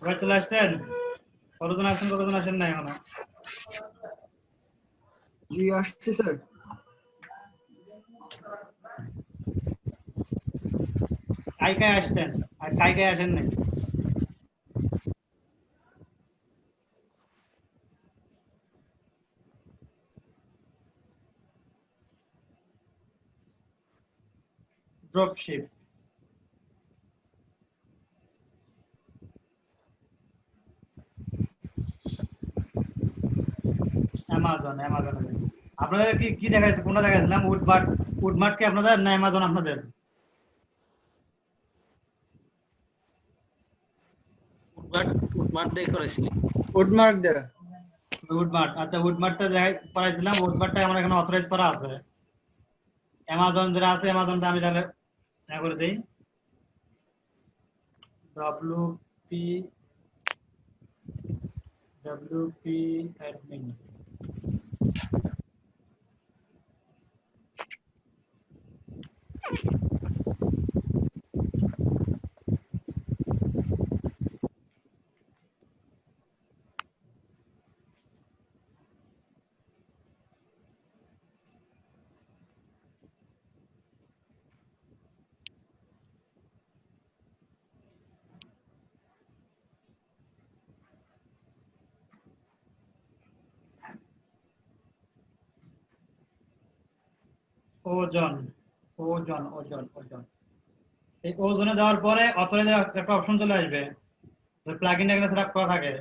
সবাই চলে আসছেন? কতজন আসছেন কতজন আসেন না এখনো? জি আসছে স্যার। কাই কাই আসছেন আর কাই কাই আসেন নাই? ড্রপ শিপ, অ্যামাজন, অ্যামাজন আপনাদের কি কি দেখাইছে? কোনটা দেখাইছিলাম? উডমার্ট কি আপনাদের না অ্যামাজন আপনাদের? উডমার্ট দিয়ে করেছি। উডমার্ক দেয়া। উডমার্ট, আচ্ছা উডমার্টটা দেখাই করাইছিলাম। উডমার্টটা আমার এখানে অথরাইজ করা আছে। অ্যামাজন যেটা আছে অ্যামাজনটা আমি তাহলে করে দিই। WP admin। ওজন ওজন ওজন ওজন এই ওজনে দেওয়ার পরে অথরাইজ একটা অপশন চলে আসবে, প্লাগইনটা এখানে সেটআপ করা থাকে।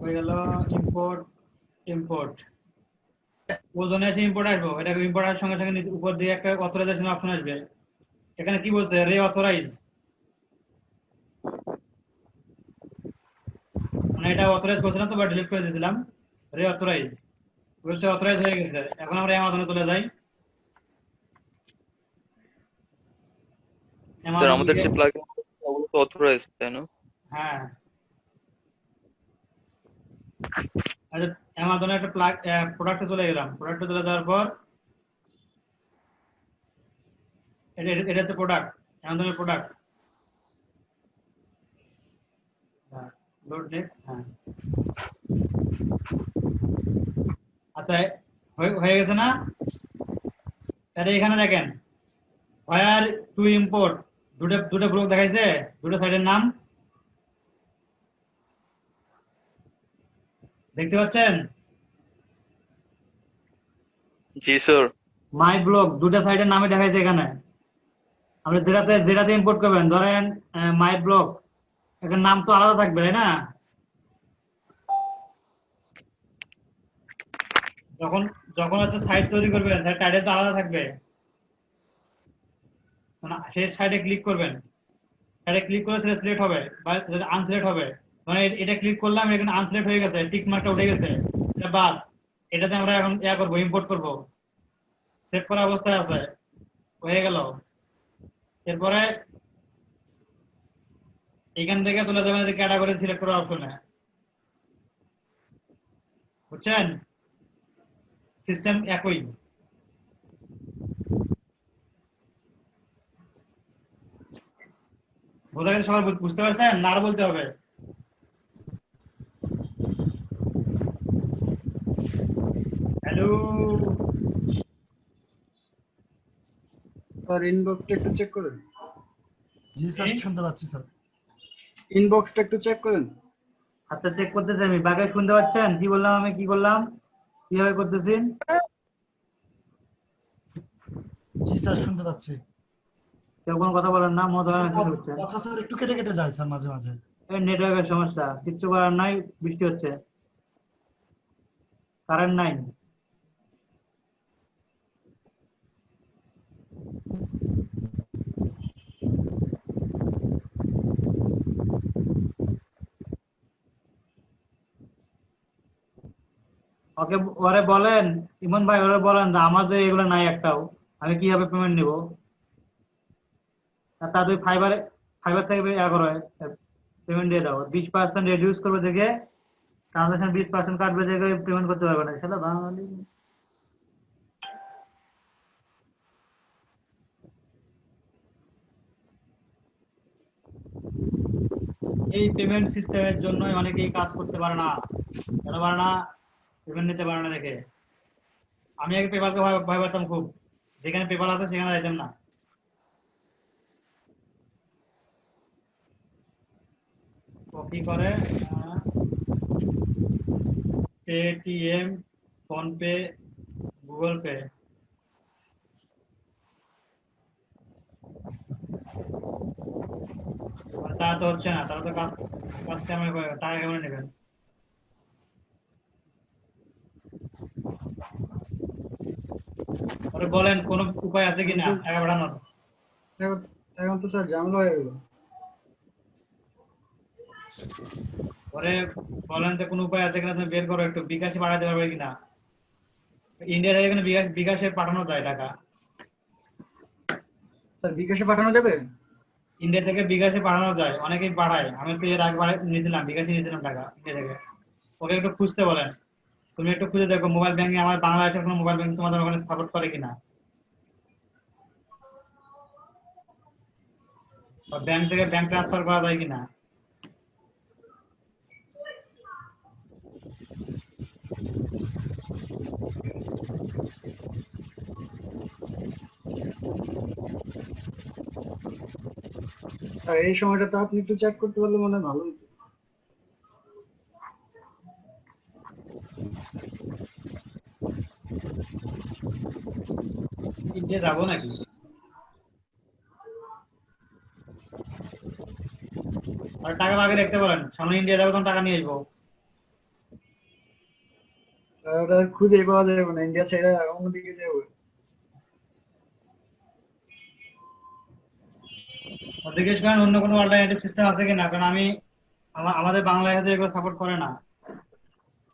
হয়ে গেল ইম্পোর্ট, ইম্পোর্ট ওজনে এসে ইম্পোর্ট আসবো। এটা ইম্পোর্ট আসার সঙ্গে সঙ্গে উপর দিয়ে একটা অথরাইজেশন অপশন আসবে। এখানে কি বলছে? রে অথরাইজ, মানে এটা অথরাইজ করছিলাম তো বা ডিলিট করে দিয়েছিলাম। রে অথরাইজ বলছে অথরাইজ হয়ে গেছে। এখন আমরা অ্যামাজনে চলে যাই। স্যার আমাদের যে প্লাগইন ওগুলো তো অথরাইজড তাই না? হ্যাঁ, আচ্ছা অ্যামাজনে একটা প্রোডাক্টে চলে গেলাম। প্রোডাক্টে চলে যাওয়ার পর এটা হচ্ছে প্রোডাক্ট, অ্যামাজনের প্রোডাক্ট। Load next. হ্যাঁ, আচ্ছা হয়ে গেছে না? তাহলে এখানে দেখেন হোয়ার টু ইম্পোর্ট, দুটো ব্লক দেখাইছে, দুটো সাইটের নাম দেখতে পাচ্ছেন? জি স্যার। মাই ব্লক দুটো সাইটের নামে দেখাইছে এখানে। আপনি যেটাতে ইম্পোর্ট করবেন, ধরেন মাই ব্লক, এখানে নাম তো আলাদা থাকবে তাই না? যখন যখন হচ্ছে সাইট তৈরি করবেন তার টাইটেল তো আলাদা থাকবে। সেই সাইডে ক্লিক করবেন, সাইডে ক্লিক করে সেটা সিলেক্ট হবে বা আনসিলেক্ট হবে। মানে এটা ক্লিক করলাম, এখানে আনসিলেক্ট হয়ে গেছে, টিক মার্কটা উঠে গেছে, এটা বাদ। এটাতে আমরা এখন করবো, ইম্পোর্ট করব। সেভ করা অবস্থায় আছে, হয়ে গেল। এরপরে এখান থেকে চলে যাবেন ক্যাটাগরি সিলেক্ট করার অপশনে, বুঝছেন? সিস্টেম একই। বোঝা গেছে? সবাই বুঝতে পারছেন না? আর বলতে হবে? হ্যালো, স্যার ইনবক্সটা একটু চেক করেন। জি স্যার শুনতে পাচ্ছি স্যার। ইনবক্সটা একটু চেক করেন। আচ্ছা চেক করতেছি আমি। বাকি শুনতে পাচ্ছেন কি বললাম? আমি কি করলাম, কিভাবে করতেছি? জি স্যার শুনতে পাচ্ছি। কেউ কোনো কথা বলেন না, মনে হয় শুনতে পাচ্ছেন। কথা স্যার একটু কেটে কেটে যায় স্যার মাঝে মাঝে। এই নেটওয়ার্কের সমস্যা, কিচ্ছু করার নাই। বৃষ্টি হচ্ছে, কারেন্ট নাই। ওকে ওরে বলেন, ইমন ভাই ওরে বলেন আমাদের এগুলো নাই একটাও, আমি কিভাবে পেমেন্ট নিব? তা তুই ফাইবার ফাইবার থেকে করো, পেমেন্ট দিয়ে দাও। 20% রিডিউস করবে দেখে, ট্রানজাকশন 20% কাটবে দেখে পেমেন্ট করতে পারবে না। সেটা বাঙালি। এই পেমেন্ট সিস্টেমের জন্যই অনেকেই কাজ করতে পারে না, কেন পারে না? পেমেন্ট নিতে পারে না দেখে। আমি আগে পেপারকে ভয় পেতাম খুব, যেখানে পেপার আছে সেখানে যাইতাম না। কপি করে পেটিএম, ফোনপে, গুগল পে। তা তো হচ্ছে না, তারা তো কাস্টমার টাকা কেমন নেবেন? বলেন কোন উপায় আছে কিনা টাকা পাঠানোর? এখন তো স্যার ঝামেলা হয়ে গেল। পরে বলেন যে কোন উপায় আছে কিনা, তুমি বের করো একটু, বিকাশে পাঠাতে পারবে কিনা? ইন্ডিয়া থেকে এখানে বিকাশে পাঠানো যায় টাকা? স্যার বিকাশে পাঠানো যাবে? ইন্ডিয়া থেকে বিকাশে পাঠানো যায়, অনেকেই পাঠায়। আমি তো এর আগে নিয়েছিলাম, বিকাশে নিয়েছিলাম টাকা ইন্ডিয়া থেকে। ওকে একটু খুঁজতে বলেন, তুমি একটু খুঁজে দেখো মোবাইল ব্যাংকিং, আমার বাংলাদেশের কোনো মোবাইল ব্যাংকিং তোমাদের ওখানে সাপোর্ট করে কিনা, ব্যাংক থেকে ব্যাংক ট্রান্সফার করা যায় কিনা। আর এই সময়টা তো আপনি একটু চেক করতে পারলে মনে হয় ভালো হতো। ইন্ডিয়া যাবো নাকি? আর টাকা আগে দেখতে বলেন, সামনে ইন্ডিয়া যাবো তখন টাকা নিয়ে আসবো। ওটা খুঁজে পাওয়া যাবে না, ইন্ডিয়া ছেড়ে অন্যদিকে যাবে। জিজ্ঞেস করেন অন্য কোনো অল্টারনেটিভ সিস্টেম আছে কিনা, কারণ আমি আমাদের বাংলাদেশে এগুলো সাপোর্ট করে না,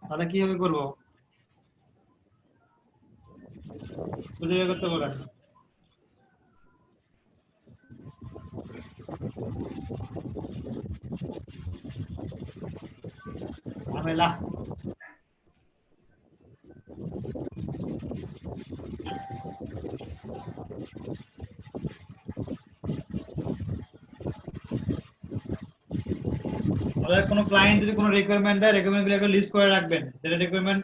তাহলে কিভাবে করবো? খুঁজে বের করতে বলেন। ঝামেলা। কোনো ক্লায়েন্ট যদি কোনো রিকোয়ারমেন্ট দেয়, রিকোয়ারমেন্ট গুলো একটা লিস্ট করে রাখবেন, যেটা রিকোয়ারমেন্ট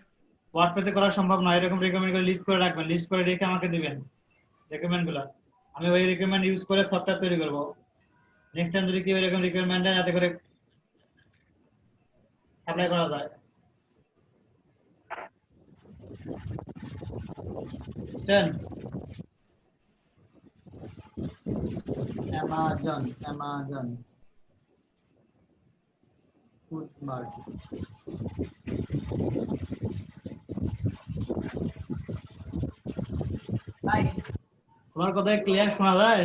ওয়ার্ডপ্রেসে করা সম্ভব নয়, এরকম রিকোয়ারমেন্ট গুলো লিস্ট করে রাখবেন, লিস্ট করে রেখে আমাকে দিবেন রিকোয়ারমেন্ট গুলো। আমি ওই রিকোয়ারমেন্ট ইউজ করে সফটওয়্যার তৈরি করবো। নেক্সট টাইম যদি কেউ এরকম রিকোয়ারমেন্ট দেয়, যাতে করে অ্যাপ্লাই করা যায়। Amazon food market. তোমার কথা ক্লিয়ার শোনা যায়?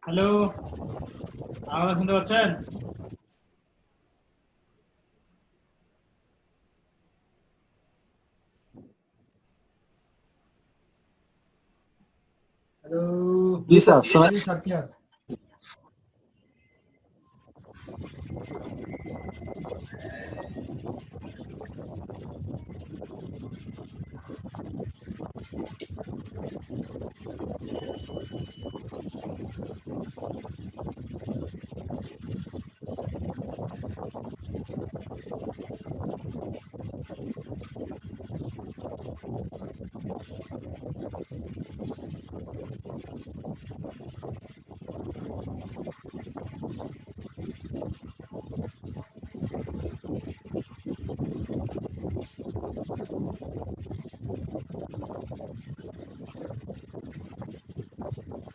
হ্যালো, আমাকে শুনতে পাচ্ছেন? হ্যালো, জি স্যার, জি স্যার ক্লিয়ার।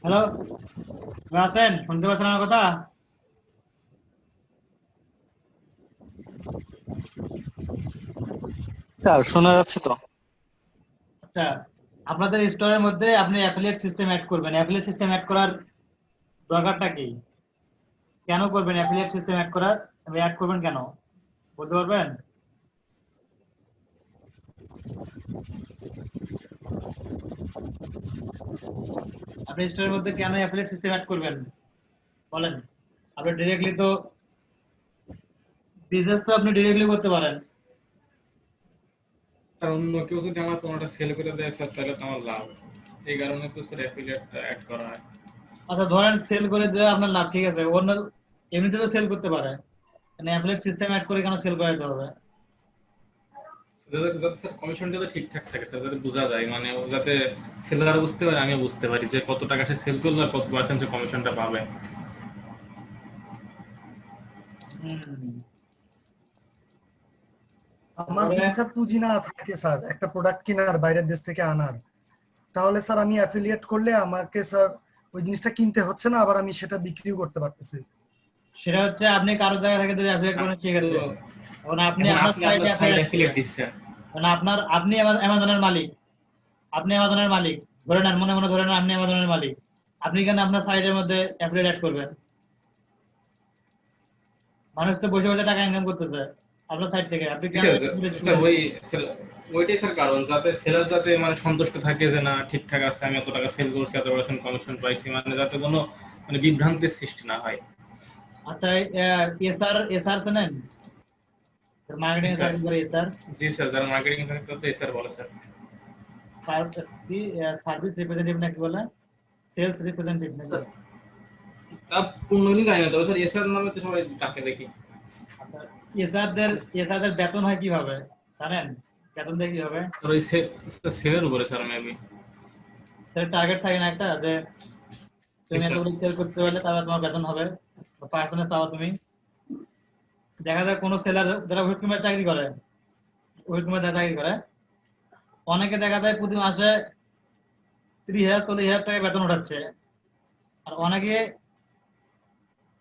হ্যালো, আছেন? শুনতে পাচ্ছেন আমার কথা? স্যার শোনা যাচ্ছে তো? আচ্ছা, আপনাদের স্টোরের মধ্যে আপনি অ্যাফিলিয়েট সিস্টেম অ্যাড করবেন। অ্যাফিলিয়েট সিস্টেম অ্যাড করার দরকারটা কি? কেন করবেন অ্যাফিলিয়েট সিস্টেম অ্যাড করবেন কেন বলতে পারবেন? আপনি স্টোরের মধ্যে কেন অ্যাফিলিয়েট সিস্টেম অ্যাড করবেন বলেন? আপনি ডিরেক্টলি তো বিজনেস তো আপনি ডিরেক্টলি করতে পারেন। আর অন্য কেউ যদি আমার কোনোটা সেল করে দেয় স্যার তাহলে তো আমার লাভ, এই কারণে তো স্যার অ্যাফিলিয়েট অ্যাড করা হয়। আচ্ছা ধরেন সেল করে দেওয়া আপনার লাভ, ঠিক আছে, অন্য এমনিতে তো সেল করতে পারে, মানে অ্যাফিলিয়েট সিস্টেম অ্যাড করে কেন সেল করাতে হবে? যাতে স্যার কমিশনটা তো ঠিকঠাক থাকে স্যার, যাতে বোঝা যায়, মানে যাতে সেলার বুঝতে পারে আমিও বুঝতে পারি যে কত টাকা সে সেল করলো আর কত পার্সেন্ট সে কমিশনটা পাবে। আমার যদি স্যার পুঁজি না থাকে স্যার একটা প্রোডাক্ট কেনার বাইরের দেশ থেকে আনার, তাহলে স্যার আমি অ্যাফিলিয়েট করলে আমাকে স্যার ওই জিনিসটা কিনতে হচ্ছে না, আবার আমি সেটা বিক্রিও করতে পারতেছি। সেটা হচ্ছে আপনি কারো জায়গা থেকে যদি অ্যাফিলিয়েট করেন ঠিক আছে, এখন আপনি আমার সাইটে অ্যাফিলিয়েট দিচ্ছেন, মানে আপনি অ্যামাজনের মালিক, আপনি অ্যামাজনের মালিক, ধরে নেন মনে মনে ধরে নেন আপনি অ্যামাজনের মালিক, আপনি কেন আপনার সাইটের মধ্যে অ্যাফিলিয়েট অ্যাড করবেন? মানুষ তো বসে বসে টাকা ইনকাম করতেছে আপনার সাইট থেকে, আপনি কেন স্যার ওইটাই স্যার কারণ, যাতে সেলার যাতে মানে সন্তুষ্ট থাকে যে না ঠিকঠাক আছে, আমি এত টাকা সেল করছি, এত পার্সেন্ট কমিশন পাইছি, মানে যাতে কোনো মানে বিভ্রান্তির সৃষ্টি না হয়। আচ্ছা এসআর জানেন? Marketing sir. সার্ভিস করে এসআর, জি স্যার, যারা মার্কেটিং থাকে তাদের স্যার বলে স্যার। সার্ভিস রিপ্রেজেন্টেটিভ নাকি বলে, সেলস রিপ্রেজেন্টেটিভ নাকি? তা পূর্ণলি জানি না, তবে স্যার এসআর নামে তো সবাই ডাকে দেখি। এসআরদের বেতন হয় কিভাবে জানেন? বেতন দেয় কিভাবে? আর ওই সেলের উপরে স্যার মেবি সেল টার্গেট থাকে না একটা, যে তুমি Yes, sir. এতগুলো সেল করতে পারলে তাহলে তোমার বেতন হবে, পার্সেন্টেজ পাও তুমি। দেখা যায় কোনো সেলার যারা ওয়েবসাইটে চাকরি করে, ওয়েবসাইটে চাকরি করে, অনেকে দেখা যায় প্রতি মাসে 30,000-40,000 টাকা বেতন উঠাচ্ছে, আর অনেকে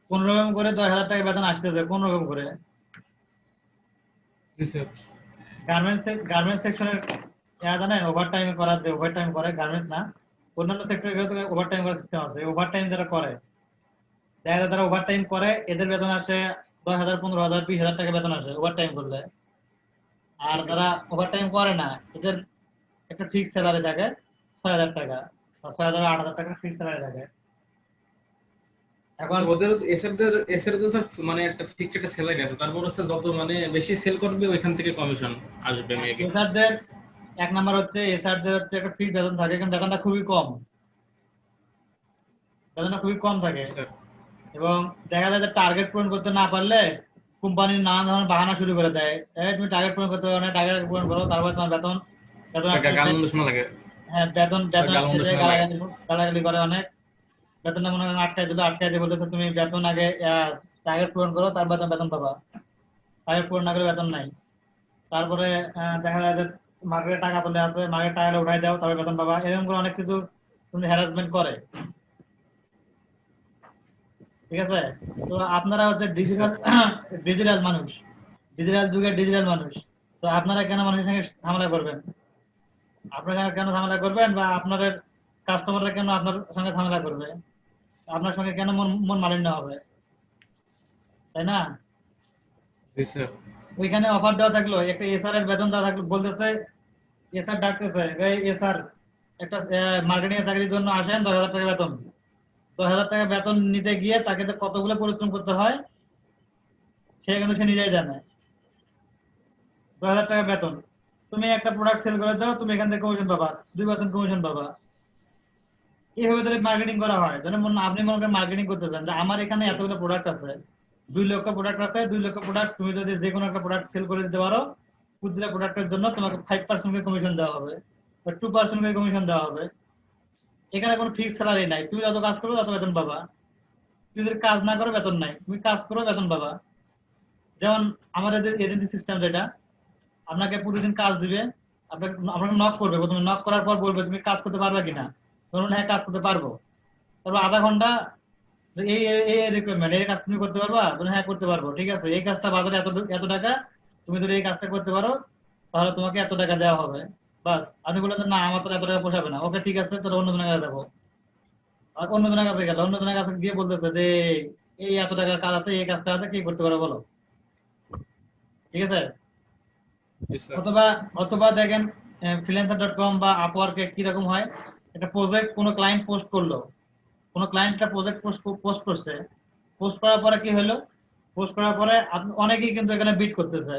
কোন রকম করে 10,000 টাকা বেতন আসতেছে কোন রকম করে। জি স্যার। গার্মেন্টস সেকশনের জানেন ওভারটাইম করার, যে ওভারটাইম করে গার্মেন্টস না, অন্যান্য সেক্টরে ওভারটাইম করার সিস্টেম আছে। ওভারটাইম যারা করে, দেখা যায় তারা ওভারটাইম করে, এদের বেতন আসে 10,000, 15,000, 20,000 টাকা বেতন আসে ওভারটাইম করলে। আর যারা ওভারটাইম করে না, এদের একটা ফিক্সড স্যালারি থাকে 6,000 টাকা বা 6,000, 8,000 টাকা ফিক্সড স্যালারি থাকে। এখন ওদের এসআরদের স্যার মানে একটা ফিক্সড একটা স্যালারি আছে, তারপর হচ্ছে যত মানে বেশি সেল করবে ওইখান থেকে কমিশন আসবে মেবি। এসআরদের এক নাম্বার হচ্ছে এসআরদের হচ্ছে একটা ফিক্সড বেতন থাকে, কিন্তু বেতনটা খুবই কম, বেতনটা খুবই কম থাকে। স্যার এবং দেখা যায় যে টার্গেট পূরণ করতে না পারলে কোম্পানি নানান ধরনের বাহানা শুরু করে দেয়, তুমি টার্গেট পূরণ করতে পারো না, টার্গেট পূরণ করো তারপর তোমার বেতন গালমন্দ শোনা লাগে। হ্যাঁ বেতন গালাগালি শোনা লাগে। গালাগালি করে অনেক। বেতনটা মনে হয় আটকায় দিয়ে বলতেছে তুমি বেতন আগে টার্গেট পূরণ করো তারপর তুমি বেতন পাবা, টার্গেট পূরণ না করে বেতন নাই। তারপরে দেখা যায় যে মার্কেটে টাকা তুলে আসবে, মার্কেট টাকা উঠাই দাও তারপর বেতন পাবা, এরকম করে অনেক কিছু তুমি হ্যারাসমেন্ট করে। ঠিক আছে, তো আপনারা হচ্ছে ডিজিটাল মানুষ, ডিজিটাল যুগের ডিজিটাল মানুষ, তো আপনারা কেন মানুষের সঙ্গে ঝামেলা করবেন? আপনারা কেন ঝামেলা করবেন, বা আপনাদের কাস্টমাররা কেন আপনার সঙ্গে ঝামেলা করবে? আপনার সঙ্গে কেন মন মালিন্য হবে, তাই না? জি স্যার। ওইখানে অফার দেওয়া থাকলো, একটা এসআর এর বেতন দেওয়া থাকলো, বলতেছে এসআর ডাকতেছে, এসআর একটা মার্কেটিং এর চাকরির জন্য আসেন 10,000 টাকা বেতন, 10,000 টাকা বেতন নিতে গিয়ে তাকে তো কতগুলো পরিশ্রম করতে হয় সে কিন্তু সে নিজেই জানে। 10,000 টাকা বেতন, তুমি একটা প্রোডাক্ট সেল করে দাও, তুমি এখান থেকে কমিশন পাবা, 2% কমিশন পাবা। এইভাবে তাহলে মার্কেটিং করা হয়। আপনি মনে করেন মার্কেটিং করতেছেন যে আমার এখানে এতগুলো প্রোডাক্ট আছে, 2 লক্ষ প্রোডাক্ট আছে, 2 লক্ষ প্রোডাক্ট তুমি যদি যে কোনো একটা প্রোডাক্ট সেল করে দিতে পারো, প্রতিটা প্রোডাক্টের জন্য তোমাকে 5% করে কমিশন দেওয়া হবে বা 2% করে কমিশন দেওয়া হবে। এখানে কোনো ফিক্সড স্যালারি নাই, তুমি যত কাজ করবে তত বেতন পাবা। তুমি যদি কাজ না করো বেতন নাই, তুমি কাজ করো বেতন পাবা। যেমন আমাদের এজেন্সি সিস্টেম যেটা, আপনাকে প্রতিদিন কাজ দিবে, আপনাকে নক করবে, প্রথমে নক করার পর বলবে তুমি কাজ করতে পারবে কিনা, ধরুন হ্যাঁ কাজ করতে পারবো, তারপর আধা ঘন্টা এই এই রিকোয়ারমেন্ট, এই কাজ তুমি করতে পারবা, হ্যাঁ করতে পারবো, ঠিক আছে এই কাজটা বাজারে এত টাকা, তুমি যদি এই কাজটা করতে পারো তাহলে তোমাকে এত টাকা দেওয়া হবে। বাস, আপনি বললেন না আমার তো এত টাকা পোষাবে না, ওকে ঠিক আছে তাহলে অন্য জনের কাছে যাবো। আর অন্য জনের কাছে গেল, অন্য জনের কাছে গিয়ে বলতেছে যে এই এত টাকার কাজ আছে, এই কাজটা আছে, কি করতে পারো বলো, ঠিক আছে? জি স্যার। অথবা অথবা দেখেন freelancer.com বা আপওয়ার্কে কি রকম হয়, একটা প্রজেক্ট কোনো ক্লায়েন্ট পোস্ট করলো, কোনো ক্লায়েন্ট একটা প্রজেক্ট পোস্ট করছে, পোস্ট করার পরে কি হলো, পোস্ট করার পরে অনেকেই কিন্তু এখানে বিট করতেছে।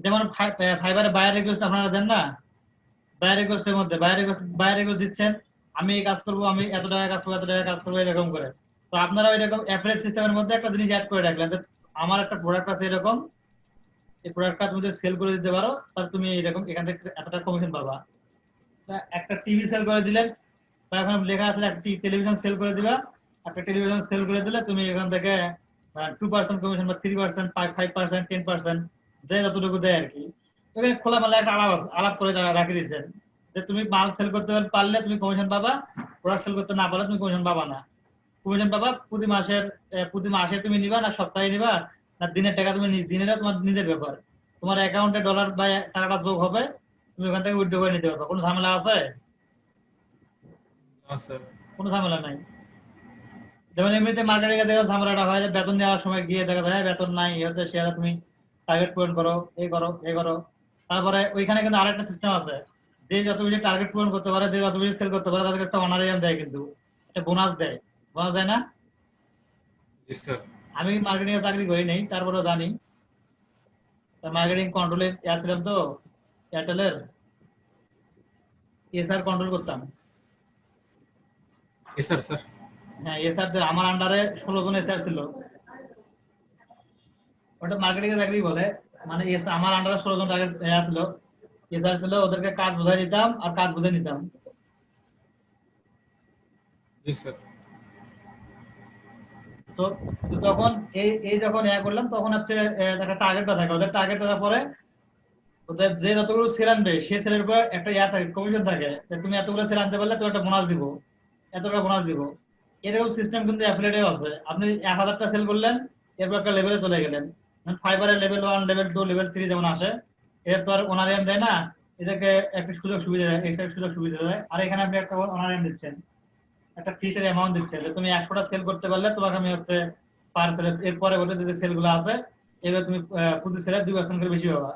যেমন ফাইবারে বায়ার রিকোয়েস্ট আপনারা দেন না, বায়ার রিকোয়েস্টের মধ্যে বায়ার রিকোয়েস্ট দিচ্ছেন, আমি এই কাজ করবো, আমি এত টাকা কাজ করবো, এত টাকা কাজ করবো, এরকম করে। তো আপনারা এরকম অ্যাফিলিয়েট সিস্টেমের মধ্যে একটা জিনিস অ্যাড করে রাখলেন যে আমার একটা প্রোডাক্ট আছে এরকম, এই প্রোডাক্টটা তুমি যদি সেল করে দিতে পারো তাহলে তুমি এরকম এখান থেকে এতটা কমিশন পাবা। একটা টিভি সেল করে দিলেন, বা এখন লেখা আছে একটা টেলিভিশন সেল করে দিবা, একটা টেলিভিশন সেল করে দিলে তুমি এখান থেকে 2% কমিশন বা 3%, 5%, 10%, যে যতটুকু দেয় আর কি। এখানে খোলামেলা একটা আলাপ করে রাখি দিয়েছেন যে তুমি মাল সেল করতে পারলে তুমি কমিশন পাবা, প্রোডাক্ট সেল করতে না পারলে তুমি কমিশন পাবা না। কমিশন পাবা প্রতি মাসে তুমি নিবা, না সপ্তাহে নিবা, না দিনের টাকা তুমি দিনেরও তোমার নিজের ব্যাপার। তোমার অ্যাকাউন্টে ডলার বা টাকাটা যোগ হবে, তুমি ওখান থেকে উইথড্র করে নিতে পারবে। কোনো ঝামেলা আছে? না স্যার। কোনো ঝামেলা নাই। যেমন এমনিতে মার্কেটিং এ দেখা ঝামেলাটা হয় যে বেতন নেওয়ার সময় গিয়ে দেখা যায় বেতন নাই, হচ্ছে শেয়ার তুমি টার্গেট পূরণ করো, এই করো, এই করো। তারপরে ওইখানে কিন্তু আরেকটা সিস্টেম আছে, যে যত বেশি টার্গেট পূরণ করতে পারে, যে যত বেশি সেল করতে পারে, তাদেরকে একটা অনারিয়াম দেয়, কিন্তু একটা বোনাস দেয়। বোনাস দেয় না? জি স্যার। আমি মার্কেটিং এ চাকরি করি নাই, তারপরেও জানি। মার্কেটিং কন্ট্রোলে ছিলাম তো, এয়ারটেলের এসআর কন্ট্রোল করতাম। Sir sir. হ্যাঁ, এসআরদের আমার আন্ডারে 16 জন এসআর ছিল। ওটা মার্কেটিং এর চাকরি বলে, মানে আমার আন্ডারে 16 জন টার্গেট ছিল, এসআর ছিল, ওদেরকে কাজ বোঝাই দিতাম আর কাজ বুঝে নিতাম। জি স্যার। তো তো তখন এই যখন করলাম তখন হচ্ছে একটা টার্গেটটা থাকে, ওদের টার্গেটটার পরে ওদের যে যতগুলো সেল আনবে সেই সেলের উপর একটা থাকে, কমিশন থাকে, যে তুমি এতগুলো সেল আনতে পারলে তুমি একটা বোনাস দিব, এত টাকা বোনাস দিব। এরকম সিস্টেম কিন্তু অ্যাফিলিয়েটে আছে। আপনি 1000টা সেল করলেন, এরপর একটা লেভেলে চলে গেলেন, মানে ফাইবারের লেভেল 1, লেভেল 2, লেভেল 3 যেমন আসে, এর তো আর অনারিয়াম দেয় না, এদেরকে একটা সুযোগ সুবিধা দেয়, এক্সট্রা সুযোগ সুবিধা দেয়। আর এখানে আপনি একটা অনারিয়াম দিচ্ছেন, একটা ফিসের অ্যামাউন্ট দিচ্ছে, যে তুমি 100টা সেল করতে পারলে তোমাকে আমি হচ্ছে পার সেল, এর পরে বলতে যে সেল গুলো আছে এবার তুমি প্রতি সেলে 2% করে বেশি পাবা।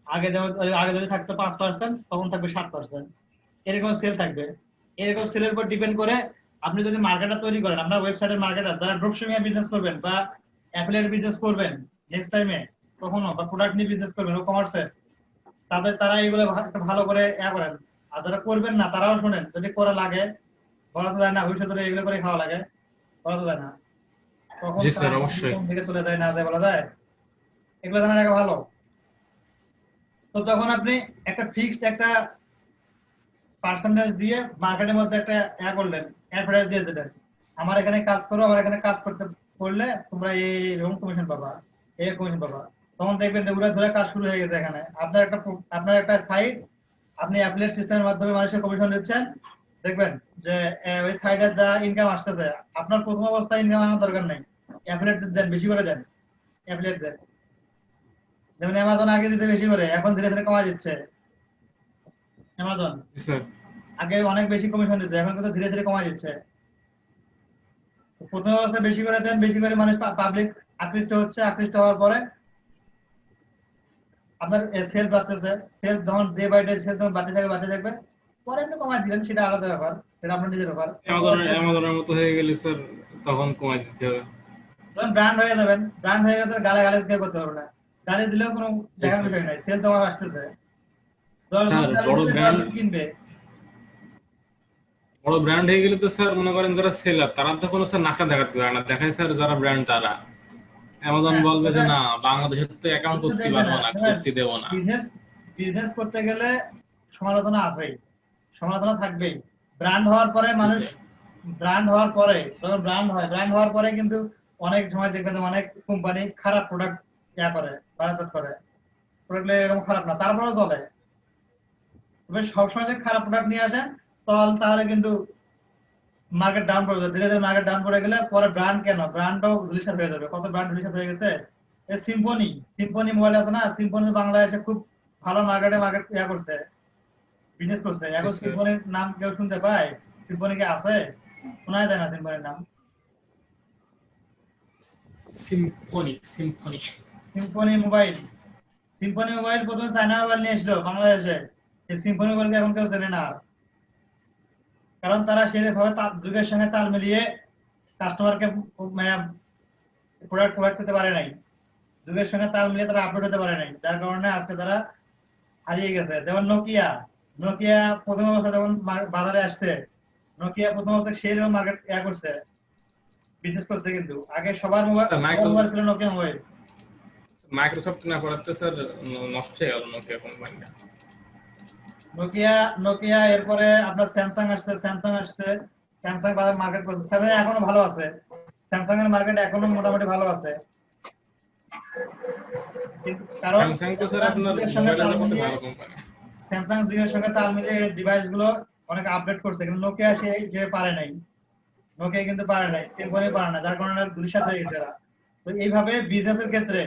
আগে যদি থাকতো 5%, তখন থাকবে 7%। এরকম সেল থাকবে। এরকম সেলের উপর ডিপেন্ড করে আপনি যদি মার্কেটটা তৈরি করেন, আপনার ওয়েবসাইটের মার্কেটার যারা ড্রপশিপিং এর বিজনেস করবেন বা অ্যাফিলিয়েট বিজনেস করবেন নেক্সট টাইমে কখনো, বা প্রোডাক্ট নিয়ে বিজনেস করবেন ও কমার্সের, তারা এগুলো ভালো করে করেন। আর যারা করবেন না তারাও শোনেন, যদি করা লাগে, বলা তো যায় না ভবিষ্যতে এগুলো করে খাওয়া লাগে, বলা তো যায় না, তখন জি স্যার, অবশ্যই। থেকে চলে যায়, না যায় বলা যায়, এগুলো জানা রাখা ভালো। তো তখন আপনি একটা ফিক্সড একটা পার্সেন্টেজ দিয়ে মার্কেটের মধ্যে একটা করলেন, অ্যাডভার্টাইজ দিয়ে দিলেন, আমার এখানে কাজ করো, আমার এখানে কাজ করতে করলে তোমরা এইরকম কমিশন পাবা, এই কমিশন পাবা। তখন দেখবেন যে উড়া ধরে কাজ শুরু হয়ে গেছে। এখানে আপনার একটা সাইট, আপনি অ্যাফিলিয়েট সিস্টেমের মাধ্যমে মানুষের কমিশন দিচ্ছেন, দেখবেন যে ওই সাইডের যা ইনকাম আসতেছে, আপনার প্রথম অবস্থায় ইনকাম আনার দরকার নেই, অ্যাফিলিয়েট দেন, বেশি করে দেন, অ্যাফিলিয়েট দেন। যেমন অ্যামাজন আগে দিতে বেশি করে, এখন ধীরে ধীরে কমা দিচ্ছে। অ্যামাজন জি স্যার। আগে অনেক বেশি কমিশন দিত, এখন কিন্তু ধীরে ধীরে কমা দিচ্ছে। প্রথম অবস্থায় বেশি করে দেন, বেশি করে মানুষ পাবলিক আকৃষ্ট হচ্ছে, আকৃষ্ট হওয়ার পরে আপনার সেল বাড়তেছে, সেল যখন ডে বাই ডে সেল যখন বাড়তে থাকবে, পরে আপনি কমাই দিলেন, সেটা আলাদা ব্যাপার, সেটা আপনার নিজের ব্যাপার। অ্যামাজনের মতো হয়ে গেলে স্যার তখন কমাই দিতে হবে। যখন ব্র্যান্ড হয়ে যাবেন, ব্র্যান্ড হয়ে গেলে গালে গালে কেউ করতে পারবে না, গালি দিলেও কোনো দেখার বিষয় নাই, সেল তো আমার আসতেছে। কিনবে বড় ব্র্যান্ড হয়ে গেলে তো স্যার মনে করেন যারা সেলার তারা তো কোনো স্যার নাকা দেখাতে পারে না, দেখায় স্যার যারা ব্র্যান্ড তারা। অ্যামাজন বলবে যে না, বাংলাদেশের তো অ্যাকাউন্ট করতে পারবো না, করতে দেবো না। বিজনেস করতে গেলে সমালোচনা আছেই, সমালোচনা থাকবেই। ব্র্যান্ড হওয়ার পরে মানুষ, ব্র্যান্ড হওয়ার পরে যখন ব্র্যান্ড হওয়ার পরে কিন্তু অনেক সময় দেখবেন অনেক কোম্পানি খারাপ প্রোডাক্ট করে, বাজারজাত করে। প্রোডাক্ট এরকম খারাপ না, তারপরেও চলে। তবে সবসময় যে খারাপ প্রোডাক্ট নিয়ে আসেন তাহলে কিন্তু মার্কেট ডাউন পড়ে যাবে, ধীরে ধীরে মার্কেট ডাউন পড়ে গেলে পরে ব্র্যান্ড কেন, ব্র্যান্ডও ধূলিসাৎ হয়ে যাবে। কত ব্র্যান্ড ধূলিসাৎ হয়ে গেছে। এই সিম্ফনি মোবাইল আছে না, সিম্ফনি বাংলাদেশে খুব ভালো মার্কেট করছে, বিজনেস করছে। এখন সিম্ফনির নাম কেউ শুনতে পায়? সিম্ফনি কি আছে? শোনা যায় না সিম্ফনির নাম। সিম্ফনি সিম্ফনি মোবাইল প্রথমে চায়না মোবাইল নিয়ে এসলো বাংলাদেশে। এই সিম্ফনি মোবাইলকে এখন কেউ চেনে না, কারণ তারা সেভাবে যুগের সঙ্গে তাল মিলিয়ে কাস্টমারকে প্রোডাক্ট প্রোভাইড করতে পারে নাই, যুগের সঙ্গে তাল মিলিয়ে তারা আপডেট হতে পারে নাই, যার কারণে আজকে তারা হারিয়ে গেছে। যেমন নোকিয়া প্রথম অবস্থা যখন বাজারে আসছে, নোকিয়া প্রথম অবস্থা সেই মার্কেট করছে, বিজনেস করছে, কিন্তু আগে সবার মোবাইল ছিল নোকিয়া মোবাইল। মাইক্রোসফট না পড়াতে স্যার নষ্ট হয়ে গেল নোকিয়া কোম্পানিটা। নোকিয়া এরপরে আপনার স্যামসাং আসছে, স্যামসাং বাজার মার্কেট করছে, স্যামসাং এখনো ভালো আছে, স্যামসাং এর মার্কেট এখনো মোটামুটি ভালো আছে, কারণ স্যামসাং তো স্যার আপনার মোবাইলের জগতে ভালো কোম্পানি। স্যামসাং যুগের সঙ্গে তাল মিলিয়ে ডিভাইস গুলো অনেক আপডেট করছে, কিন্তু নোকিয়া যে পারে নাই, নোকিয়া কিন্তু পারে নাই, সিম্ফনি পারে না, যার কারণে দুলিশাত হয়ে গেছে। তো এইভাবে বিজনেসের ক্ষেত্রে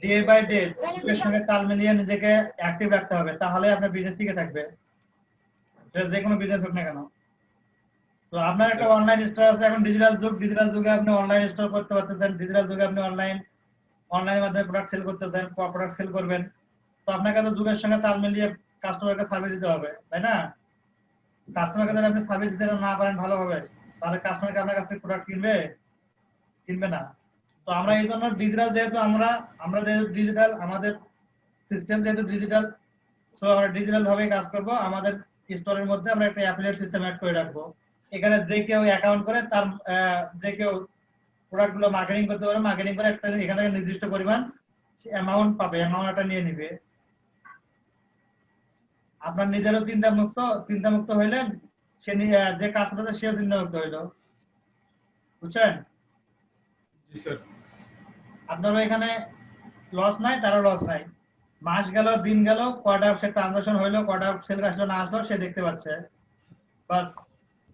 ডে বাই ডে যুগের সঙ্গে তাল মিলিয়ে নিজেকে অ্যাক্টিভ রাখতে হবে, তাহলে আপনার বিজনেস টিকে থাকবে, যে কোনো বিজনেস হোক না কেন। তো আপনার একটা অনলাইন স্টোর আছে, এখন ডিজিটাল যুগে আপনি অনলাইন স্টোর করতে পারতেছেন, ডিজিটাল যুগে আপনি অনলাইনের মাধ্যমে প্রোডাক্ট সেল করতেছেন, প্রোডাক্ট সেল করবেন, তো আপনাকে তো যুগের সঙ্গে তাল মিলিয়ে কাস্টমারকে সার্ভিস দিতে হবে, তাই না? কাস্টমারকে যদি আপনি সার্ভিস দিতে না পারেন ভালোভাবে, তাহলে কাস্টমারকে আপনার কাছ থেকে প্রোডাক্ট কিনবে না। তো আমরা এই জন্য যেহেতু আমরা ডিজিটাল, আমাদের সিস্টেম যেহেতু ডিজিটাল, সো আমরা ডিজিটাল ভাবে কাজ করব। আমাদের স্টোরের মধ্যে আমরা একটা অ্যাফিলিয়েট সিস্টেম অ্যাড করে রাখবো, এখানে যে কেউ অ্যাকাউন্ট করে তার যে কেউ প্রোডাক্ট গুলো মার্কেটিং করতে পারে, মার্কেটিং করে একটা এখানে নির্দিষ্ট পরিমাণ অ্যামাউন্ট পাবে, অ্যামাউন্ট একটা নিয়ে নিবে। আপনার নিজেরও চিন্তা মুক্ত হইলে সে যে কাজ করতে সেও চিন্তা মুক্ত হইলো, বুঝছেন? জি স্যার। আপনারও এখানে লস নাই, তারও লস নাই, মাস গেল দিন গেল, কয়টা সে ট্রানজাকশন হইলো, কয়টা সেল আসলো না আসলো সে দেখতে পাচ্ছে, বাস।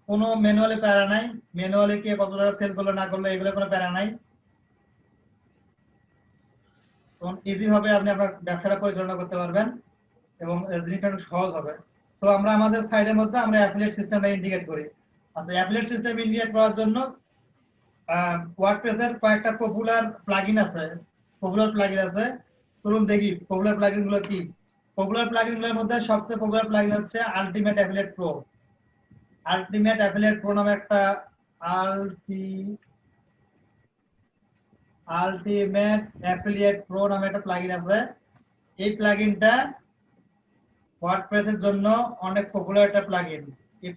কোনো ম্যানুয়ালি প্যারা নাই, ম্যানুয়ালি কে কত টাকা সেল করলো না করলো এগুলো কোনো প্যারা নাই, তখন ইজি ভাবে আপনি আপনার ব্যবসাটা পরিচালনা করতে পারবেন এবং জিনিসটা একটু সহজ হবে। তো আমরা আমাদের সাইডের মধ্যে আমরা অ্যাফিলিয়েট সিস্টেমটা ইন্ডিকেট করি। আচ্ছা, অ্যাফিলিয়েট সিস্টেম ইন্ডিকেট করার জন্য ওয়ার্ডপ্রেসের কয়েকটা পপুলার প্লাগইন আছে, চলুন দেখি পপুলার প্লাগইন গুলো কি। পপুলার প্লাগইন গুলোর মধ্যে সবচেয়ে পপুলার প্লাগইন হচ্ছে ultimate affiliate pro. Ultimate affiliate pro নামে একটা আলটিমেট অ্যাফিলিয়েট প্রো নামে একটা প্লাগইন আছে। এই প্লাগইনটা ওয়ার্ডপ্রেসের জন্য অনেক পপুলার একটা প্লাগইন। এই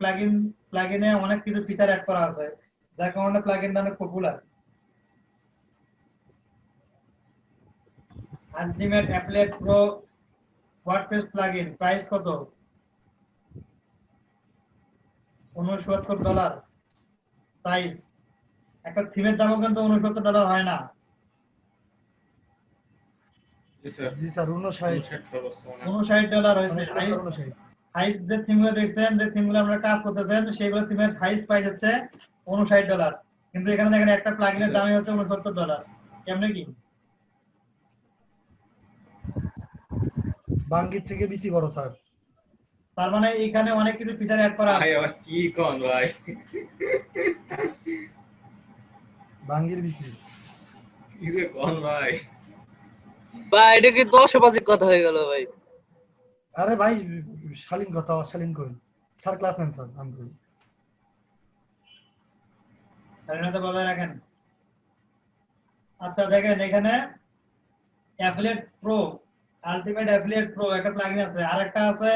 প্লাগইনে অনেক কিছু ফিচার অ্যাড করা আছে, যার কারণে প্লাগইনটা অনেক popular. Ultimate affiliate pro WordPress plugin price কত? $69 প্রাইস। একটা থিমের দামও কিন্তু $69 হয় না। জি স্যার। জি স্যার, 59 $59 হয়েছে। হাইস্ট যে থিমগুলো দেখছেন, যে থিমগুলো আমরা কাজ করতেছেন, সেগুলো থিমের হাইস্ট প্রাইস হচ্ছে $59, কিন্তু এখানে দেখেন একটা প্লাগইনের দামই হচ্ছে $69। কেমনে কি? বাঙ্গির থেকে বেশি বড় স্যার। তার মানে এখানে অনেক কিছু ফিচার অ্যাড করা আছে। ভাই আবার কি কোন ভাই? বাঙ্গির বেশি। কি যে কোন ভাই? ভাই এটা কি 10 কথা হয়ে গেল ভাই। আরে ভাই শালীন কথা, অশালীন কই স্যার, ক্লাস নেন স্যার, আমি কই স্বাধীনতা বজায় রাখেন। আচ্ছা দেখেন এখানে affiliate pro, ultimate affiliate pro একটা প্লাগইন আছে, আরেকটা আছে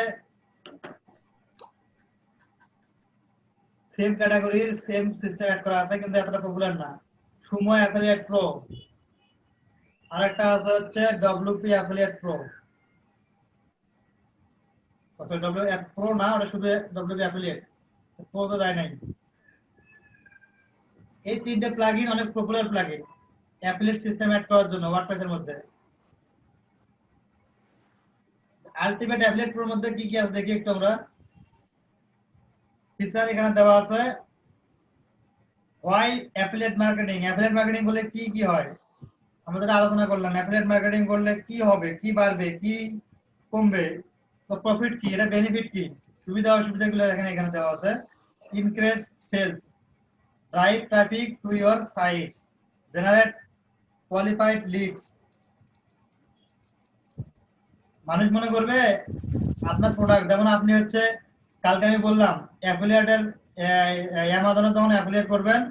সেম ক্যাটাগরির সেম সিস্টেম অ্যাড করা আছে, কিন্তু এতটা পপুলার না, সময় অ্যাফিলিয়েট প্রো। আরেকটা আছে হচ্ছে WP affiliate pro. W pro না, ওটা শুধু ডব্লিউপি অ্যাফিলিয়েট, প্রো তো দেয় নাই। এই তিনটে প্লাগইন অনেক popular plugin affiliate system add করার জন্য ওয়ার্ডপ্রেসের মধ্যে। আলটিমেট অ্যাফিলিয়েট প্রোর মধ্যে কি কি আছে দেখি একটু আমরা। ফিচার এখানে দেওয়া আছে। Why affiliate marketing, affiliate marketing বলে কি কি হয় আমাদের আলোচনা করলাম। অ্যাফিলিয়েট মার্কেটিং করলে কি হবে, কি বাড়বে, কি কমবে, তো প্রফিট কি, এটা বেনিফিট কি, সুবিধা অসুবিধাগুলো এখানে দেওয়া আছে। Increase sales, drive traffic to your site, generate qualified leads. মানুষ মনে করবে আপনার প্রোডাক্ট, যেমন আপনি হচ্ছে কালকে আমি বললাম অ্যাফিলিয়েটের অ্যামাজনে তখন অ্যাফিলিয়েট করবেন,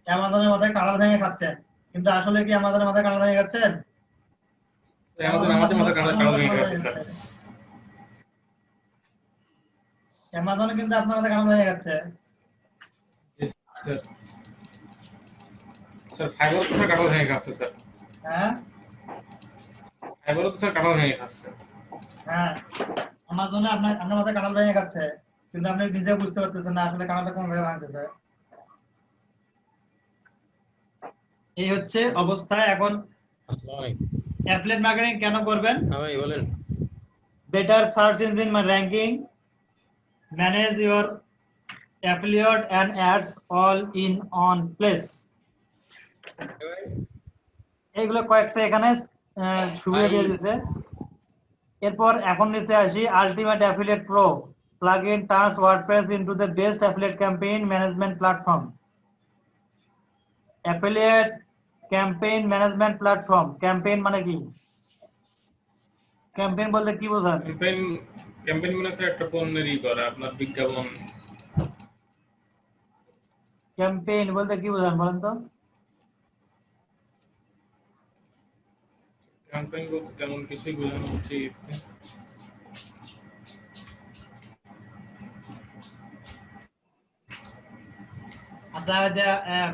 অ্যামাজনের মাথায় কাঁঠাল ভেঙে খাচ্ছেন, কিন্তু আসলে কি অ্যামাজনের মাথায় কাঁঠাল ভেঙে খাচ্ছেন? আমাদের মাথায় কারণ হয়ে গেছে স্যার। অ্যামাজনে কিন্তু আপনার মাথায় কাঁঠাল ভেঙে যাচ্ছে। স্যার ফাইবার তো স্যার কাটাল ভেঙে খাচ্ছে স্যার। হ্যাঁ ফাইবার তো স্যার কাটাল ভেঙে খাচ্ছে। হ্যাঁ, অ্যামাজনে আপনার মাথায় কাঁঠাল ভেঙে খাচ্ছে, কিন্তু আপনি নিজে বুঝতে পারতেছেন না আসলে কাঁঠালটা কোন ভাবে ভাঙতেছে। এই হচ্ছে অবস্থা। এখন অ্যাফিলিয়েট মার্কেটিং কেন করবেন? ভাই বলেন। Better search engine ranking, manage your affiliate and ads all in one place. এইগুলো কয়েকটা এখানে সুবিধা দিয়ে দিতে। এরপর এখন নিতে আসি ultimate affiliate pro plugin turns WordPress into the best affiliate campaign management platform. Affiliate campaign management platform, campaign মানে কি? ক্যাম্পেইন বলতে কি বোঝান? ক্যাম্পেইন মানে স্যার একটা পণ্যেরই করা, আপনার বিজ্ঞাপন। ক্যাম্পেইন বলতে কি বোঝান বলেন তো? ক্যাম্পেইন বলতে তেমন কিছুই বোঝানো উচিত। আপনারা যে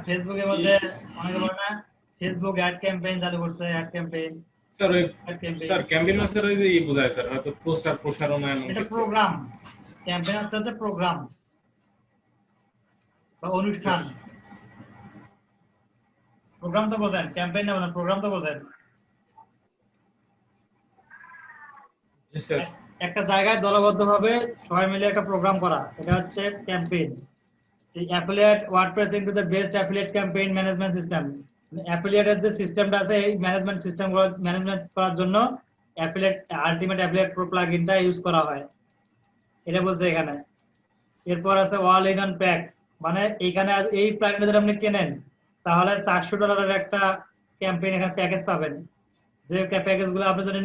ফেসবুকের মধ্যে অনেকে বলে না ফেসবুক অ্যাড ক্যাম্পেইন চালু করছে, অ্যাড ক্যাম্পেইন। স্যার ওই অ্যাড ক্যাম্পেইন স্যার ক্যাম্পেইন মানে স্যার ওই যে বোঝায় স্যার, হয়তো প্রসারণা এমন এটা কিছু। প্রোগ্রাম। ক্যাম্পেইন হচ্ছে প্রোগ্রাম বা অনুষ্ঠান। প্রোগ্রাম তো বোঝেন, ক্যাম্পেইন না বলেন, প্রোগ্রাম তো বোঝেন। জি স্যার। একটা জায়গায় দলবদ্ধভাবে সবাই মিলে একটা প্রোগ্রাম করা, এটা হচ্ছে ক্যাম্পেইন। এই affiliate WordPress into the best affiliate campaign management system. অ্যাফিলিয়েটের যে সিস্টেমটা আছে এই ম্যানেজমেন্ট সিস্টেম ম্যানেজমেন্ট করার জন্য অ্যাফিলিয়েট আলটিমেট অ্যাফিলিয়েট প্রো প্লাগইনটা ইউজ করা হয়, এটা বলছে এখানে। এরপর আছে অল ইন ওয়ান প্যাক, মানে এইখানে এই প্লাগইনটা যদি আপনি কেনেন তাহলে $400 একটা ক্যাম্পেইন এখানে প্যাকেজ পাবেন। যে প্যাকেজগুলো আপনি যদি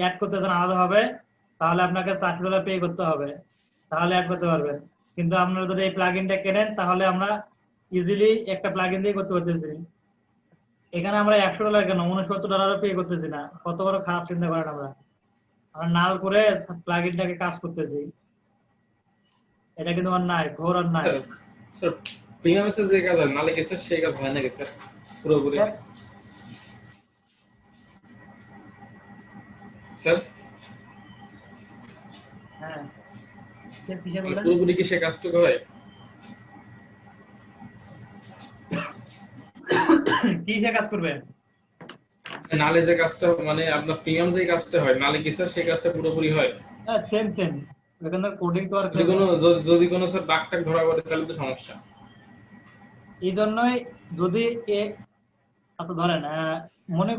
অ্যাড করতে চান আলাদাভাবে তাহলে আপনাকে $400 পে করতে হবে, তাহলে অ্যাড করতে পারবেন। কিন্তু আপনারা যদি এই প্লাগইনটা কেনেন তাহলে আমরা ইজিলি একটা প্লাগইন দিয়ে করতে পারতেছি। এখানে আমরা $100 কেন $69 পে করতেছি না, কত বড় খারাপ চিন্তা করেন। আমরা নাল করে প্লাগইনটাকে কাজ করতেছি, এটা কিন্তু অন্যায়, ঘোর অন্যায়। স্যার প্রিমিয়াম এসে যে কাজ হয় নালে গেছে সেই কাজ হয় না গেছে পুরোপুরি স্যার। হ্যাঁ, কিসে বলেন? পুরোপুরি কি সে কাজটুকু হয়? কি যে কাজ করবেন? নালে যে কাজটা মানে আপনার প্রিমিয়াম যে কাজটা হয় নালে কি স্যার সেই কাজটা পুরোপুরি হয়? হ্যাঁ, সেম সেম। এখানে কোডিং তো আর যদি কোনো স্যার দাগ টাগ ধরা পড়ে তাহলে তো সমস্যা। এই জন্যই যদি আচ্ছা ধরেন মনে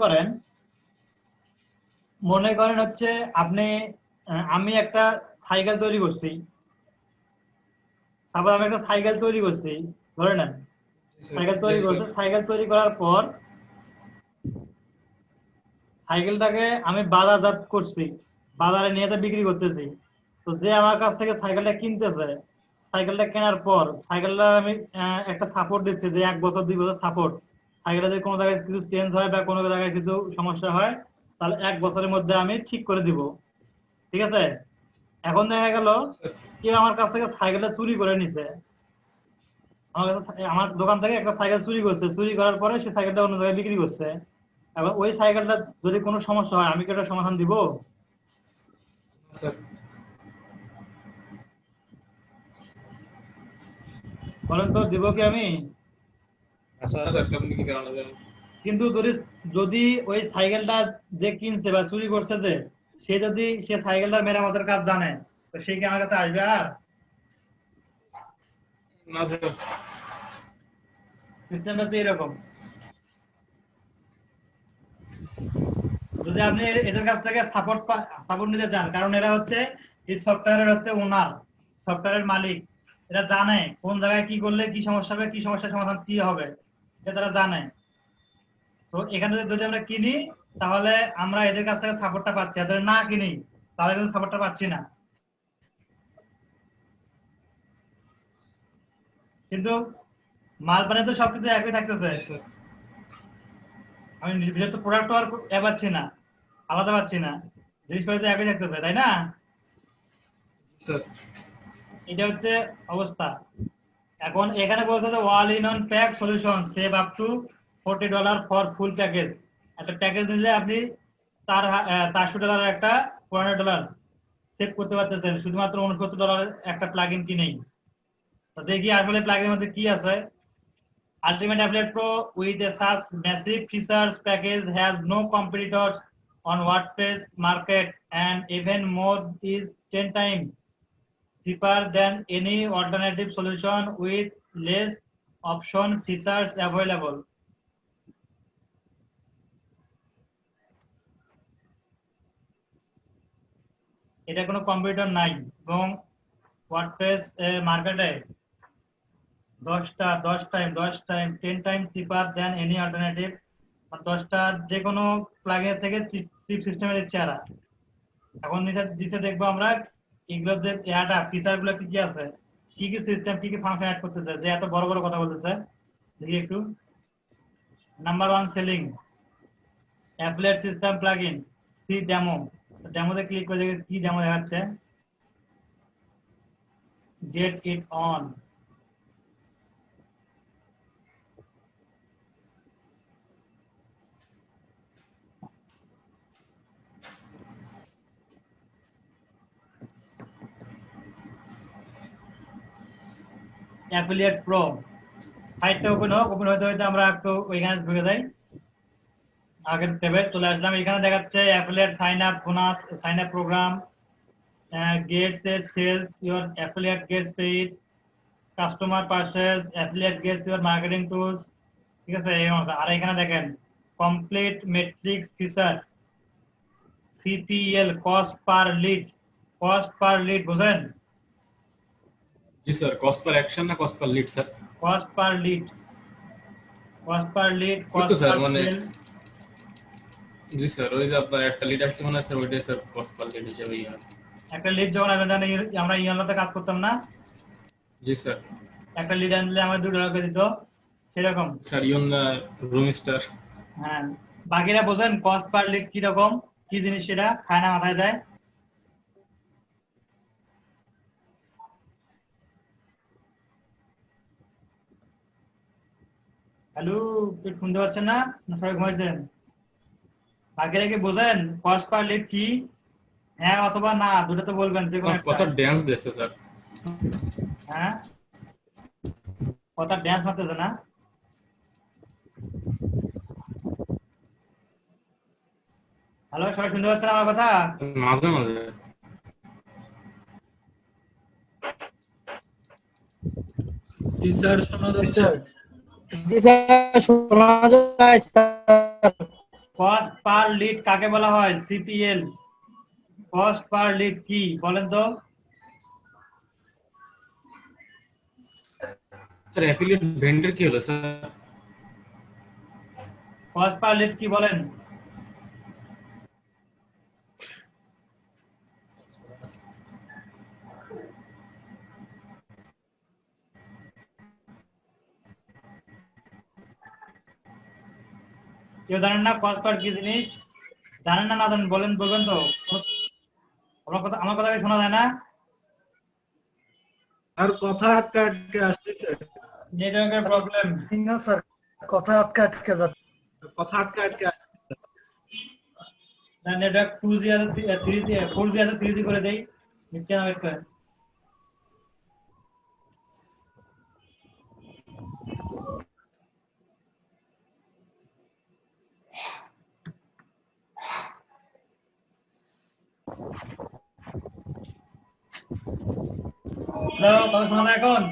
করেন হচ্ছে আপনি আমি একটা সাইকেল তৈরি করছি, তারপর আমি একটা সাইকেল তৈরি করছি, ধরে নেন সাইকেল তৈরি করছি। সাইকেল তৈরি করার পর সাইকেলটাকে আমি বাজারজাত করছি, বাজারে নিয়ে বিক্রি করতেছি। তো যে আমার কাছ থেকে সাইকেলটা কিনতেছে, সাইকেলটা কেনার পর সাইকেলটা আমি একটা সাপোর্ট দিচ্ছি যে 1 বছর 2 বছর সাপোর্ট। সাইকেলটা যদি কোনো জায়গায় কিছু চেঞ্জ হয় বা কোনো জায়গায় কিছু সমস্যা হয় তাহলে 1 বছরের মধ্যে আমি ঠিক করে দিব, ঠিক আছে? এখন দেখা গেল কেউ আমার কাছ থেকে সাইকেলটা চুরি করে নিছে, আমার দোকান থেকে একটা সাইকেল চুরি করছে, চুরি করার পরে সে সাইকেলটা অন্য জায়গায় বিক্রি করছে। এখন ওই সাইকেলটা যদি কোনো সমস্যা হয় আমি কি একটা সমাধান দিব? বলেন তো, দিব কি আমি? কিন্তু যদি ওই সাইকেলটা যে কিনছে বা চুরি করছে যে সে যদি সে সাইকেলটার মেরামতের কাজ জানে তো সে কি আমার কাছে আসবে? আর না স্যার, সিস্টেমটা তো এরকম। যদি আপনি এদের কাছ থেকে সাপোর্ট নিতে চান, কারণ এরা হচ্ছে এই সফটওয়্যারের হচ্ছে ওনার, সফটওয়্যারের মালিক, এরা জানে কোন জায়গায় কি করলে কি সমস্যা হবে, কি সমস্যার সমাধান কি হবে, এটা তারা জানে। তো এখানে যদি আমরা কিনি তাহলে আমরা এদের কাছ থেকে সাপোর্টটা পাচ্ছি, এদের না কিনি তাহলে কিন্তু সাপোর্টটা পাচ্ছি না। কিন্তু মাল বানাতে তো সবকিছু একই থাকতেছে, আমি নিজের তো প্রোডাক্ট আর পাচ্ছি না, আলাদা পাচ্ছি না, জিনিসপত্র তো একই থাকতেছে, তাই না? স্যার এটা হচ্ছে অবস্থা। এখন এখানে বলছে যে all in on pack solution save up to $40 for full package. একটা প্যাকেজ নিলে আপনি $400 একটা $400 সেভ করতে পারতেছেন শুধুমাত্র $69 একটা প্লাগইন কিনেই। তো দেখি আসলে প্লাগইনের মধ্যে কি আছে। Ultimate Affiliate Pro with a such massive features package has no competitors on WordPress market, and even more is 10 times cheaper than any alternative solution with less option features available. এটা কোনো computer নাই এবং WordPress মার্কেটে 10 time 10 time চিপার than any alternative. 10টা যে কোনো plugin থেকে chip সিস্টেমে দিচ্ছে এরা। এখন দিতে দেখবো আমরা এগুলোর যে ফিচার গুলো কি কি আছে, কি কি সিস্টেম, কি কি ফাংশন অ্যাড করতেছে, যে এত বড় বড় কথা বলতেছে। দেখি একটু। Number 1 selling affiliate system plugin see demo. ডেমোতে ক্লিক করে দেখি কি ডেমো দেখাচ্ছে। Get it on. Affiliate pro সাইটটা ওপেন হোক, ওপেন হতে হতে আমরা একটু ওইখানে ঢুকে যাই। আগের ট্যাবে চলে আসলাম, এখানে দেখাচ্ছে affiliate sign up bonus, sign up program, gets a sales your affiliate gets paid, customer purchase, affiliate gets your marketing tools. ঠিক আছে, এই মতো। আর এখানে দেখেন complete metrics feature, CPL cost per lead. Cost per lead বুঝেন? জি sir, cost per action না cost per lead sir? Cost per lead, cost per lead, ওই তো কস্ট স্যার, পার মানে সেল। জি স্যার, ওই যে আপনার একটা লিড আসছে মনে হয় স্যার, ওইটাই স্যার কস্ট পার লিড হিসেবে একটা লিড যখন আমরা ইয়ানলাতে কাজ করতাম না, জি স্যার। একটা লিড আনলে আমার $2 করে দিত, সেরকম। স্যার ইউন রুম স্টার। হ্যাঁ, বাকিরা বোঝেন কস্ট পার লিড কি রকম, কি জিনিস সেটা খায় না মাথায় দেয়। হ্যালো, তুই শুনতে পাচ্ছেন না? সবাই ঘুমাইছেন? বাকিরা কি বোঝেন কস্ট পার লিড কি? হ্যাঁ অথবা না, দুটো তো বলবেন যে কোনো কত ড্যান্স দিয়েছে স্যার? হ্যাঁ, কথা ড্যান্স মারতেছে না? হ্যালো, সবাই শুনতে পাচ্ছেন আমার কথা? মাঝে মাঝে জি স্যার, শোনা যাচ্ছে। জি স্যার, শোনা যায় স্যার। কস্ট পার লিড কাকে বলা হয়? সিপিএল। কস্ট পার লিড কি বলেন তো? স্যার অ্যাফিলিয়েট ভেন্ডর কি হলো স্যার? কস্ট পার লিড কি বলেন? কেউ জানেন না কস্ট পার কি জিনিস? জানেন না, না জানেন বলেন, বলবেন তো? আমার কথা কি শোনা যায় না? আর কথা আটকে আটকে আসতেছে, নেটওয়ার্কের প্রবলেম। না স্যার, কথা আটকে আটকে যাচ্ছে। কথা আটকে আটকে আসতেছে। নেটওয়ার্ক 2G আছে 3G, 4G আছে 3G করে দেই, নিচে না ওয়েট করেন। হ্যালো, কথা শোনা যায় এখন?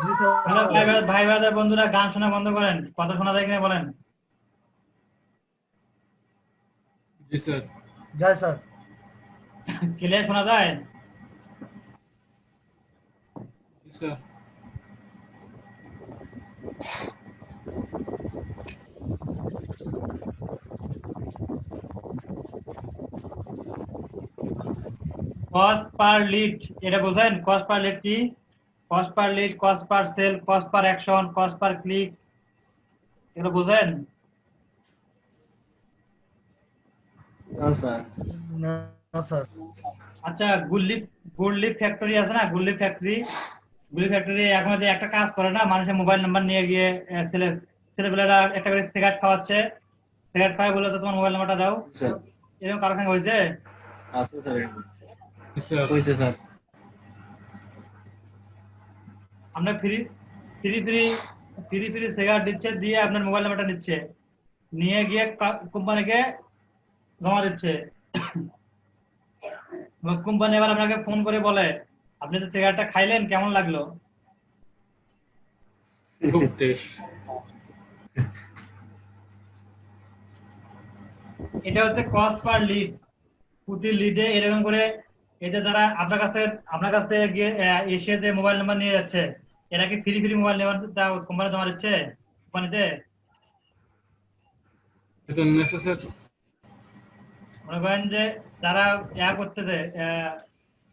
জি স্যার। হ্যালো ভাই ব্রাদার বন্ধুরা, গান শোনা বন্ধ করেন, কথা শোনা যায় কিনা বলেন। জি স্যার। যায় স্যার। ক্লিয়ার শোনা যায়? জি স্যার। কস্ট পার লিড, এটা বোঝেন? কস্ট পার লিড কি? Cost per lead, cost per sale, cost per action, cost per click, এগুলো বোঝেন? না স্যার। না স্যার। আচ্ছা, গুডলিপ ফ্যাক্টরি আছে না, গুডলিপ ফ্যাক্টরি এখন যে একটা কাজ করে না, মানুষের মোবাইল নাম্বার নিয়ে গিয়ে ছেলেপেলেরা একটা করে সিগারেট খাওয়াচ্ছে, সিগারেট খাওয়াই বলে তো তোমার মোবাইল নাম্বারটা দাও, স্যার এরকম কারোর সঙ্গে হয়েছে? আছে স্যার, স্যার হয়েছে স্যার। আপনার ফ্রি সিগারেট দিচ্ছে, দিয়ে আপনার মোবাইল নাম্বারটা নিচ্ছে, নিয়ে গিয়ে কোম্পানিকে জমা দিচ্ছে। কোম্পানি এবার আপনাকে ফোন করে বলে, আপনি তো সিগারেটটা খাইলেন, কেমন লাগলো? খুব টেস্ট। এটা হচ্ছে কস্ট পার লিড। প্রতি লিডে এরকম করে, এটা যারা আপনার কাছ থেকে গিয়ে এসে যে মোবাইল নাম্বার নিয়ে যাচ্ছে, এরা কি ফ্রি মোবাইল নাম্বার কোম্পানি জমা দিচ্ছে কোম্পানিতে? এটা নেসেসারি। মনে করেন যে যারা করতেছে,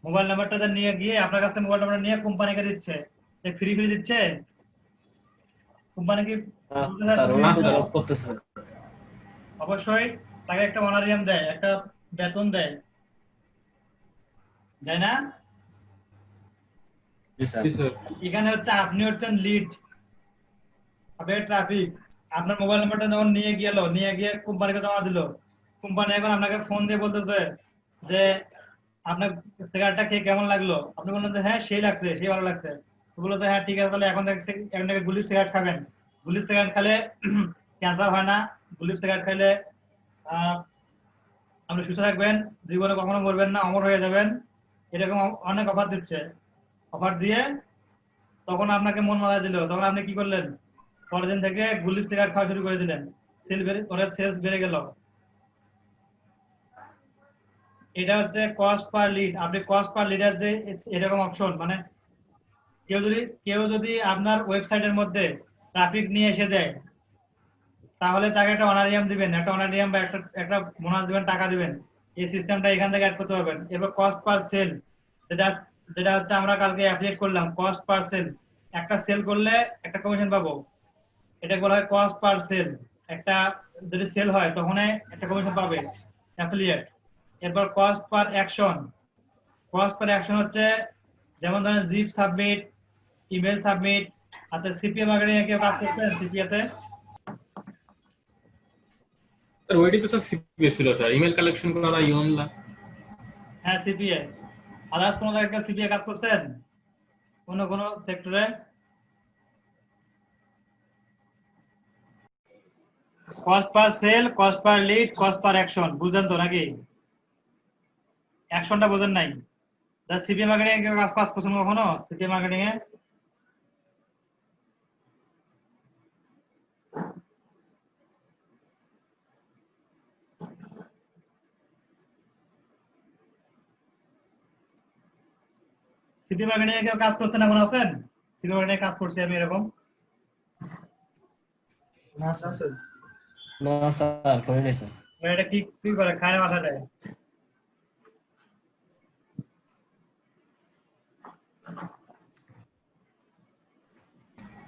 মোবাইল নাম্বারটা নিয়ে গিয়ে আপনার কাছ থেকে মোবাইল নাম্বার নিয়ে কোম্পানিকে দিচ্ছে, ফ্রি দিচ্ছে কোম্পানি কি? স্যার ওরা তো করতেছে। অবশ্যই তাকে একটা অনারিয়াম দেয়, একটা বেতন দেয়, তাই না? জি স্যার। এখানে হচ্ছে আপনি হচ্ছেন লিড, আপনি ট্রাফিক। আপনার মোবাইল নাম্বারটা যখন নিয়ে গিয়ে কোম্পানিকে জমা দিল, কোম্পানি এখন আপনাকে ফোন দিয়ে বলতেছে যে আপনার সিগারেটটা খেয়ে কেমন লাগলো? আপনি বললেন যে হ্যাঁ সেই লাগছে, সেই ভালো লাগছে। তো বললো যে হ্যাঁ ঠিক আছে, তাহলে এখন থেকে গুলির সিগারেট খাবেন। গুলির সিগারেট খেলে ক্যান্সার হয় না, গুলির সিগারেট খেলে আপনি সুস্থ থাকবেন, জীবনে কখনো মরবেন না, অমর হয়ে যাবেন, এরকম অনেক অফার দিচ্ছে। অফার দিয়ে তখন আপনাকে মন মজা দিল, তখন আপনি কি করলেন? পরের দিন থেকে গুলির সিগারেট খাওয়া শুরু করে দিলেন, সেলস বেড়ে গেল। এটা হচ্ছে কস্ট পার লিড। আপনি কস্ট পার লিডের যে এরকম অপশন, মানে কেউ যদি আপনার ওয়েবসাইটের মধ্যে ট্রাফিক নিয়ে এসে দেয়, তাহলে তাকে একটা অনারিয়াম দিবেন, একটা অনারিয়াম বা একটা বোনাস দিবেন, টাকা দিবেন। এই সিস্টেমটা এখান থেকে অ্যাড করতে পারবেন। এরপর কস্ট পার সেল, যেটা হচ্ছে আমরা কালকে অ্যাপ্লিকেট করলাম, কস্ট পার সেল। একটা সেল করলে একটা কমিশন পাবো, এটা বলা হয় কস্ট পার সেল। একটা যদি সেল হয় তখন একটা কমিশন পাবে অ্যাফিলিয়েট। এরপর cost per action. Cost per action হচ্ছে যেমন ধরেন জিপ সাবমিট, ইমেল সাবমিট। আচ্ছা, সিপিএ মার্কেটিং এ কেউ কাজ করছেন? সিপিএ তে স্যার ওইটি তো স্যার সিপিএ ছিল স্যার, ইমেল কালেকশন করা ইওনলা। হ্যাঁ সিপিএ। আদার্স কোনো জায়গায় সিপিএ কাজ করছেন কোন সেক্টরে? Cost per sale, cost per lead, cost per action, বুঝলেন তো নাকি? অ্যাকশনটা বোঝেন নাই? সিপিএ মার্কেটিং এ কাজ করছেন কখনো? সিপিএ মার্কেটিং এ সিপিএ মার্কেটিং এ কেউ কাজ করছেন এখন আছেন? সিপিএ মার্কেটিং এ কাজ করছি আমি এরকম। না স্যার। না স্যার করে নাই স্যার। এটা কি করে খায় মাথা দেয়?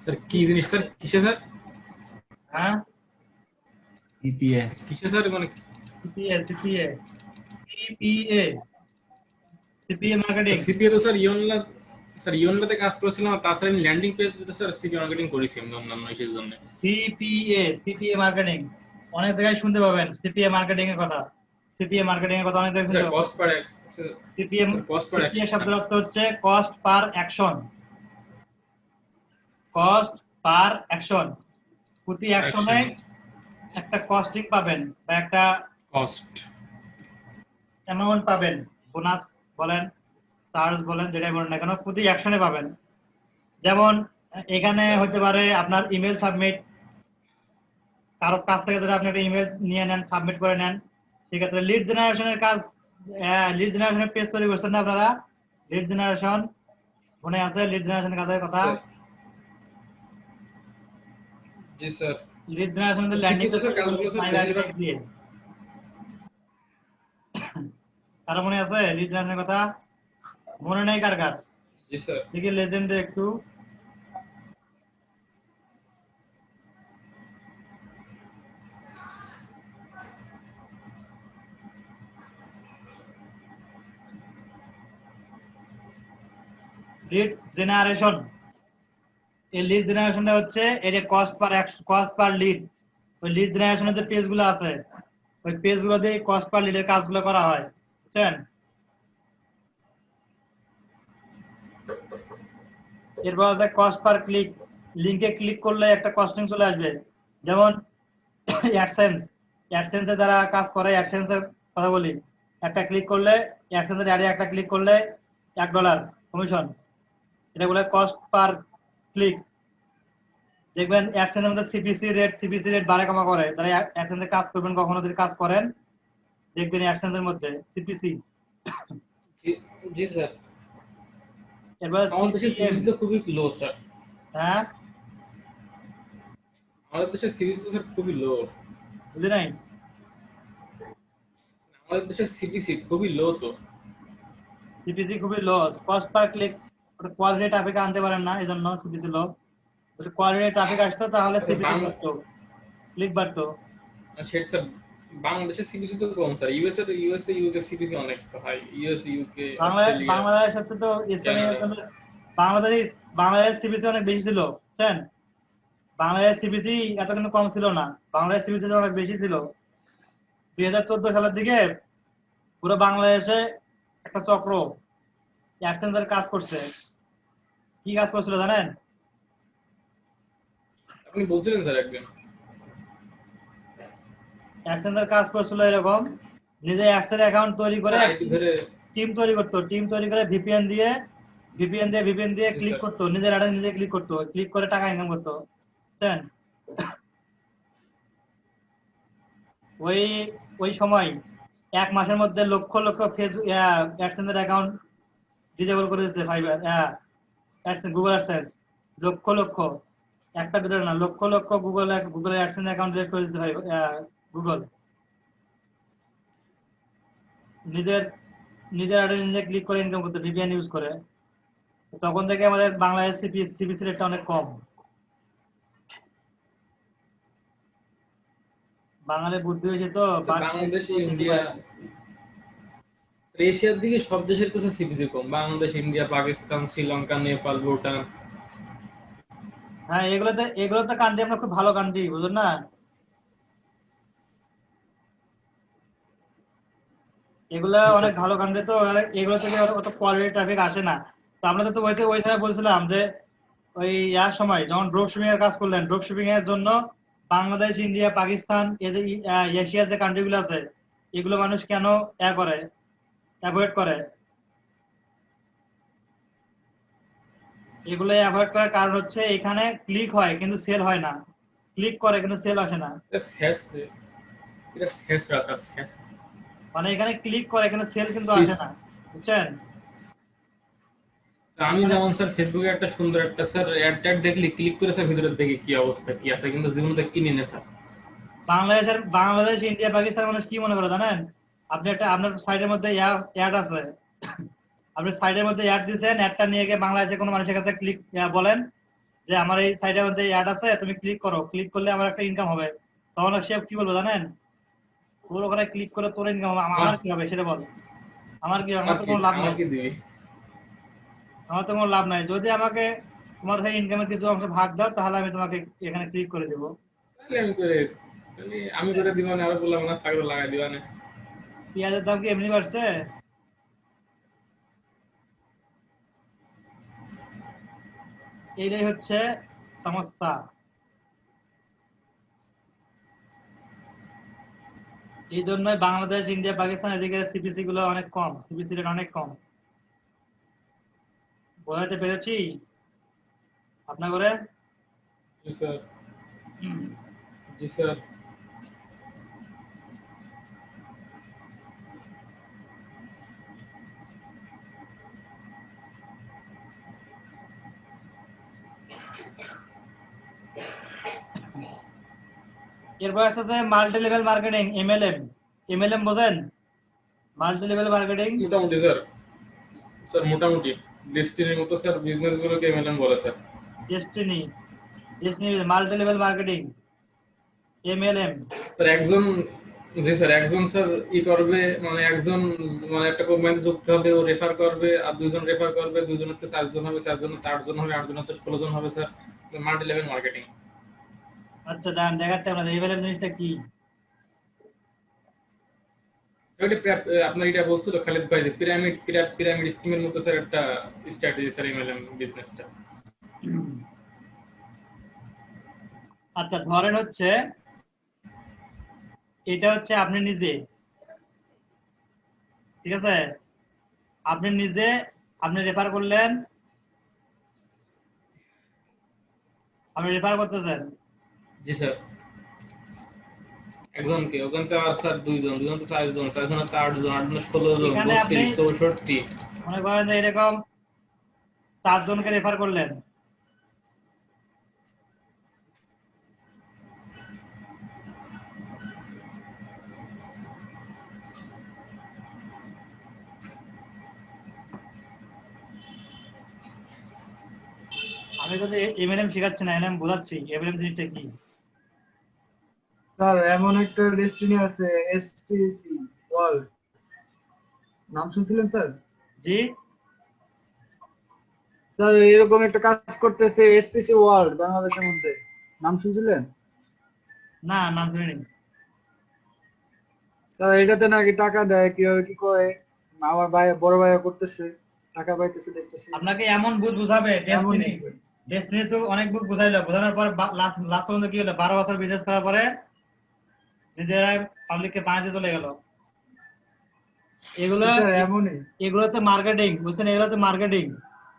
স্যার কি জিনিস স্যার, কিসে স্যার? হ্যাঁ সিপিএ কিসে স্যার, মানে সিপিএ মার্কেটিং। সিপিএ তো স্যার ইওনলা, স্যার ইওনলাতে কাজ করেছিলাম, তাছাড়া আমি ল্যান্ডিং পেজ তো স্যার সিপিএ মার্কেটিং করেছি আমি অন্যান্য ইস্যুর জন্য। সিপিএ মার্কেটিং অনেক জায়গায় শুনতে পাবেন, সিপিএ মার্কেটিং এর কথা। সিপিএ মার্কেটিং এর কথা অনেক জায়গায় শুনতে স্যার পাবেন। Cost per CPM cost per CPA শব্দের অর্থ হচ্ছে cost per action. Cost per action, প্রতি অ্যাকশনে একটা কস্টিং পাবেন বা একটা কস্ট অ্যামাউন্ট পাবেন, বোনাস বলেন, চার্জ বলেন, যেটাই বলেন না কেন, প্রতি অ্যাকশনে পাবেন। যেমন এখানে হতে পারে আপনার ইমেল সাবমিট, কারো কাছ থেকে যদি আপনি একটা ইমেল নিয়ে নেন, সাবমিট করে নেন, সেক্ষেত্রে লিড জেনারেশনের কাজ, লিড জেনারেশনের পেজ তৈরি করছেন না আপনারা? লিড জেনারেশন মনে আছে? লিড জেনারেশনের কাজের কথা জি sir. Lead generation landing security sir কাজগুলো স্যার বেশিরভাগ দিয়ে কারো মনে আছে লিড জেনারেশনের কথা? মনে নেই কার কার? জি স্যার। দেখি লেজেন্ডে একটু লিড জেনারেশন। এই লিড জেনারেশনটা হচ্ছে এই যে কস্ট পার লিড। ওই লিড জেনারেশনের যে পেজ গুলো আছে ওই পেজ গুলো দিয়ে কস্ট পার লিডের কাজগুলো করা হয়, বুঝছেন? এরপর আছে কস্ট পার ক্লিক। লিংকে ক্লিক করলে একটা কস্টিং চলে আসবে, যেমন অ্যাডসেন্সে যারা কাজ করে অ্যাডসেন্সের কথা বলি, একটা ক্লিক করলে অ্যাডসেন্সের অ্যাডে একটা ক্লিক করলে $1 কমিশন, এটা বলে কস্ট পার ক্লিক। দেখবেন অ্যাডসেন্সের মধ্যে সিপিসি রেট বাড়ে কমা করে, যারা অ্যাডসেন্সে কাজ করবেন কখনো যদি কাজ করেন দেখবেন অ্যাডসেন্সের মধ্যে সিপিসি। জি স্যার। এবার আমাদের দেশে সিরিজ তো খুবই লো স্যার। হ্যাঁ আমাদের দেশে সিরিজ তো স্যার খুবই লো। বুঝলি নাই? আমাদের দেশে সিপিসি খুবই লো তো। সিপিসি খুবই low, cost per click quality traffic আনতে পারেন না, এই জন্য সিপিসি লো। যদি কোয়ালিটি ট্রাফিক আসতো তাহলে সিপিসি বাড়তো, ক্লিক বাড়তো। সেটা স্যার বাংলাদেশে সিপিসি তো কম স্যার। ইউএসএ ইউকে সিপিসি অনেক হাই। ইউএসএ ইউকে বাংলাদেশ সত্যি তো বাংলাদেশ সিপিসি অনেক বেশি ছিল, বুঝছেন? বাংলাদেশ সিপিসি এত কিন্তু কম ছিল না, বাংলাদেশ সিপিসি অনেক বেশি ছিল। 2014 সালের দিকে পুরো বাংলাদেশে একটা চক্র অ্যাডসেন্সের কাজ করছে। কি কাজ করছিল জানেন? আপনি বলছিলেন স্যার একদিন। অ্যাডসেন্সের কাজ করছিল এরকম, নিজে অ্যাডসেন্স অ্যাকাউন্ট তৈরি করে টিম তৈরি করতো, টিম তৈরি করে ভিপিএন দিয়ে ক্লিক করতো, নিজের অ্যাডে নিজে ক্লিক করতো, ক্লিক করে টাকা ইনকাম করতো, বুঝছেন? ওই সময় 1 মাসের মধ্যে lakh lakh Facebook অ্যাডসেন্সের account disable করে দিয়েছে গুগল অ্যাডসেন্স। লক্ষ লক্ষ, একটা দুটো না, lakh lakh Google AdSense account delete করে দিতে গুগল। নিজের অ্যাডে নিজে ক্লিক করে ইনকাম করতে ভিপিএন ইউজ করে। তখন থেকে আমাদের বাংলাদেশ সিপিসি রেটটা অনেক কম। বাঙালি বুদ্ধি হয়েছে তো। বাংলাদেশ, ইন্ডিয়া, এশিয়ার দিকে সব দেশের কাছে সিপিসি কম। বাংলাদেশ, ইন্ডিয়া, পাকিস্তান, শ্রীলঙ্কা, নেপাল, ভুটান। হ্যাঁ, এগুলোতে কান্ট্রি আমরা খুব ভালো কান্ট্রি, বুঝলেন না? এগুলা অনেক ভালো কান্ট্রি তো, এগুলো থেকে অত কোয়ালিটি ট্রাফিক আসে না। তো আমরা তো ওইখানে বলছিলাম যে ওই সময় যখন ড্রপ শিপিং এর কাজ করলেন, ড্রপ শিপিং এর জন্য বাংলাদেশ, ইন্ডিয়া, পাকিস্তান, এদের এশিয়ার যে কান্ট্রি গুলো আছে এগুলো মানুষ কেন অ্যাভয়েড করে? এগুলো অ্যাভয়েড করার কারণ হচ্ছে এখানে ক্লিক হয় কিন্তু সেল হয় না, ক্লিক করে কিন্তু সেল আসে না। মানে এখানে ক্লিক করে কিন্তু সেল কিন্তু আসে না, বুঝছেন? আমি যেমন স্যার ফেসবুকে একটা সুন্দর একটা স্যার অ্যাড দেখলি ক্লিক করে স্যার ভিতরে দেখি কি অবস্থা কি আছে, কিন্তু জীবনে কিনি না স্যার। বাংলাদেশ, ইন্ডিয়া, পাকিস্তান মানুষ কি মনে করে জানেন? আপনি আপনার সাইডের মধ্যে অ্যাড আছে, আপনি সাইডের মধ্যে অ্যাড দিয়েছেন, অ্যাডটা নিয়ে গিয়ে বাংলাদেশে কোনো মানুষের কাছে ক্লিক বলেন যে আমার এই সাইডের মধ্যে অ্যাড আছে, তুমি ক্লিক করো, ক্লিক করলে আমার একটা ইনকাম হবে। তখন সে কি বলবো জানেন? তোর ওখানে ক্লিক করে তোর ইনকাম হবে, আমার কি হবে সেটা বল। আমার কি, আমার তো কোনো লাভ নাই, আমার তো কোনো লাভ নাই। যদি আমাকে তোমার সেই ইনকামের কিছু অংশ ভাগ দাও তাহলে আমি তোমাকে এখানে ক্লিক করে দেবো। আমি করে দিবানে, আবার বললাম না সাগর লাগাই দিবানে। পেঁয়াজের দাম কি এমনি বাড়ছে? এইটাই হচ্ছে সমস্যা। এই জন্যই বাংলাদেশ, ইন্ডিয়া, পাকিস্তান এদিকে সিপিসি গুলো অনেক কম, সিপিসি রেট অনেক কম। বোঝাতে পেরেছি আপনার করে? জি স্যার। জি স্যার। এরপর আছে multi level marketing, MLM. MLM বোঝেন? Multi level marketing. মোটামুটি স্যার, মোটামুটি ডেস্টিনির মতো স্যার বিজনেস গুলোকে এমএলএম বলে sir. Destiny multi level marketing, MLM. Sir একজন, জি স্যার একজন স্যার ই করবে, মানে একজন মানে একটা কোম্পানি যুক্ত হবে, ও রেফার করবে, আর দুইজন রেফার করবে, দুইজন হচ্ছে 4 জন হবে, 4 জন হচ্ছে 8 জন হবে, 8 জন হচ্ছে 16 জন হবে স্যার, মাল্টি লেভেল মার্কেটিং। আচ্ছা দাঁড়ান দেখাচ্ছি আপনাদের এমএলএম জিনিসটা কি। আপনার এটা বলছিল খালিদ ভাই যে পিরামিড স্কিমের মতো স্যার একটা স্ট্র্যাটেজি স্যার এমএলএম বিজনেসটা। আচ্ছা ধরেন হচ্ছে এটা হচ্ছে আপনি নিজে, ঠিক আছে, আপনি নিজে আপনি রেফার করলেন, আপনি রেফার করতেছেন। জি স্যার একজনকে, ওখান থেকে আর স্যার দুইজন, দুইজন তো 4 জন, 4 জন তো 8 জন, 8 জন 16 জন, এখানে আপনি 32 64। মনে করেন যে এরকম 4 জনকে রেফার করলেন, আমি যদি এমএলএম শেখাচ্ছি না, এমএলএম বোঝাচ্ছি এমএলএম জিনিসটা কি। স্যার এমন একটা ডেস্টিনি আছে, এসপিসি ওয়ার্ল্ড, নাম শুনছিলেন স্যার? জি স্যার এরকম একটা কাজ করতেছে এসপিসি ওয়ার্ল্ড বাংলাদেশের মধ্যে, নাম শুনছিলেন? না, নাম শুনিনি। স্যার এটাতে নাকি টাকা দেয়, কিভাবে কি করে, আমার ভাই বড় ভাইয়া করতেছে, টাকা পাইতেছে দেখতেছি। আপনাকে এমন বুঝাবে ডেস্টিনি, ডেস্টিনি তো অনেক বুক বুঝাইলো, বোঝানোর পর লাস্ট পর্যন্ত কি হলো, 12 বছর বিজনেস করার পরে নিজেরা পাবলিককে বানাতে চলে গেল। এগুলো এমনই, এগুলোতে মার্কেটিং, বুঝছেন, এগুলোতে মার্কেটিং,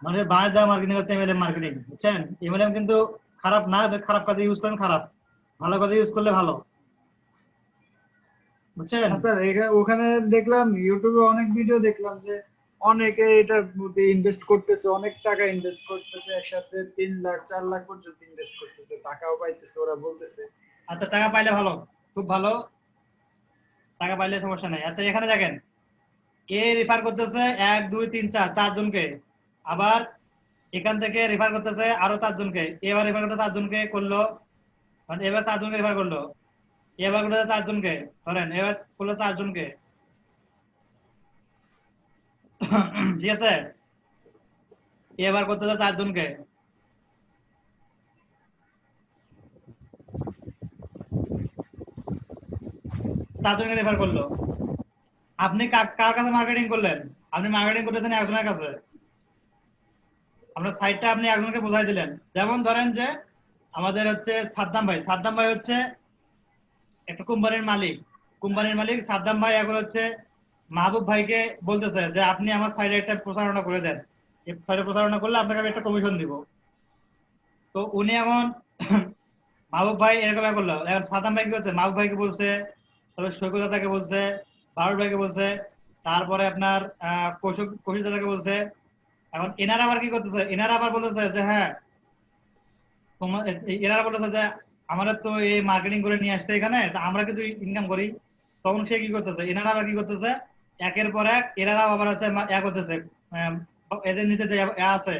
মানে বানাতে দেওয়া মার্কেটিং হচ্ছে এমএলএম মার্কেটিং, বুঝছেন। এমএলএম কিন্তু খারাপ না, খারাপ কাজে ইউজ করেন খারাপ, ভালো কাজে ইউজ করলে ভালো, বুঝছেন। স্যার ওখানে দেখলাম ইউটিউবে অনেক ভিডিও দেখলাম যে অনেকে এটার মধ্যে ইনভেস্ট করতেছে, অনেক টাকা ইনভেস্ট করতেছে, একসাথে 3 লাখ 4 লাখ পর্যন্ত ইনভেস্ট করতেছে, টাকাও পাইতেছে, ওরা বলতেছে। আচ্ছা টাকা পাইলে ভালো, খুব ভালো, টাকা পাইলে সমস্যা নাই। আচ্ছা এখানে দেখেন, কে রেফার করতেছে 1 2 3 4 4 জনকে, আবার এখান থেকে রেফার করতেছে আরো 4 জনকে, এবার রেফার করতে 4 জনকে করলো, মানে এবার 4 জনকে রেফার করলো, এবার করতে 4 জনকে, ধরেন এবার করলো 4 জনকে, ঠিক আছে, এবার করতেছে 4 জনকে, 4 জনকে রেফার করলো। আপনি কার কাছে মার্কেটিং করলেন? আপনি মার্কেটিং করতেছেন একজনের কাছে, আপনার সাইটটা আপনি একজনকে বোঝাই দিলেন। যেমন ধরেন যে আমাদের হচ্ছে সাদ্দাম ভাই হচ্ছে একটা কোম্পানির মালিক সাদ্দাম ভাই এখন হচ্ছে মাহবুব ভাইকে বলতেছে যে আপনি আমার সাইটে একটা প্রচারণা করে দেন, এই সাইটে প্রচারণা করলে আপনাকে আমি একটা কমিশন দিব। তো উনি এখন মাহবুব ভাই এরকম করলো, এখন সাদ্দাম ভাই কি করছে, মাহবুব ভাইকে বলছে, তবে সৈকত দাদাকে বলছে, বারুল ভাইকে বলছে, তারপরে আপনার কৌশিক দাদাকে বলছে। এখন এনারা আবার কি করতেছে, এনারা আবার বলতেছে যে হ্যাঁ এনারা বলতেছে যে আমাদের তো এই মার্কেটিং করে নিয়ে আসছে এখানে, তা আমরা কিন্তু ইনকাম করি। তখন সে কি করতেছে, এনারা আবার কি করতেছে, একের পর এক এনারাও আবার হচ্ছে করতেছে, এদের নিচে যে আছে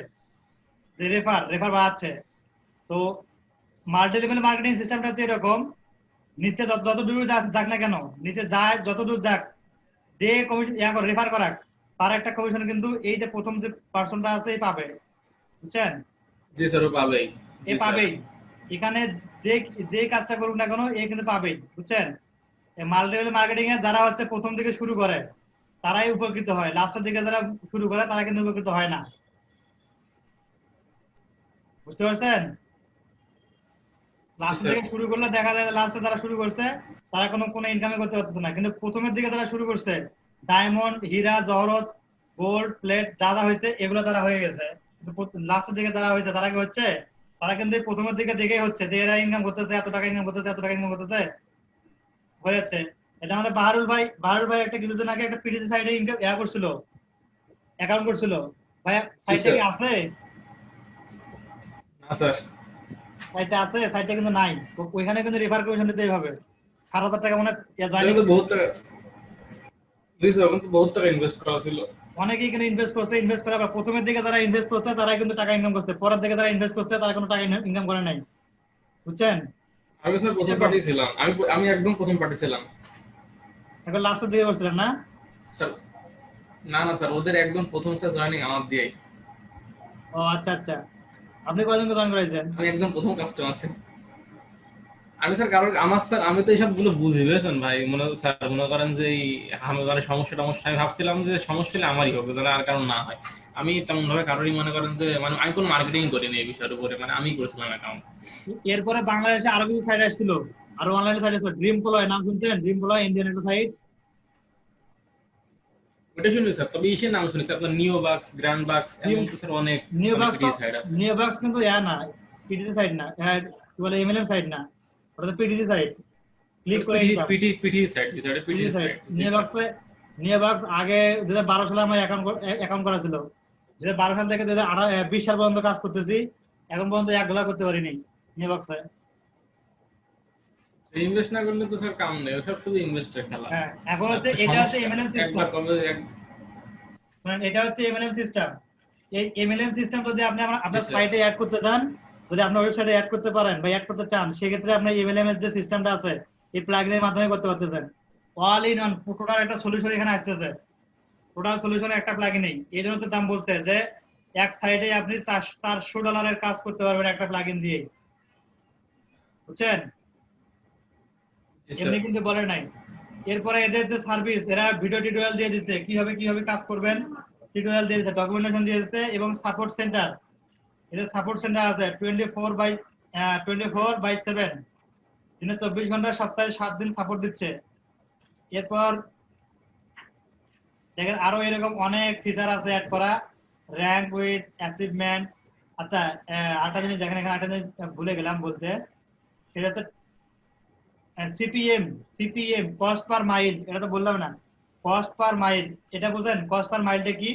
যে রেফার বাড়াচ্ছে। তো মাল্টি লেভেল মার্কেটিং সিস্টেমটা হচ্ছে এরকম, নিচে যত দূর যাক না কেন, নিচে যায় যত দূর যাক, যে কমিশন রেফার করাক তার একটা কমিশন কিন্তু এই যে প্রথম যে পার্সনটা আছে এই পাবে, বুঝছেন। জি স্যার ও পাবেই, এ পাবেই, এখানে যে কাজটা করুক না কেন এ কিন্তু পাবেই, বুঝছেন। মাল্টি লেভেল মার্কেটিং এ যারা হচ্ছে প্রথম দিকে শুরু করে তারাই উপকৃত হয়, লাস্টের দিকে যারা শুরু করে তারা কিন্তু উপকৃত হয় না, বুঝতে পারছেন। লাস্ট থেকে শুরু করলে দেখা যায় লাস্টে যারা শুরু করছে তারা কোনো ইনকামে করতে পারতো না, কিন্তু প্রথমের দিকে যারা শুরু করছে ডায়মন্ড, হীরা, জহরত, গোল্ড, প্লেট যা যা হয়েছে এগুলো তারা হয়ে গেছে। লাস্টের দিকে যারা হয়েছে তারা কি হচ্ছে, তারা কিন্তু প্রথমের দিকে দেখেই হচ্ছে যে এরা ইনকাম করতেছে, এত টাকা ইনকাম করতেছে, এত টাকা ইনকাম করতেছে হয়ে যাচ্ছে। এটা আমাদের বাহারুল ভাই একটা কিছুদিন আগে একটা পিডিসি সাইটে ইনকাম করছিল, অ্যাকাউন্ট করছিল। ভাই সাইটে কি আছে? না স্যার। সাইটে আছে, সাইটে কিন্তু নাই। ওইখানে কিন্তু রেফার কমিশন দিতে হবে 7,000 টাকা মানে এটা কিন্তু বহুত টাকা জি স্যার, কিন্তু বহুত টাকা ইনভেস্ট করা ছিল। অনেকেই কিন্তু ইনভেস্ট করছে, ইনভেস্ট করে আবার প্রথমের দিকে যারা ইনভেস্ট করছে তারা কিন্তু টাকা ইনকাম করছে, পরের দিকে যারা ইনভেস্ট করছে তারা কোনো টাকা ইনকাম করে নাই, বুঝছেন? আমি স্যার প্রথম পার্টি ছিলাম, আমি একদম প্রথম পার্টি ছিলাম এখন লাস্টের দিকে করছিলেন না? স্যার। না না স্যার, ওদের একদম প্রথম স্যার জয়েনিং আমার দিয়েই। ও আচ্ছা আচ্ছা, আপনি কয়জনকে জয়েন করাইছেন? আমি একদম প্রথম কাস্টমার আছি আমি স্যার। কারণ আমার স্যার আমি তো এইসব গুলো বুঝি, বুঝেছেন ভাই। স্যার মনে করেন যে এই আমি মানে সমস্যা আমি ভাবছিলাম যে সমস্যা হলে আমারই হবে, তাহলে আর কারণ না হয়। আমি তেমন ভাবে কারোরই মনে করেন যে মানে আমি কোনো মার্কেটিং করিনি এই বিষয়ের উপরে, মানে আমি করেছিলাম অ্যাকাউন্ট। এরপরে বাংলাদেশে আরো কিছু সাইট আসছিল, আরো অনলাইন সাইট আসছিল, ড্রিম প্লয় নাম শুনছেন? ড্রিম প্লয় ইন্ডিয়ান একটা সাইট। ওটা শুনি স্যার, তবে ইসের নাম শুনেছি আপনার নিও বাক্স, গ্র্যান্ড বাক্স, এমন তো স্যার অনেক সাইট আছে। নিও বাক্স কিন্তু ইয়া না, পিটিসি সাইট না, কি বলে এমএলএম সাইট না, ওটা তো পিটিসি সাইট। ক্লিক করে পিটি সাইট, জি স্যার, পিটি সাইট। নিও বাক্স আগে 2012 সালে আমার অ্যাকাউন্ট করা ছিল। 2012 সাল থেকে 2020 সাল পর্যন্ত কাজ করতেছি, এখন পর্যন্ত $1 করতে পারিনি নিও বাক্সে। ইনভেস্ট না করলে তো স্যার কাম নেই, সব শুধু ইনভেস্টের খেলা। হ্যাঁ, এখন হচ্ছে এটা হচ্ছে এমএলএম সিস্টেম, মানে এটা হচ্ছে এমএলএম সিস্টেম। এই এমএলএম সিস্টেম যদি আপনি আপনার সাইটে অ্যাড করতে চান, যদি আপনার ওয়েবসাইটে অ্যাড করতে পারেন বা অ্যাড করতে চান, সেক্ষেত্রে আপনি এমএলএম এর যে সিস্টেমটা আছে এই প্লাগইনের মাধ্যমে করতে পারতেছেন। অল ইন ওয়ান টোটাল একটা সলিউশন এখানে আসতেছে, টোটাল সলিউশনে একটা প্লাগইন নেই। এই জন্য তো দাম বলছে যে এক সাইডে আপনি $400 কাজ করতে পারবেন একটা প্লাগইন দিয়ে, বুঝছেন? এমনি কিন্তু বলে নাই। এরপরে এদের যে সার্ভিস, এরা ভিডিও টিউটোরিয়াল দিয়ে দিচ্ছে কিভাবে কাজ করবেন, টিউটোরিয়াল দিয়ে দিচ্ছে, ডকুমেন্টেশন দিয়ে দিচ্ছে, এবং সাপোর্ট সেন্টার, এদের সাপোর্ট সেন্টার আছে 24/7, দিনে 24 ঘন্টা সপ্তাহে 7 দিন সাপোর্ট দিচ্ছে। এরপর দেখেন আরো এরকম অনেক ফিচার আছে অ্যাড করা, র্যাঙ্ক উইথ অ্যাচিভমেন্ট। আচ্ছা, আরেকটা জিনিস দেখেন, এখানে আরেকটা জিনিস ভুলে গেলাম বলতে, সেটা তো সিপিএম কস্ট পার মাইল, এটা তো বললাম না। কস্ট পার মাইল এটা বুঝেন? কস্ট পার মাইলটা কি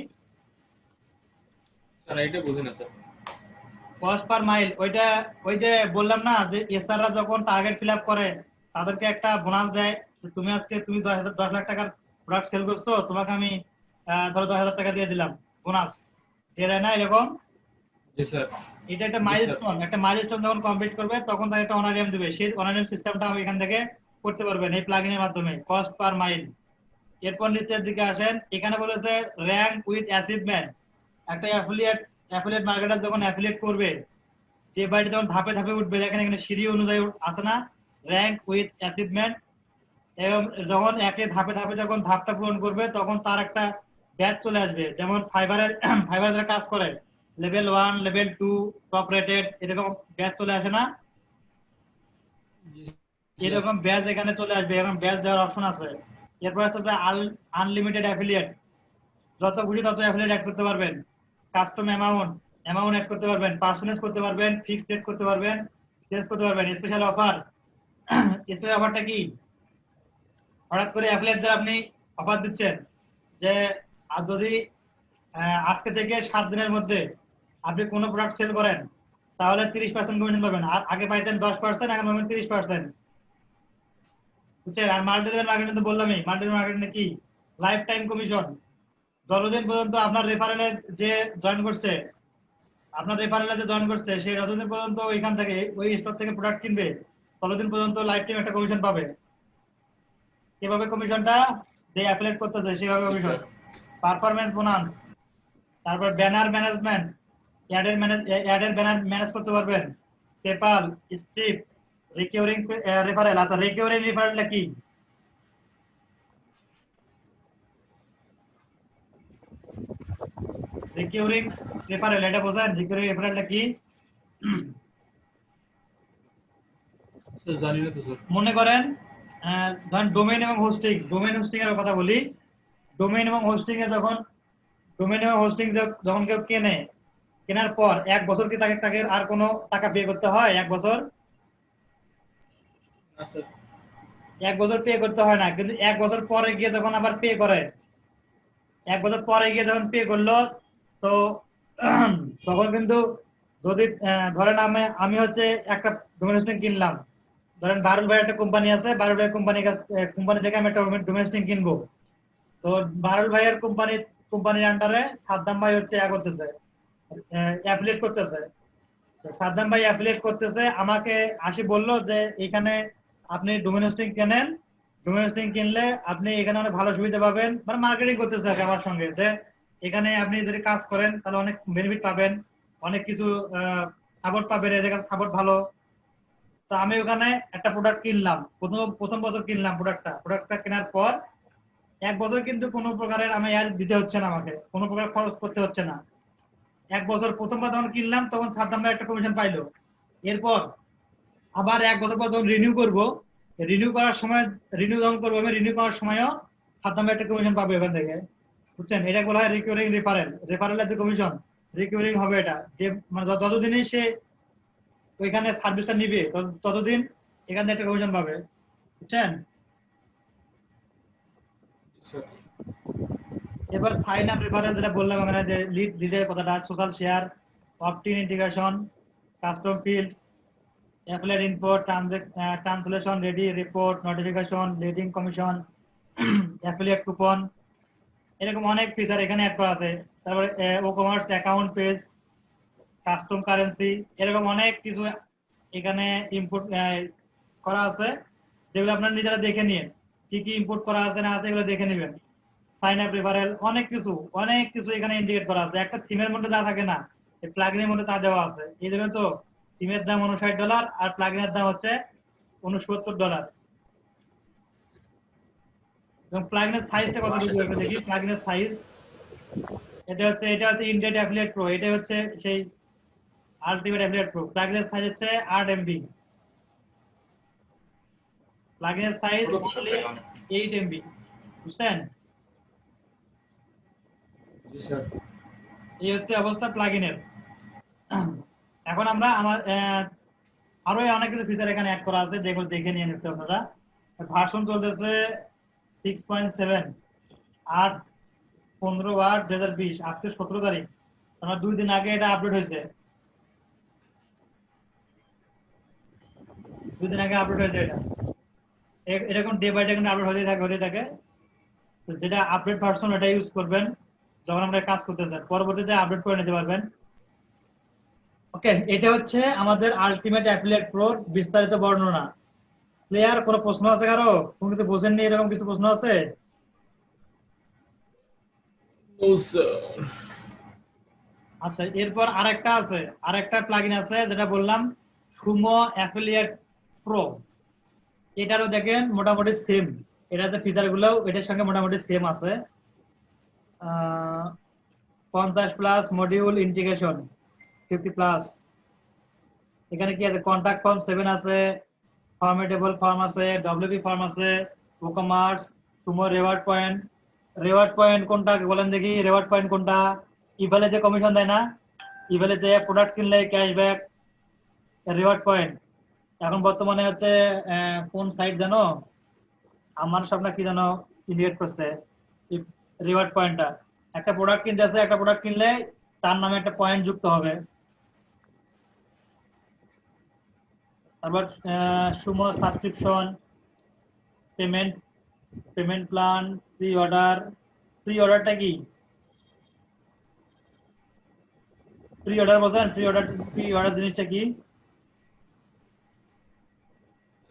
স্যার? এটা বুঝি না স্যার। কস্ট পার মাইল ওই যে বললাম না যে এসআররা যখন টার্গেট ফিল আপ করে তাদেরকে একটা বোনাস দেয়। তুমি 10 লাখ টাকার প্রোডাক্ট সেল করছো, তোমাকে আমি ধরো 10,000 টাকা দিয়ে দিলাম বোনাস, দিয়ে দেয় না এরকম? জি স্যার। এটা একটা মাইলস্টোন যখন কমপ্লিট করবে তখন তাকে একটা অনারিয়াম দিবে, সেই অনারিয়াম সিস্টেমটা এখান থেকে করতে পারবেন এই প্লাগইনের মাধ্যমে, কস্ট পার মাইল। এরপর নিচের দিকে আসেন, এখানে বলেছে র্যাঙ্ক উইথ অ্যাচিভমেন্ট। একটা অ্যাফিলিয়েট মার্কেটার যখন অ্যাফিলিয়েট করবে, যে বাড়িতে যখন ধাপে ধাপে উঠবে, দেখেন এখানে সিঁড়ি অনুযায়ী আছে না, র্যাঙ্ক উইথ অ্যাচিভমেন্ট। এবং যখন ধাপে ধাপে যখন ধাপটা পূরণ করবে তখন তার একটা ব্যাচ চলে আসবে, যেমন ফাইবারে যারা কাজ করে লেভেল 1, লেভেল 2, টপ রেটেড, এরকম ব্যাচ চলে আসে না? এরকম ব্যাচ এখানে চলে আসবে, এরকম ব্যাচ দেওয়ার অপশন আছে। এরপর আছে আনলিমিটেড অ্যাফিলিয়েট, যত খুশি তত অ্যাফিলিয়েট অ্যাড করতে পারবেন। কাস্টম অ্যামাউন্ট অ্যাড করতে পারবেন, পার্সেন্টেজ করতে পারবেন, ফিক্সড রেট করতে পারবেন, চেঞ্জ করতে পারবেন। স্পেশাল অফার, স্পেশাল অফারটা কি? হঠাৎ করে অ্যাফিলিয়েটদের আপনি অফার দিচ্ছেন যে যদি আজকে থেকে 7 দিনের মধ্যে আপনি কোনো প্রোডাক্ট সেল করেন তাহলে 30% কমিশন পাবেন, আর আগে পাইতেন 10%, এখন পাবেন 30%, বুঝছেন? আর মাল্টিলেভেল মার্কেটিং তো বললামই, মাল্টিলেভেল মার্কেটিং কি লাইফ টাইম কমিশন। যতদিন পর্যন্ত আপনার রেফারেলে যে জয়েন করছে সে যতদিন পর্যন্ত ওইখান থেকে ওই স্টোর থেকে প্রোডাক্ট কিনবে ততদিন পর্যন্ত লাইফ টাইম একটা কমিশন পাবে। কিভাবে কমিশনটা? যে অ্যাফিলিয়েট করতেছে সেভাবে কমিশন। পারফরম্যান্স বোনাস, তারপর ব্যানার ম্যানেজমেন্ট, অ্যাডের ব্যানার ম্যানেজ করতে পারবেন। PayPal, Stripe, recurring referral. আচ্ছা, রিকিউরিং রেফারেলটা কি? রিকিউরিং রেফারেল এটা বোঝেন? রিকিউরিং রেফারেলটা কি? স্যার জানি না তো স্যার। মনে করেন ধরেন ডোমেইন এবং হোস্টিং এর কথা বলি। ডোমেইন এবং হোস্টিং যখন কেউ কেনার পর 1 বছর কি তাকে আর কোনো টাকা পে করতে হয়? 1 বছর না স্যার। 1 বছর পে করতে হয় না, কিন্তু 1 বছর পরে গিয়ে যখন আবার পে করে, 1 বছর পরে গিয়ে যখন পে করলো তো তখন কিন্তু যদি ধরেন আমি হচ্ছে একটা ডোমেন হোস্টিং কিনলাম, ধরেন বারুল ভাই একটা কোম্পানি আছে, বারুল ভাই কোম্পানি থেকে আমি একটা ডোমেন হোস্টিং কিনবো। তো বারুল ভাইয়ের কোম্পানির আন্ডারে সাদ্দাম ভাই হচ্ছে করতেছে, অ্যাফিলিয়েট করতেছে। সাদ্দাম ভাই অ্যাফিলিয়েট করতেছে, আমাকে আসি বললো যে এখানে আপনি ডোমেন হোস্টিং কেনেন, ডোমেন হোস্টিং কিনলে আপনি এখানে অনেক ভালো সুবিধা পাবেন, মানে মার্কেটিং করতেছে আমার সঙ্গে, যে এখানে আপনি যদি কাজ করেন তাহলে অনেক বেনিফিট পাবেন, অনেক কিছু সাপোর্ট পাবেন, এদের কাছে সাপোর্ট ভালো। তো আমি ওখানে একটা প্রোডাক্ট কিনলাম, প্রথম বছর কিনলাম প্রোডাক্টটা কেনার পর 1 বছর কিন্তু কোনো প্রকারের আমি আর দিতে হচ্ছে না, আমাকে কোনো প্রকার খরচ করতে হচ্ছে না। 1 বছর প্রথমবার যখন কিনলাম তখন সাদ্দাম ভাই একটা কমিশন পাইলো। এরপর আবার 1 বছর পর যখন রিনিউ করবো, রিনিউ করার সময়ও সাদ্দাম ভাই একটা কমিশন পাবে এখান থেকে, বুঝছেন? এটা বলা হয় রিকিউরিং রেফারেলের যে কমিশন, রিকিউরিং হবে এটা, যে মানে যতদিনই সে ওইখানে সার্ভিসটা নিবে ততদিন এখান থেকে একটা কমিশন পাবে, বুঝছেন? স্যার এবার সাইন আপ রেফারেন্স যেটা বললাম এখানে, যে লিডের কথাটা, social share, optin integration, custom field, affiliate import, translation, ready report, notification, leading commission, affiliate coupon, এরকম অনেক ফিচার এখানে অ্যাড করা আছে। তারপরে WooCommerce account page, custom currency, এরকম অনেক কিছু এখানে ইম্পোর্ট করা আছে, যেগুলো আপনারা নিজেরা দেখে নিন, কি কি ইম্পোর্ট করা আছে না আছে এগুলো দেখে নেবেন। সাইন আপ রেফারেল, অনেক কিছু এখানে ইন্ডিকেট করা আছে। একটা থিমের মধ্যে যা থাকে না, এই প্লাগইনের মধ্যে তা দেওয়া আছে। এই জন্য তো থিমের দাম $59 আর প্লাগইনের দাম হচ্ছে $69। এবং প্লাগইনের সাইজটা কত দেখি, প্লাগইনের সাইজ এটা হচ্ছে ইন্ডিয়েট অ্যাফিলিয়েট প্রো, এটা হচ্ছে সেই আলটিমেট অ্যাফিলিয়েট প্রো। প্লাগইনের সাইজ হচ্ছে 8 MB, প্লাগইনের সাইজ 8 MB, বুঝছেন? জি স্যার। এই হচ্ছে অবস্থা প্লাগইনের। এখন আমরা আরো অনেক কিছু ফিচার এখানে অ্যাড করা আছে, দেখে নিয়ে নিতে আপনারা। ভার্সন চলতেছে 6.7, 8/15/2020, আজকে 17 তারিখ, আমরা 2 দিন আগে এটা আপডেট হয়েছে, 2 দিন আগে আপডেট হয়েছে এটা। এরকম ডে বাই ডে আপডেট হতে থাকে। তো যেটা আপডেট ভার্সন ওটা ইউজ করবেন যখন আমরা কাজ করতে চাই, পরবর্তীতে আপডেট করে নিতে পারবেন। ওকে, এটা হচ্ছে আমাদের আলটিমেট অ্যাফিলিয়েট প্রোর বিস্তারিত বর্ণনা। ক্লিয়ার? কোনো প্রশ্ন আছে কারো? কোনো কিছু বোঝেননি এরকম কিছু প্রশ্ন আছে? ও স্যার। আচ্ছা, এরপর আরেকটা প্লাগইন আছে যেটা বললাম, সুমো অ্যাফিলিয়েট প্রো। এটারও দেখেন মোটামুটি সেম, এটাতে ফিচার গুলো এটার সঙ্গে মোটামুটি সেম আছে। 50+ মডিউল ইন্টিগ্রেশন, 50+। এখানে কি আছে? কন্টাক্ট ফর্ম 7 আছে, ফরম্যাটেবল ফর্ম আছে, ডব্লিউপি ফর্ম আছে, ওকমার্স, সুমো রিওয়ার্ড পয়েন্ট কোনটা বলেন দেখি? রিওয়ার্ড পয়েন্ট কোনটা? ইভ্যালে যে কমিশন দেয় না, ইভ্যালে যে প্রোডাক্ট কিনলে ক্যাশব্যাক, রিওয়ার্ড পয়েন্ট। এখন বর্তমানে হচ্ছে কোন সাইট জানো, আমার সব না কি জানো ইন্ডিকেট করছে রিওয়ার্ড পয়েন্টটা। একটা প্রোডাক্ট কিনতে আছে, একটা প্রোডাক্ট কিনলে তার নামে একটা পয়েন্ট যুক্ত হবে। তারপর Sumo subscription, payment plan, pre অর্ডারটা কি? প্রি অর্ডার বলছেন, প্রি অর্ডার জিনিসটা কি?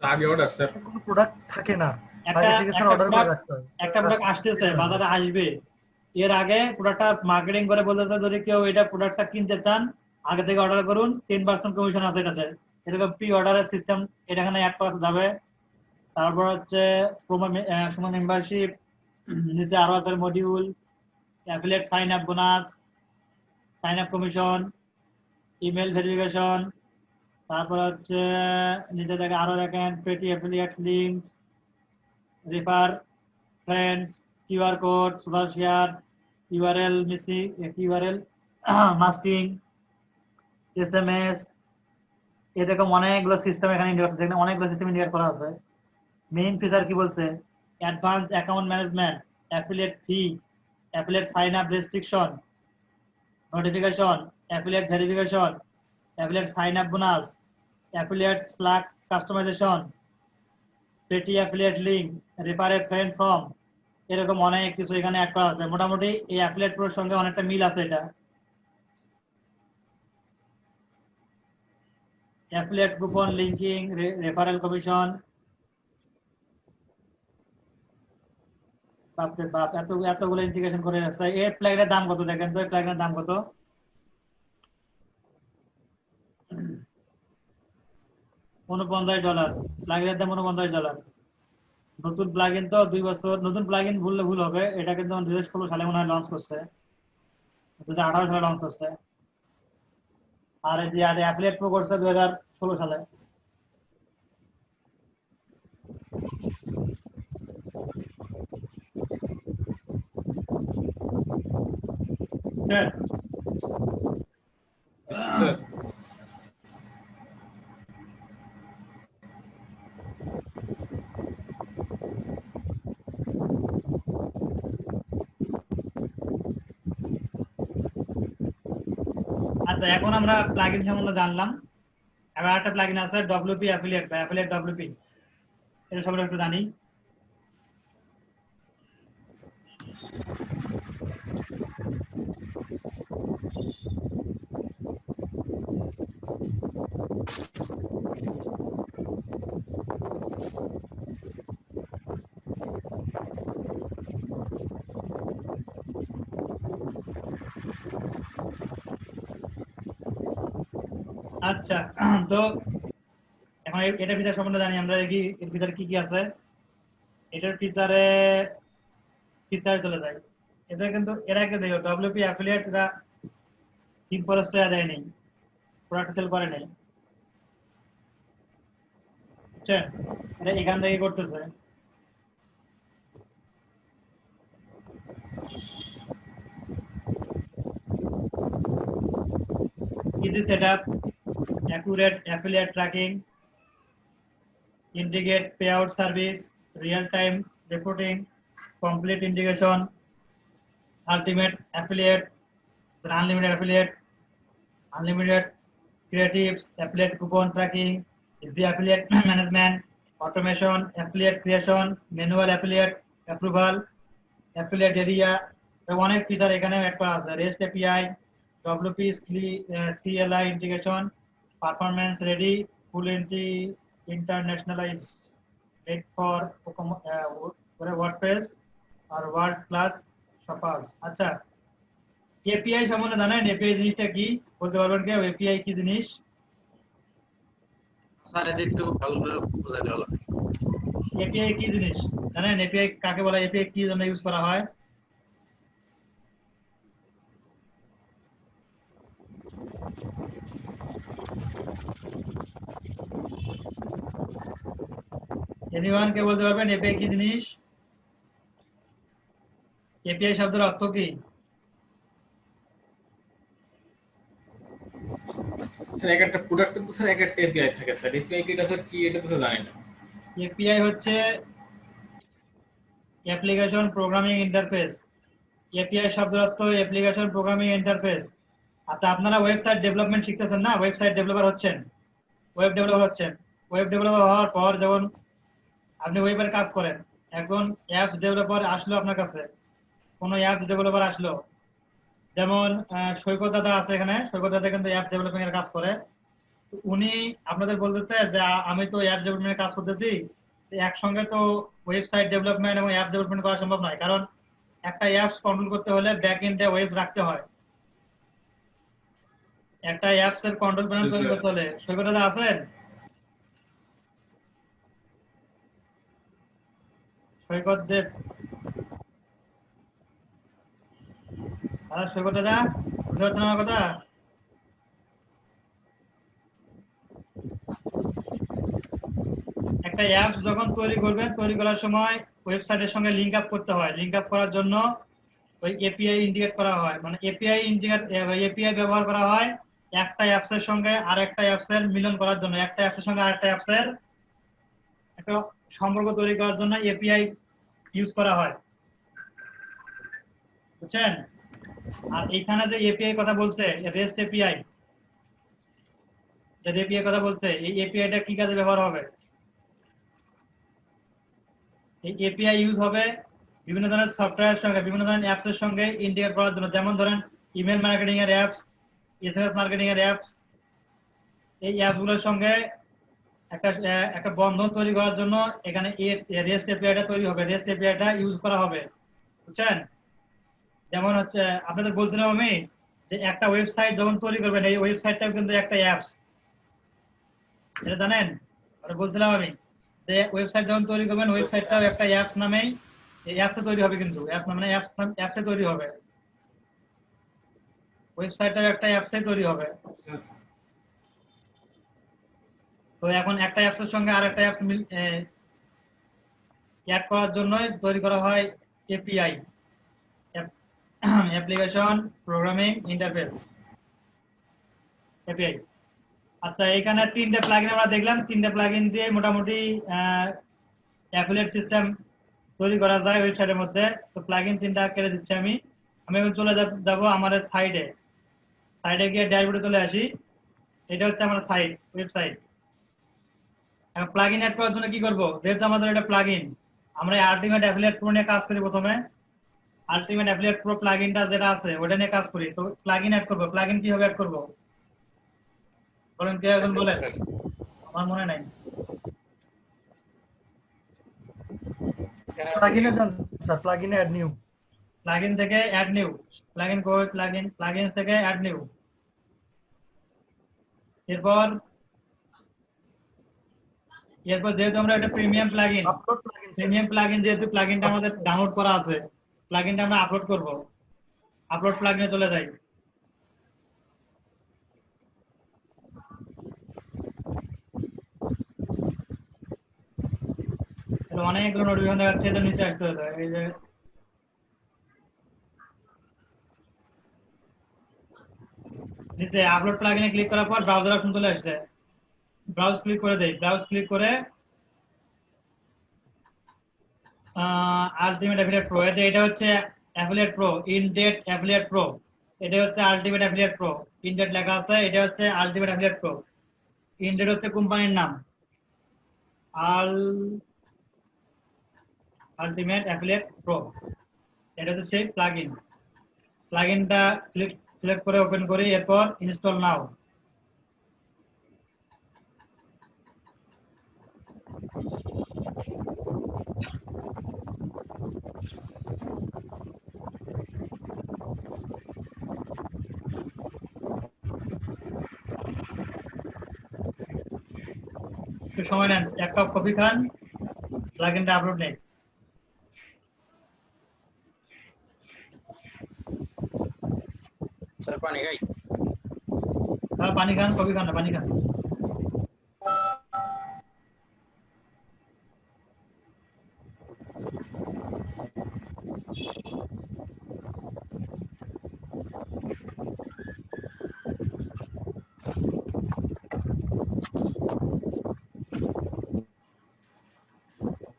আগে অর্ডার স্যার। কোনো প্রোডাক্ট থাকে না, একটা আগে থেকে স্যার অর্ডার করে রাখতে হয়। প্রোডাক্ট আসতেছে, বাজারে আসবে, এর আগে প্রোডাক্টটা মার্কেটিং করে বলতেছে যদি কেউ এটা প্রোডাক্টটা কিনতে চান আগে থেকে অর্ডার করুন, 10% কমিশন আছে এটাতে। এরকম প্রি অর্ডারের সিস্টেম এটা এখানে অ্যাড করা যাবে। তারপর হচ্ছে সুমো মেম্বারশিপ, নিচে আরো আছে module, affiliate sign up bonus, sign up commission, email verification, তারপর হচ্ছে নিচে দেখে আরো দেখেন পেটি affiliate link, refer friends, QR code, social share, URL masking, SMS, এরকম অনেকগুলো সিস্টেম এখানে ইন্ডিকেট করা আছে। মেইন ফিচার কি বলছে? Advance account management, affiliate fee, affiliate sign up restriction, notification, affiliate verification, affiliate sign up bonus, affiliate slack customization, pretty affiliate link, refer a friend form, এরকম অনেক কিছু এখানে অ্যাড করা আছে। মোটামুটি এই অ্যাফিলিয়েট প্রোর সঙ্গে অনেকটা মিল আছে এটা। Affiliate coupon linking, referral commission, বাপরে বাপ, এতগুলো ইন্টিগ্রেশন করে আছে। এই প্লাগইনের দাম কত দেখেন তো, এই প্লাগইনের দাম কত? $49, প্লাগইনের দাম $49। নতুন প্লাগইন তো 2 বছর, নতুন প্লাগইন বললে ভুল হবে, এটা কিন্তু 2016 সালে মনে হয় লঞ্চ করছে, 2018 সালে লঞ্চ করছে। আর এই যে অ্যাফিলিয়েট প্রো করছে 2016 সালে। স্যার স্যার আচ্ছা, এখন আমরা প্লাগইন সম্বন্ধে জানলাম। এবার একটা প্লাগইন আছে ডব্লিউপি অ্যাফিলিয়েট বা অ্যাফিলিয়েট ডব্লিউপি, এটা সবাই একটু জানি। আচ্ছা, তো এখন এটা ফিচার সম্বন্ধে জানি আমরা। এর ভিতরে কি কি আছে, এটার ফিচার চলে যায়। এটা কিন্তু এর আগে দেখো ডব্লিউপি অ্যাফিলিয়েট এরা থিম ফরেস্ট দেয় নেই, প্রোডাক্ট সেল করে নেই, বুঝছেন? এটা এখান থেকে করতেছে। easy setup, accurate affiliate tracking, integrate payout service, real-time reporting, complete integration, ultimate affiliate, unlimited affiliate, unlimited creatives, affiliate coupon tracking, easy affiliate management, automation, affiliate creation, manual affiliate approval, affiliate area, অনেক feature এখানে add করা আছে। REST API, WP CLI integration, performance ready, full internationalized, made for WordPress or world class shoppers। আচ্ছা, API সম্বন্ধে জানেন? API জিনিসটা কি বলতে পারবেন কেউ? API কি জিনিস? স্যার এটা একটু ভালো করে বোঝাতে হবে। API কি জিনিস জানেন? API কাকে বলা? API কি জন্য ইউজ করা হয়? এনিওয়ান কে বলতে পারবেন API কি জিনিস? API শব্দের অর্থ কি? স্যার এক একটা প্রোডাক্ট তো স্যার এক একটা এপিআই থাকে স্যার, এপিআই কি এটা স্যার কি এটা তো স্যার জানি না। API হচ্ছে অ্যাপ্লিকেশন প্রোগ্রামিং ইন্টারফেস। API শব্দের অর্থ অ্যাপ্লিকেশন প্রোগ্রামিং ইন্টারফেস। আচ্ছা, আপনারা ওয়েবসাইট ডেভেলপমেন্ট শিখতেছেন না? ওয়েবসাইট ডেভেলপার হচ্ছেন, ওয়েব ডেভেলপার হচ্ছেন। ওয়েব ডেভেলপার হওয়ার পর যেমন আপনি ওয়েবের কাজ করেন, এখন অ্যাপস ডেভেলপার আসলো আপনার কাছে, কোনো অ্যাপস ডেভেলপার আসলো, যেমন সৈকত দাদা আছে এখানে, সৈকত দাদা কিন্তু অ্যাপ ডেভেলপিং এর কাজ করে। উনি আপনাদের বলতেছে যে আমি তো অ্যাপ ডেভেলপমেন্টের কাজ করতেছি, একসঙ্গে তো ওয়েবসাইট ডেভেলপমেন্ট এবং অ্যাপ ডেভেলপমেন্ট করা সম্ভব নয়, কারণ একটা অ্যাপস কন্ট্রোল করতে হলে ব্যাক এন্ডে ওয়েব রাখতে হয়। একটা অ্যাপস এর কন্ট্রোল প্যানেল তৈরি করতে হলে। সৈকত দাদা আছেন? সৈকত দেব, সৈকত দাদা বুঝতে পারছেন আমার কথা? একটা অ্যাপস যখন তৈরি করবেন, তৈরি করার সময় ওয়েবসাইটের সঙ্গে লিংক আপ করতে হয়। লিংক আপ করার জন্য ওই এপিআই ইন্টিগ্রেট করা হয়, মানে এপিআই ব্যবহার করা হয় একটা অ্যাপস এর সঙ্গে আর একটা অ্যাপস এর মিলন করার জন্য, একটা অ্যাপস এর সঙ্গে আরেকটা অ্যাপস এর একটা সম্পর্ক তৈরি করার জন্য এপিআই ইউজ করা হয়, বুঝছেন? আর এখানে যে এপিআই কথা বলছে, রেস্ট এপিআই, যে এপিআই কথা বলছে, এই এপিআইটা কি কাজে ব্যবহার হবে? এই এপিআই ইউজ হবে বিভিন্ন ধরনের সফটওয়্যারের সঙ্গে, বিভিন্ন ধরনের অ্যাপস এর সঙ্গে ইন্টিগ্রেট করার জন্য। যেমন ধরেন ইমেল মার্কেটিং এর অ্যাপস, এসএমএস মার্কেটিং এর অ্যাপস, এই অ্যাপগুলোর সঙ্গে একটা বন্ধন তৈরি করার জন্য এখানে রেস্ট এপিআইটা তৈরি হবে, রেস্ট এপিআইটা ইউজ করা হবে, বুঝছেন? যেমন হচ্ছে আপনাদের বলছিলাম আমি যে একটা ওয়েবসাইট যখন তৈরি করবেন, এই ওয়েবসাইটটাও কিন্তু একটা অ্যাপস, এটা জানেন? আর বলছিলাম আমি যে ওয়েবসাইট যখন তৈরি করবেন, ওয়েবসাইটটাও একটা অ্যাপস নামেই, এই অ্যাপসে তৈরি হবে, কিন্তু অ্যাপস মানে অ্যাপসে তৈরি হবে, ওয়েবসাইটটাও একটা অ্যাপসে তৈরি হবে। তো এখন একটা অ্যাপসের সঙ্গে আরেকটা অ্যাপস অ্যাড করার জন্য তৈরি করা হয় API, application programming interface, API. আচ্ছা, এখানে 3টে প্লাগইন আমরা দেখলাম, 3টে প্লাগইন দিয়ে মোটামুটি অ্যাফিলিয়েট সিস্টেম তৈরি করা যায় ওয়েবসাইটের মধ্যে। তো প্লাগইন 3টা কেটে দিচ্ছি আমি এখন চলে যাব আমাদের সাইডে গিয়ে ড্যাশবোর্ডে চলে আসি। এটা হচ্ছে আমার সাইট, ওয়েবসাইট। এখন প্লাগইন অ্যাড করার জন্য কি করব? যেহেতু আমাদের এটা প্লাগইন, আমরা আলটিমেট অ্যাফিলিয়েট প্রো নিয়ে কাজ করি। প্রথমে আলটিমেট অ্যাফিলিয়েট প্রো প্লাগইনটা যেটা আছে ওটা নিয়ে কাজ করি। তো প্লাগইন অ্যাড করব। প্লাগইন কিভাবে অ্যাড করব বলেন, কে এখন বলেন? আমার মনে নাই। প্লাগইনে যান স্যার, প্লাগইনে অ্যাড নিউ, প্লাগইন থেকে add new, plugin code, plugin থেকে অ্যাড নিউ। এরপর যেহেতু আমরা এটা premium plugin, upload plugin premium plugin যেহেতু প্লাগইনটা আমাদের ডাউনলোড করা আছে, প্লাগইনটা আমরা আপলোড করব। আপলোড প্লাগইনে চলে যাই। এটা অনেকগুলো নোটিফিকেশন দেখাচ্ছে, এটা নিচে আসতে হবে। এই যে নিচে আপলোড প্লাগইনে ক্লিক করার পর ব্রাউজার অপশন চলে আসছে, ব্রাউজ ক্লিক করে দেই। ব্রাউজ ক্লিক করে আলটিমেট অ্যাফিলিয়েট প্রো, এটা হচ্ছে অ্যাফিলিয়েট প্রো, ইনডেট অ্যাফিলিয়েট প্রো। এটা হচ্ছে আলটিমেট অ্যাফিলিয়েট প্রো, ইনডেট লেখা আছে, এটা হচ্ছে আলটিমেট অ্যাফিলিয়েট প্রো। ইনডেট হচ্ছে কোম্পানির নাম, আলটিমেট অ্যাফিলিয়েট প্রো। এটা হচ্ছে সেই প্লাগইন। প্লাগইনটা সিলেক্ট করে ওপেন করি, এরপর ইনস্টল নাও। একটু সময় নেন, এক কাপ কফি খান, প্লাগইনটা আপলোড নেই। স্যার পানি খাই। হ্যাঁ, পানি খান, কফি খান না, পানি খান।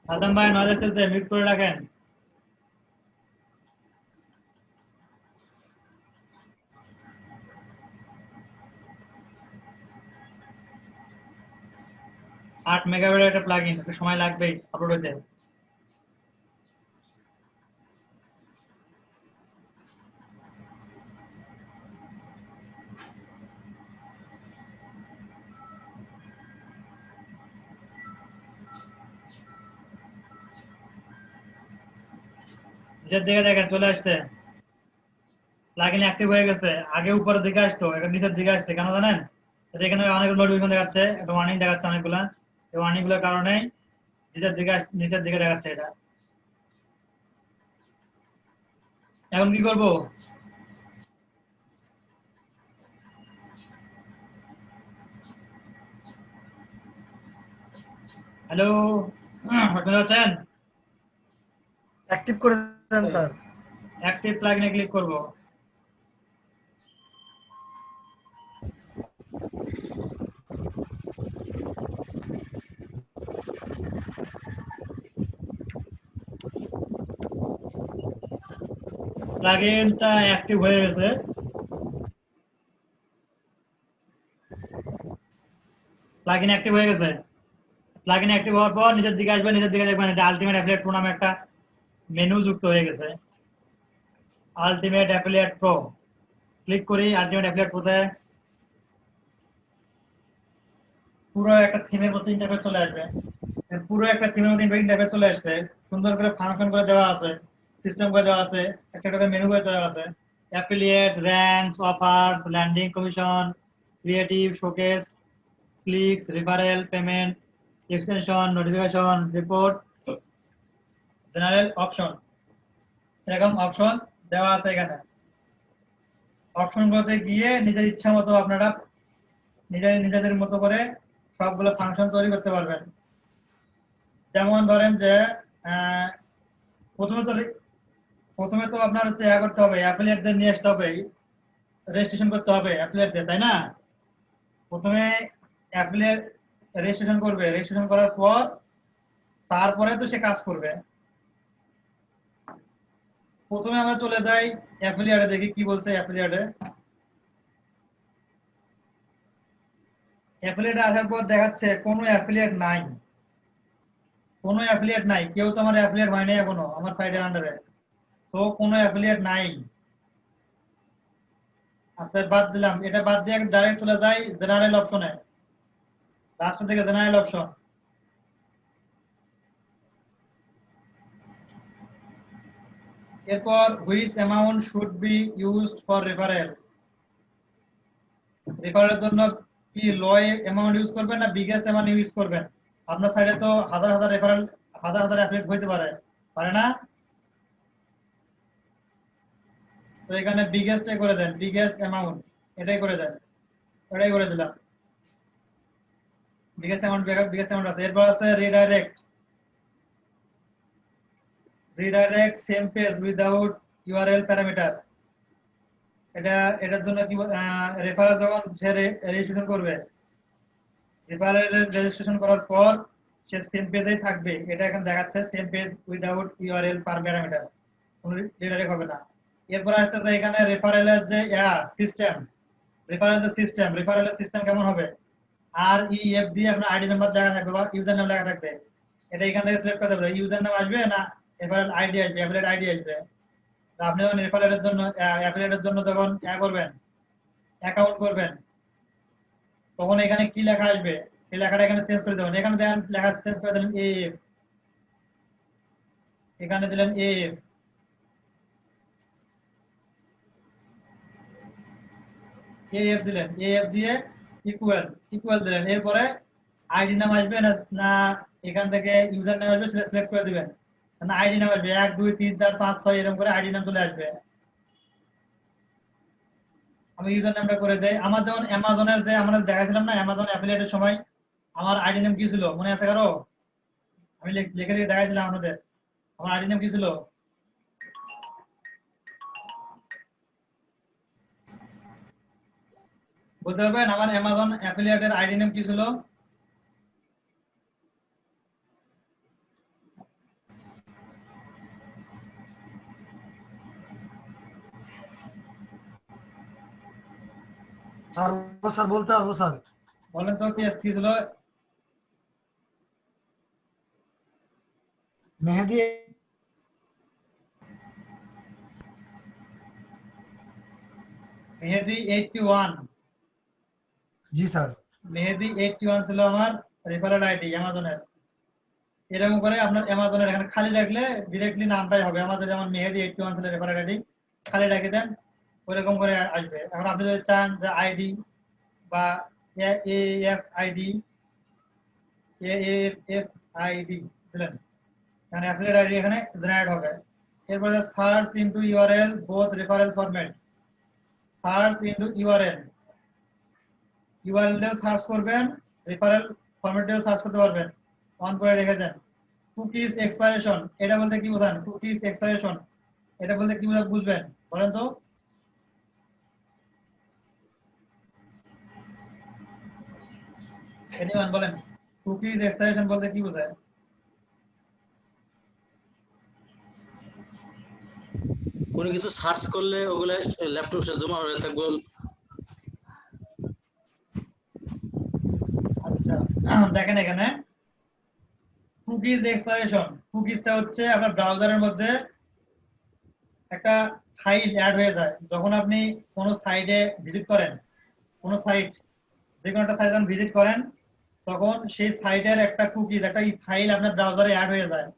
সাদাম ভাই নজর চলছে, মিউট করে রাখেন। আট মেগাবাইটের একটা প্লাগইন, একটু সময় লাগবেই আপলোড হতে। নিচের দিকে দেখেন চলে আসছে, প্লাগইন অ্যাক্টিভ হয়ে গেছে। আগে উপরের দিকে আসতো, এখন নিচের দিকে আসছে। কেন জানেন? এখানে অনেকগুলো নোটিফিকেশন দেখাচ্ছে, একটা ওয়ার্নিং দেখাচ্ছে অনেকগুলা। এই ওয়ার্নিং গুলোর কারণে নিচের দিকে দেখাচ্ছে এটা। এখন কি করব? হ্যালো, শুনতে পাচ্ছেন? অ্যাক্টিভ করে দেন স্যার। অ্যাক্টিভ প্লাগইনে ক্লিক করব। প্লাগইনটা অ্যাক্টিভ হয়ে গেছে। প্লাগইন অ্যাক্টিভ হয়ে গেছে। প্লাগইন অ্যাক্টিভ হওয়ার পর নিচের দিকে আসবেন, নিচের দিকে দেখবেন এটা আলটিমেট অ্যাফিলিয়েট প্রো নামে একটা মেনু যুক্ত হয়ে গেছে। আলটিমেট অ্যাফিলিয়েট প্রো ক্লিক করি। আলটিমেট অ্যাফিলিয়েট প্রোতে পুরো একটা থিমের মতো ইন্টারফেস চলে আসবে। পুরো একটা থিমের মতো ইন্টারফেস চলে আসছে, সুন্দর করে ফাংশন করে দেওয়া আছে, সিস্টেম করে দেওয়া আছে, একটা একটা মেনু করে দেওয়া আছে। Affiliate, ranks, offer, landing commission, creative, showcase, clicks, referral, payment, extension, notification, report, general option, এরকম অপশন দেওয়া আছে এখানে। অপশনগুলোতে গিয়ে নিজের ইচ্ছা মতো আপনারা নিজেদের মতো করে সবগুলো ফাংশন তৈরি করতে পারবেন। যেমন ধরেন যে প্রথমে তো আপনার হচ্ছে করতে হবে, অ্যাফিলিয়েটদের নিয়ে আসতে হবে, রেজিস্ট্রেশন করতে হবে অ্যাফিলিয়েটদের, তাই না? প্রথমে অ্যাফিলিয়েট রেজিস্ট্রেশন করবে, রেজিস্ট্রেশন করার পর তারপরে তো সে কাজ করবে। প্রথমে আমরা চলে যাই অ্যাফিলিয়েটে, দেখি কি বলছে অ্যাফিলিয়েটে। অ্যাফিলিয়েটে আসার পর দেখাচ্ছে কোনো অ্যাফিলিয়েট নাই, কোনো অ্যাফিলিয়েট নাই, কেউ তো আমার অ্যাফিলিয়েট হয় নাই এখনো আমার সাইটের আন্ডারে, তো কোনো অ্যাফিলিয়েট নাই। আচ্ছা বাদ দিলাম, এটা বাদ দিয়ে ডাইরেক্ট চলে যাই জেনারেল অপশনে, লাস্ট থেকে জেনারেল অপশন। এরপর which amount should be used for referral, রেফারেলের জন্য কি লো অ্যামাউন্ট ইউজ করবেন না বিগেস্ট অ্যামাউন্ট ইউজ করবেন? আপনার সাইডে তো হাজার হাজার রেফারেল, হাজার হাজার অ্যাফিলিয়েট হইতে পারে না? তো এখানে বিগেস্টে করে দেন, বিগেস্ট অ্যামাউন্ট এটাই করে দেন, এটাই করে দিলাম। বিগেস্ট অ্যামাউন্ট আছে। এরপর আছে redirect, same page without URL parameter. এটার জন্য কি রেফারেল যখন সে রেজিস্ট্রেশন করবে, রেফারেল রেজিস্ট্রেশন করার পর সে সেম পেজেই থাকবে। এটা এখন দেখাচ্ছে same page without URL parameter, কোনো রিডাইরেক্ট হবে না। এরপর আসতেছে এখানে রেফারেলের যে সিস্টেম, রেফারেলের সিস্টেম কেমন হবে? REF দিয়ে আপনার আইডি নাম্বার লেখা থাকবে বা ইউজার নাম লেখা থাকবে। এটা এখান থেকে সিলেক্ট করতে হবে, ইউজার নাম আসবে না রেফারেল আইডি আসবে, অ্যাফিলিয়েট আইডি আসবে। আপনি যখন অ্যাফিলিয়েটের জন্য যখন করবেন, অ্যাকাউন্ট করবেন, তখন এখানে কি লেখা আসবে সেই লেখাটা এখানে চেঞ্জ করে দেবেন। এখানে দেখেন লেখা চেঞ্জ করে দিলেন AF, এখানে দিলেন AF, দিলেন AF দিয়ে ইকুয়াল দিলেন। এরপরে আইডি নাম আসবে না এখান থেকে ইউজার নাম আসবে, সেটা সিলেক্ট করে দিবেন। না আইডি নাম আসবে 1 2 3 4 5 6 এরকম করে আইডি নাম চলে আসবে। আমি ইউজার নামটা করে দেই। আমার যেমন অ্যামাজনের যে আমরা দেখাছিলাম না, অ্যামাজন অ্যাফিলিয়েটের সময় আমার আইডি নাম কি ছিল মনে আছে কারো? আমি লিখে দেখাইছিলাম আপনাদের, আমার আইডি নাম কি ছিল? বলতে পারবেন আমার অ্যামাজন অ্যাফিলিয়েটের আইডি নেম কি ছিল? স্যার বলতে পারবো স্যার। বলেন তো কি ছিল? মেহেদি মেহেদি 81। জি স্যার। মেহেদি 81 ছিল আমার রেফারেল আইডি অ্যামাজনের। এরকম করে আপনার অ্যামাজনের এখানে খালি রাখলে ডিরেক্টলি নামটাই হবে আমাদের, যেমন মেহেদি 81 ছিল রেফারেল আইডি, খালি রেখে দেন, ওইরকম করে আসবে। এখন আপনি যদি চান যে আইডি বা AF আইডি দিলেন, মানে অ্যাফিলিয়েট আইডি এখানে জেনারেট হবে। এরপরে search into URL both referral format, search into URL দিয়ে সার্চ করবেন, রেফারেল ফরম্যাট দিয়ে সার্চ করতে পারবেন। অন করে রেখে দেন। কুকিজ এক্সপাইরেশন, এটা বলতে কি বোঝান? কুকিজ এক্সপাইরেশন এটা বলতে কি বুঝবেন বলেন তো? এনিওয়ান বলেন, কুকিজ এক্সপাইরেশন বলতে কি বোঝায়? কোনো কিছু সার্চ করলে ওগুলা ল্যাপটপে জমা হয়ে থাকবে। আচ্ছা আচ্ছা দেখেন এখানে কুকিজ এক্সপ্লোরেশন, কুকিজটা হচ্ছে আপনার ব্রাউজারের মধ্যে একটা ফাইল অ্যাড হয়ে যায় যখন আপনি কোনো সাইটে ভিজিট করেন, কোনো সাইট, যে কোনো একটা সাইট যখন ভিজিট করেন তখন সেই সাইটের একটা কুকিজ, একটা ফাইল আপনার ব্রাউজারে অ্যাড হয়ে যায়।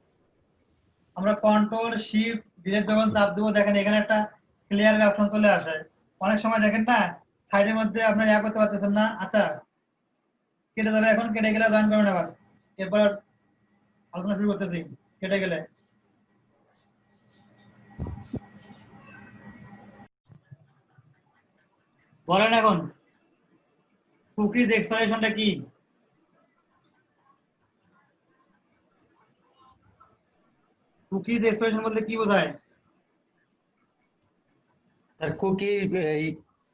আমরা কন্ট্রোল শিফট ডিলিট যখন চাপ দেবো দেখেন এখানে একটা ক্লিয়ার অপশন চলে আসে। অনেক সময় দেখেন না সাইডের মধ্যে আপনার ইয়া করতে পারতেছেন না, আচ্ছা কেটে যাবে, এখন কেটে গেলে জয়েন করবেন আবার, এরপর আলোচনা শুরু করতেছি। কেটে গেলে বলেন এখন কুকিজ এক্সপ্লোরেশনটা কি? কুকিজ এক্সপ্লোরেশন বলতে কি বোঝায়? তার কুকি এই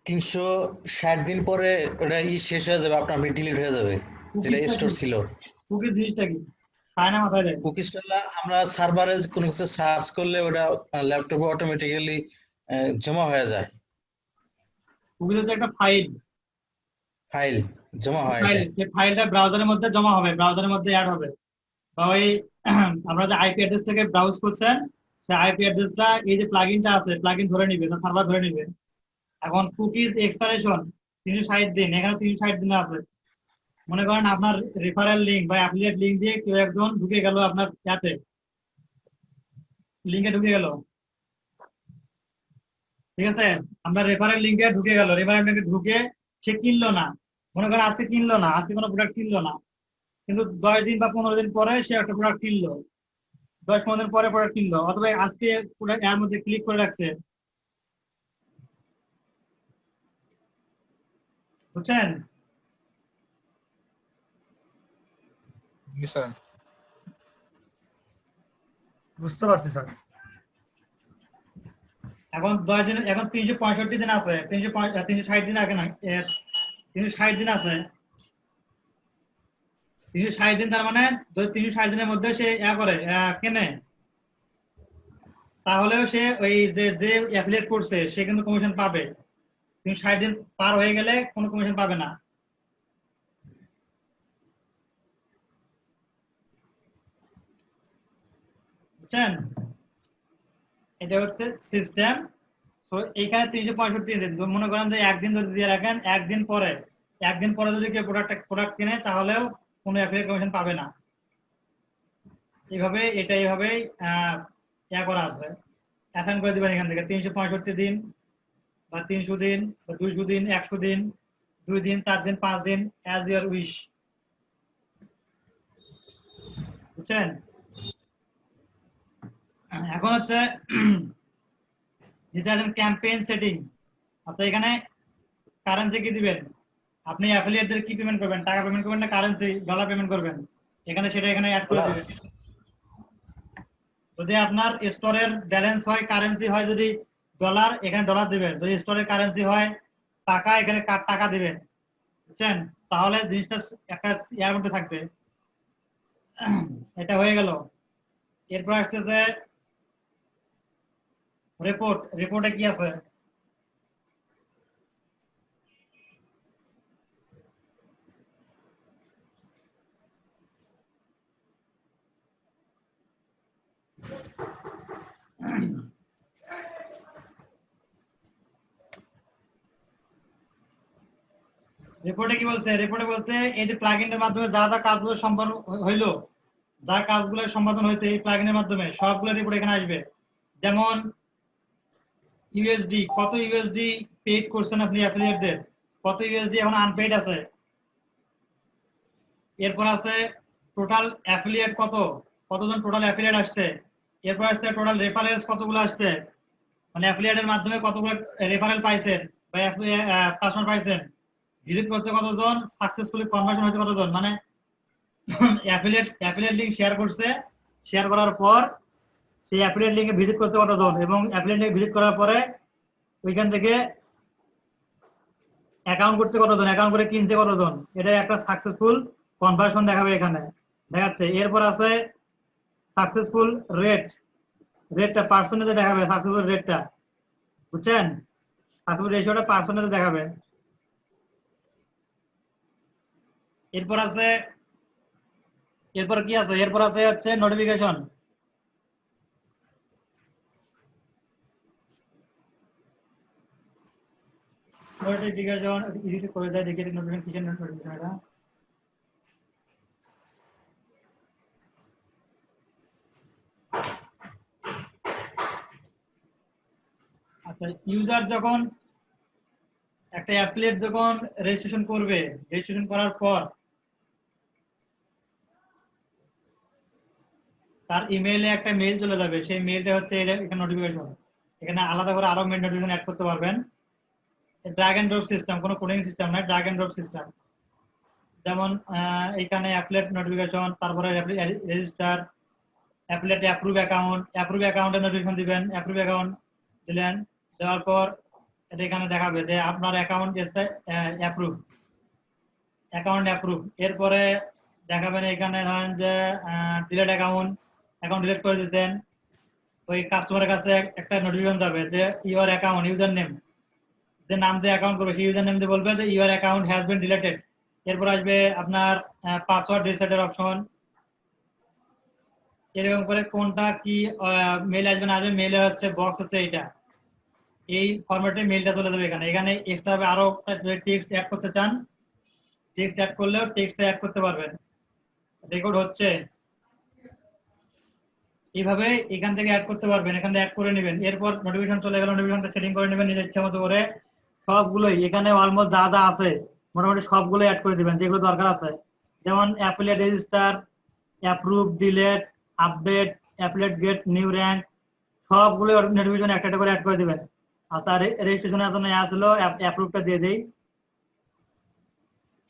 360 দিন পরে ওটা শেষ হয়ে যাবে, আপনার ডিলিট হয়ে যাবে যেটা স্টোর ছিল। কুকিজ জিনিসটা কি খায় না মাথায় দেয়? কুকিজটা আমরা সার্ভারে কোনো কিছু সার্চ করলে ওটা ল্যাপটপে অটোমেটিক্যালি জমা হয়ে যায়, কুকিজ হচ্ছে একটা ফাইল, ফাইল জমা হয়। ফাইল, সেই ফাইলটা ব্রাউজারের মধ্যে জমা হবে, ব্রাউজারের মধ্যে অ্যাড হবে। বা ওই আমরা যে আইপি অ্যাড্রেস থেকে ব্রাউজ করছেন সেই আইপি অ্যাড্রেসটা এই যে প্লাগইনটা আছে প্লাগইন ধরে নিবে না, সার্ভার ধরে নিবে। এখন কুকিজ এক্সপাইরেশন 360 দিন, এখানে 360 দিন আছে। মনে করেন আপনার রেফারেল লিংক বা অ্যাফিলিয়েট লিংক দিয়ে কেউ একজন ঢুকে গেল আপনার অ্যাপে, লিংকে ঢুকে গেল, ঠিক আছে, আমরা রেফারেল লিংকে ঢুকে গেল, রেফারেল লিংকে ঢুকে সে কিনলো না, মনে করেন আজকে কিনলো না, আজকে কোনো প্রোডাক্ট কিনলো না, কিন্তু 10 দিন বা 15 দিন পরে সে একটা প্রোডাক্ট কিনলো, 10-15 দিন পরে প্রোডাক্ট কিনলো, অথবা আজকে প্রোডাক্ট এর মধ্যে ক্লিক করে রাখছে, বুঝছেন? জি স্যার। বুঝতে পারছি স্যার। এখন 10 দিন, এখন 365 দিন আছে, 360 দিন আগে না, 360 দিন আছে, 360 দিন, তার মানে 360 দিনের মধ্যে সে করে কেনে, তাহলেও সে ওই যে অ্যাফিলিয়েট করছে সে কিন্তু কমিশন পাবে। 360 দিন পার হয়ে গেলে কোনো কমিশন পাবে না। বুঝছেন? এটা হচ্ছে সিস্টেম। তো এইখানে 365 দিন, মনে করেন যে একদিন যদি দিয়ে রাখেন, একদিন পরে যদি কেউ প্রোডাক্ট কিনে তাহলেও কোনো অ্যাফিলিয়েট কমিশন পাবে না। এইভাবে এইভাবেই করা আছে, অ্যাসাইন করে দিবেন এখান থেকে 365 দিন বা 300 দিন বা 200 দিন, 100 দিন, 2 দিন, 4 দিন, 5 দিন, অ্যাজ ইউর উইশ। বুঝছেন? এখন হচ্ছে ক্যাম্পেইন সেটিং। আচ্ছা এখানে কারেন্সি কি দিবেন? আপনি অ্যাফিলিয়েটদের কি পেমেন্ট করবেন? টাকা পেমেন্ট করবেন না কারেন্সি ডলার পেমেন্ট করবেন? এখানে সেটা এখানে অ্যাড করে দিবেন। যদি আপনার স্টোরের ব্যালেন্স হয় কারেন্সি হয় যদি ডলার, এখানে ডলার দিবেন। যদি স্টোরের কারেন্সি হয় টাকা, এখানে টাকা দিবেন। বুঝছেন? তাহলে জিনিসটা একটা ইয়ার মধ্যে থাকবে। এটা হয়ে গেল। এরপর আসতেছে রিপোর্ট। রিপোর্টে কি আছে? রিপোর্টে কি বলছে? রিপোর্টে বলছে এই যে প্লাগইনের মাধ্যমে যা যা কাজগুলো সম্পন্ন হইলো, যা কাজগুলো সম্পাদন হয়েছে এই প্লাগইনের মাধ্যমে সবগুলো রিপোর্ট এখানে আসবে। যেমন ইউএসডি, কত ইউএসডি পেড করছেন আপনি অ্যাফিলিয়েটদের, কত ইউএসডি এখন আনপেইড আছে। এরপর আছে টোটাল অ্যাফিলিয়েট কতজন টোটাল অ্যাফিলিয়েট আসছে। এরপর আসছে টোটাল রেফারেন্স কতগুলো আসছে, মানে অ্যাফিলিয়েটের মাধ্যমে কতগুলো রেফারেল পাইছেন বা কাস্টমার পাইছেন, ভিজিট করতে কতজন, সাকসেসফুলি কনভার্সন হয়েছে কতজন, মানে অ্যাফিলিয়েট লিংক শেয়ার করছে, শেয়ার করার পর সেই অ্যাফিলিয়েট লিংকে ভিজিট করতে কতজন, এবং অ্যাফিলিয়েট লিংক ভিজিট করার পরে ওইখান থেকে অ্যাকাউন্ট করতে কতজন, অ্যাকাউন্ট করে কিনতে কতজন, এটা একটা সাকসেসফুল কনভার্সন দেখাবে এখানে দেখাচ্ছে। এরপর আছে সাকসেসফুল রেটটা পার্সেন্টেজে দেখাবে, সাকসেসফুল রেটটা। বুঝছেন? সাকসেসফুল রেশিওটা পার্সেন্টেজে দেখাবে। এরপর আছে এরপর আছে হচ্ছে নোটিফিকেশন। এডিট করে দেয়, দেখে নোটিফিকেশন এটা আচ্ছা। ইউজার যখন একটা অ্যাফিলিয়েট যখন রেজিস্ট্রেশন করবে, রেজিস্ট্রেশন করার পর তার ইমেইলে একটা মেইল চলে যাবে, সেই মেইলটা হচ্ছে এখানে নোটিফিকেশন। এখানে আলাদা করে আরো মেইল নোটিফিকেশন অ্যাড করতে পারবেন। ড্র্যাগ এন্ড ড্রপ সিস্টেম, কোনো কোডিং সিস্টেম না, ড্র্যাগ এন্ড ড্রপ সিস্টেম। যেমন এখানে অ্যাফিলিয়েট নোটিফিকেশন, তারপরে রেজিস্টার, অ্যাফিলিয়েট অ্যাপ্রুভ অ্যাকাউন্টের নোটিফিকেশন দিবেন। অ্যাপ্রুভ অ্যাকাউন্ট দিলেন, দেওয়ার পর এটা এখানে দেখাবে যে আপনার অ্যাকাউন্ট অ্যাপ্রুভ, অ্যাকাউন্ট অ্যাপ্রুভ। এরপরে দেখাবেন এখানে ধরেন যে ডিলেট অ্যাকাউন্ট ডিলিট করে দিয়েছেন, ওই কাস্টমারের কাছে একটা নোটিফিকেশন যাবে যে ইউর অ্যাকাউন্ট, ইউজার নেম, যে নাম দিয়ে অ্যাকাউন্ট করবে সেই ইউজার নেম দিয়ে বলবে যে your account has been deleted. এরপর আসবে আপনার পাসওয়ার্ড রিসেটের অপশন। এরকম করে কোনটা কি মেল আসবে না আসবে, মেলে হচ্ছে বক্স হচ্ছে এইটা, এই ফরম্যাটে মেলটা চলে যাবে। এখানে এক্সট্রা ভাবে আরো টেক্সট অ্যাড করতে চান, টেক্সট অ্যাড করলেও টেক্সট অ্যাড করতে পারবেন। রেকর্ড হচ্ছে এইভাবে এখান থেকে অ্যাড করতে পারবেন, এখান থেকে অ্যাড করে নেবেন। এরপর নোটিফিকেশন চলে গেল, নোটিফিকেশনটা সেটিং করে নেবেন নিজের ইচ্ছা মতো করে। সবগুলোই এখানে অলমোস্ট যা যা আছে মোটামুটি সবগুলো অ্যাড করে দিবেন যেগুলো দরকার আছে। যেমন affiliate register, approve, delete, update, affiliate get new rank, সবগুলো নোটিফিকেশন একটা একটা করে অ্যাড করে দিবেন। আচ্ছা, রেজিস্ট্রেশনের জন্য আসলো, অ্যাপ্রুভটা দিয়ে দেই,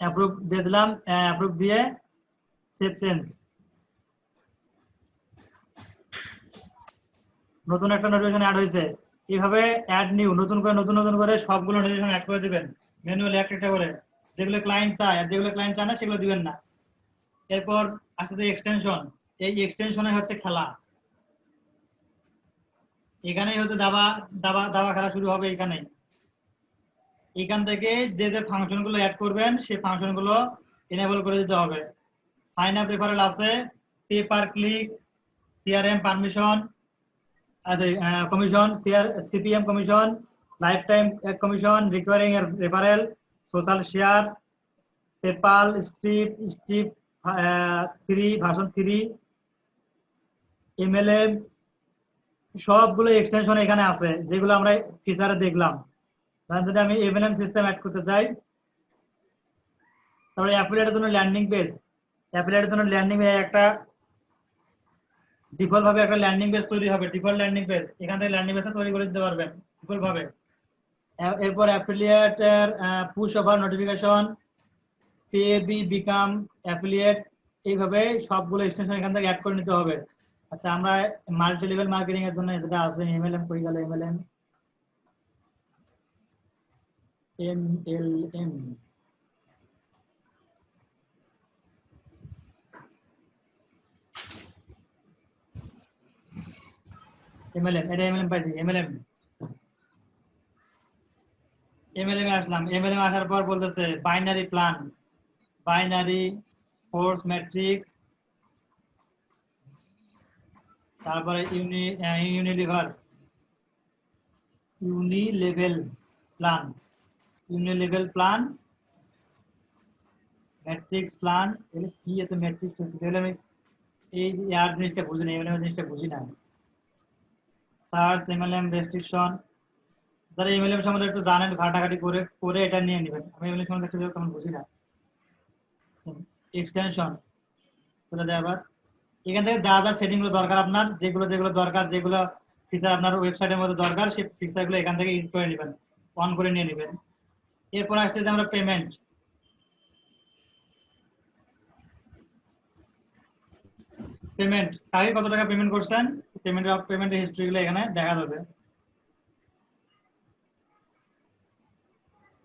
অ্যাপ্রুভ দিয়ে দিলাম, অ্যাপ্রুভ দিয়ে সেভ চেঞ্জ। নতুন একটা নোটিফিকেশন অ্যাড হয়েছে। এইভাবে অ্যাড নিউ নতুন করে সবগুলো নোটিফিকেশন অ্যাড করে দিবেন ম্যানুয়ালি একটা একটা করে, যেগুলো ক্লায়েন্ট চায়। আর যেগুলো ক্লায়েন্ট চায় না সেগুলো দিবেন না। এরপর আসলে এক্সটেনশন, এই এক্সটেনশনে হচ্ছে খেলা। এখানেই হচ্ছে দাবা খেলা শুরু হবে। এখান থেকে যে যে ফাংশন গুলো অ্যাড করবেন সেই ফাংশন গুলো এনেবল করে দিতে হবে। সাইন আপ রেফারেল আছে, pay per click, CRM permission, commission, CPM commission, life time commission, recurring referral, social share, PayPal, strip 3 version 3, MLM, সবগুলো এক্সটেনশন এখানে আছে যেগুলো আমরা ফিচারে দেখলাম। যদি আমি এমএলএম সিস্টেম অ্যাড করতে চাই, তাহলে অ্যাফিলিয়েটের জন্য ল্যান্ডিং পেজ, একটা ডিফল্ট ভাবে একটা ল্যান্ডিং পেজ তৈরি হবে, ডিফল্ট ল্যান্ডিং পেজ। এখান থেকে ল্যান্ডিং পেজটা তৈরি করে দিতে পারবেন ডিফল্ট ভাবে। এরপর অ্যাফিলিয়েটের পুশ ওভার নোটিফিকেশন, পেবি বিকাম অ্যাফিলিয়েট, এইভাবে সবগুলো এক্সটেনশন এখান থেকে অ্যাড করে নিতে হবে। আচ্ছা, আমরা মাল্টি লেভেল মার্কেটিং এর জন্য যেটা আছে এমএলএম কই গেল, এমএলএম এটা এমএলএম পাইছি। এমএলএম আসলাম। এমএলএম আসার পর বলতেছে binary plan, binary force matrix, তারপরে ইউনিলেভেল প্ল্যান, ম্যাট্রিক্স প্ল্যান। কি এত ম্যাট্রিক্স? আমি এই জিনিসটা বুঝি না, এমএলএম জিনিসটা বুঝি না। সার্চ, এমএলএম রেস্ট্রিকশন, যারা এমএলএম সম্বন্ধে একটু জানেন ঘাটাঘাটি করে এটা নিয়ে নেবেন। আমি এমএলএম সম্বন্ধে একটু তেমন বুঝি না। এক্সটেনশন বলে দেয় আবার এখান থেকে যা যা সেটিং গুলো দরকার আপনার, যেগুলো দরকার, যেগুলো ফিচার আপনার ওয়েবসাইটের মধ্যে দরকার, সেই ফিচার গুলো এখান থেকে ইউজ করে নেবেন, অন করে নিয়ে নেবেন। এরপর আসছে যে আমরা পেমেন্ট, কাকে কত টাকা পেমেন্ট করছেন, পেমেন্টের হিস্ট্রি গুলো এখানে দেখা যাবে।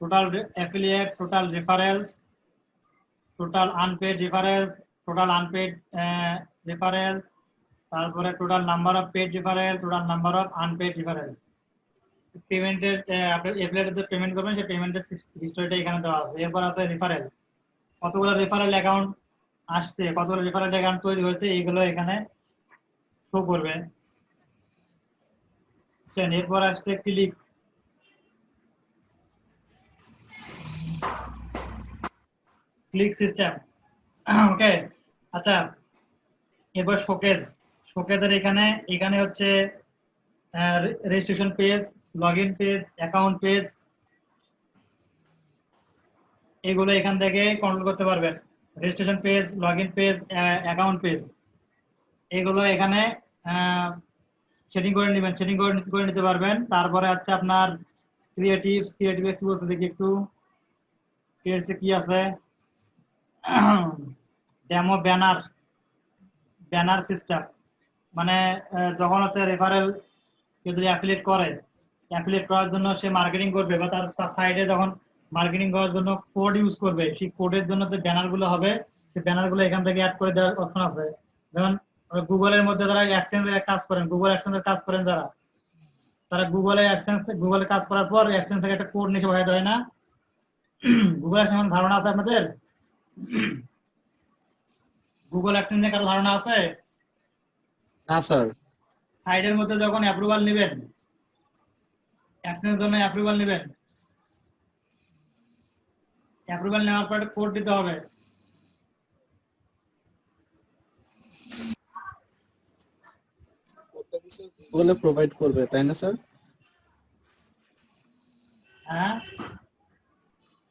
Total affiliate, total referrals, total unpaid referrals, total unpaid referrals, তারপরে total number of paid referral, total number of unpaid referrals. পেমেন্টের আপনি অ্যাফিলিয়েটে পেমেন্ট করবেন সেই পেমেন্টের হিস্টরিটা এখানে দেওয়া আছে। এরপর আছে রেফারেল, কতগুলো রেফারেল অ্যাকাউন্ট আসছে, কতগুলো রেফারেল অ্যাকাউন্ট তৈরি হয়েছে, এইগুলো এখানে শো করবে। এরপর আসছে ক্লিক, ক্লিক সিস্টেম। ওকে, আচ্ছা এরপর শোকেজ। শোকেজের এখানে হচ্ছে registration page, login page, account page, এগুলো এখান থেকে কন্ট্রোল করতে পারবেন। Registration page, login page, account page, এগুলো এখানে সেটিং করে নেবেন, সেটিং করে নিতে পারবেন। তারপরে আছে আপনার ক্রিয়েটিভস, ক্রিয়েটিভ কি বলছে দেখি একটু, ক্রিয়েটিভ কি আছে, ডেমো ব্যানার, ব্যানার সিস্টেম, মানে যখন হচ্ছে রেফারেল যদি অ্যাফিলিয়েট করে, অ্যাফিলিয়েট করার জন্য সে মার্কেটিং করবে বা তার সাইডে যখন মার্কেটিং করার জন্য কোড ইউজ করবে, সেই কোডের জন্য যে ব্যানার গুলো হবে, সেই ব্যানার গুলো এখান থেকে অ্যাড করে দেওয়ার অপশন আছে। যেমন গুগলের মধ্যে যারা অ্যাডসেন্সের কাজ করেন, গুগল অ্যাডসেন্সের কাজ করেন যারা, তারা গুগলে কাজ করার পর অ্যাডসেন্স থেকে একটা কোড নিচে বসাতে হয় না? গুগল অ্যাডসেন্স ধারণা আছে আপনাদের? গুগল অ্যাডসেন্স নিয়ে কারো ধারণা আছে? না স্যার। সাইডের মধ্যে যখন অ্যাপ্রুভাল নেবেন, অ্যাডসেন্সের জন্য অ্যাপ্রুভাল নেবেন, অ্যাপ্রুভাল নেওয়ার পর কোড দিতে হবে। গুগলে প্রোভাইড করবে তাই না স্যার? হ্যাঁ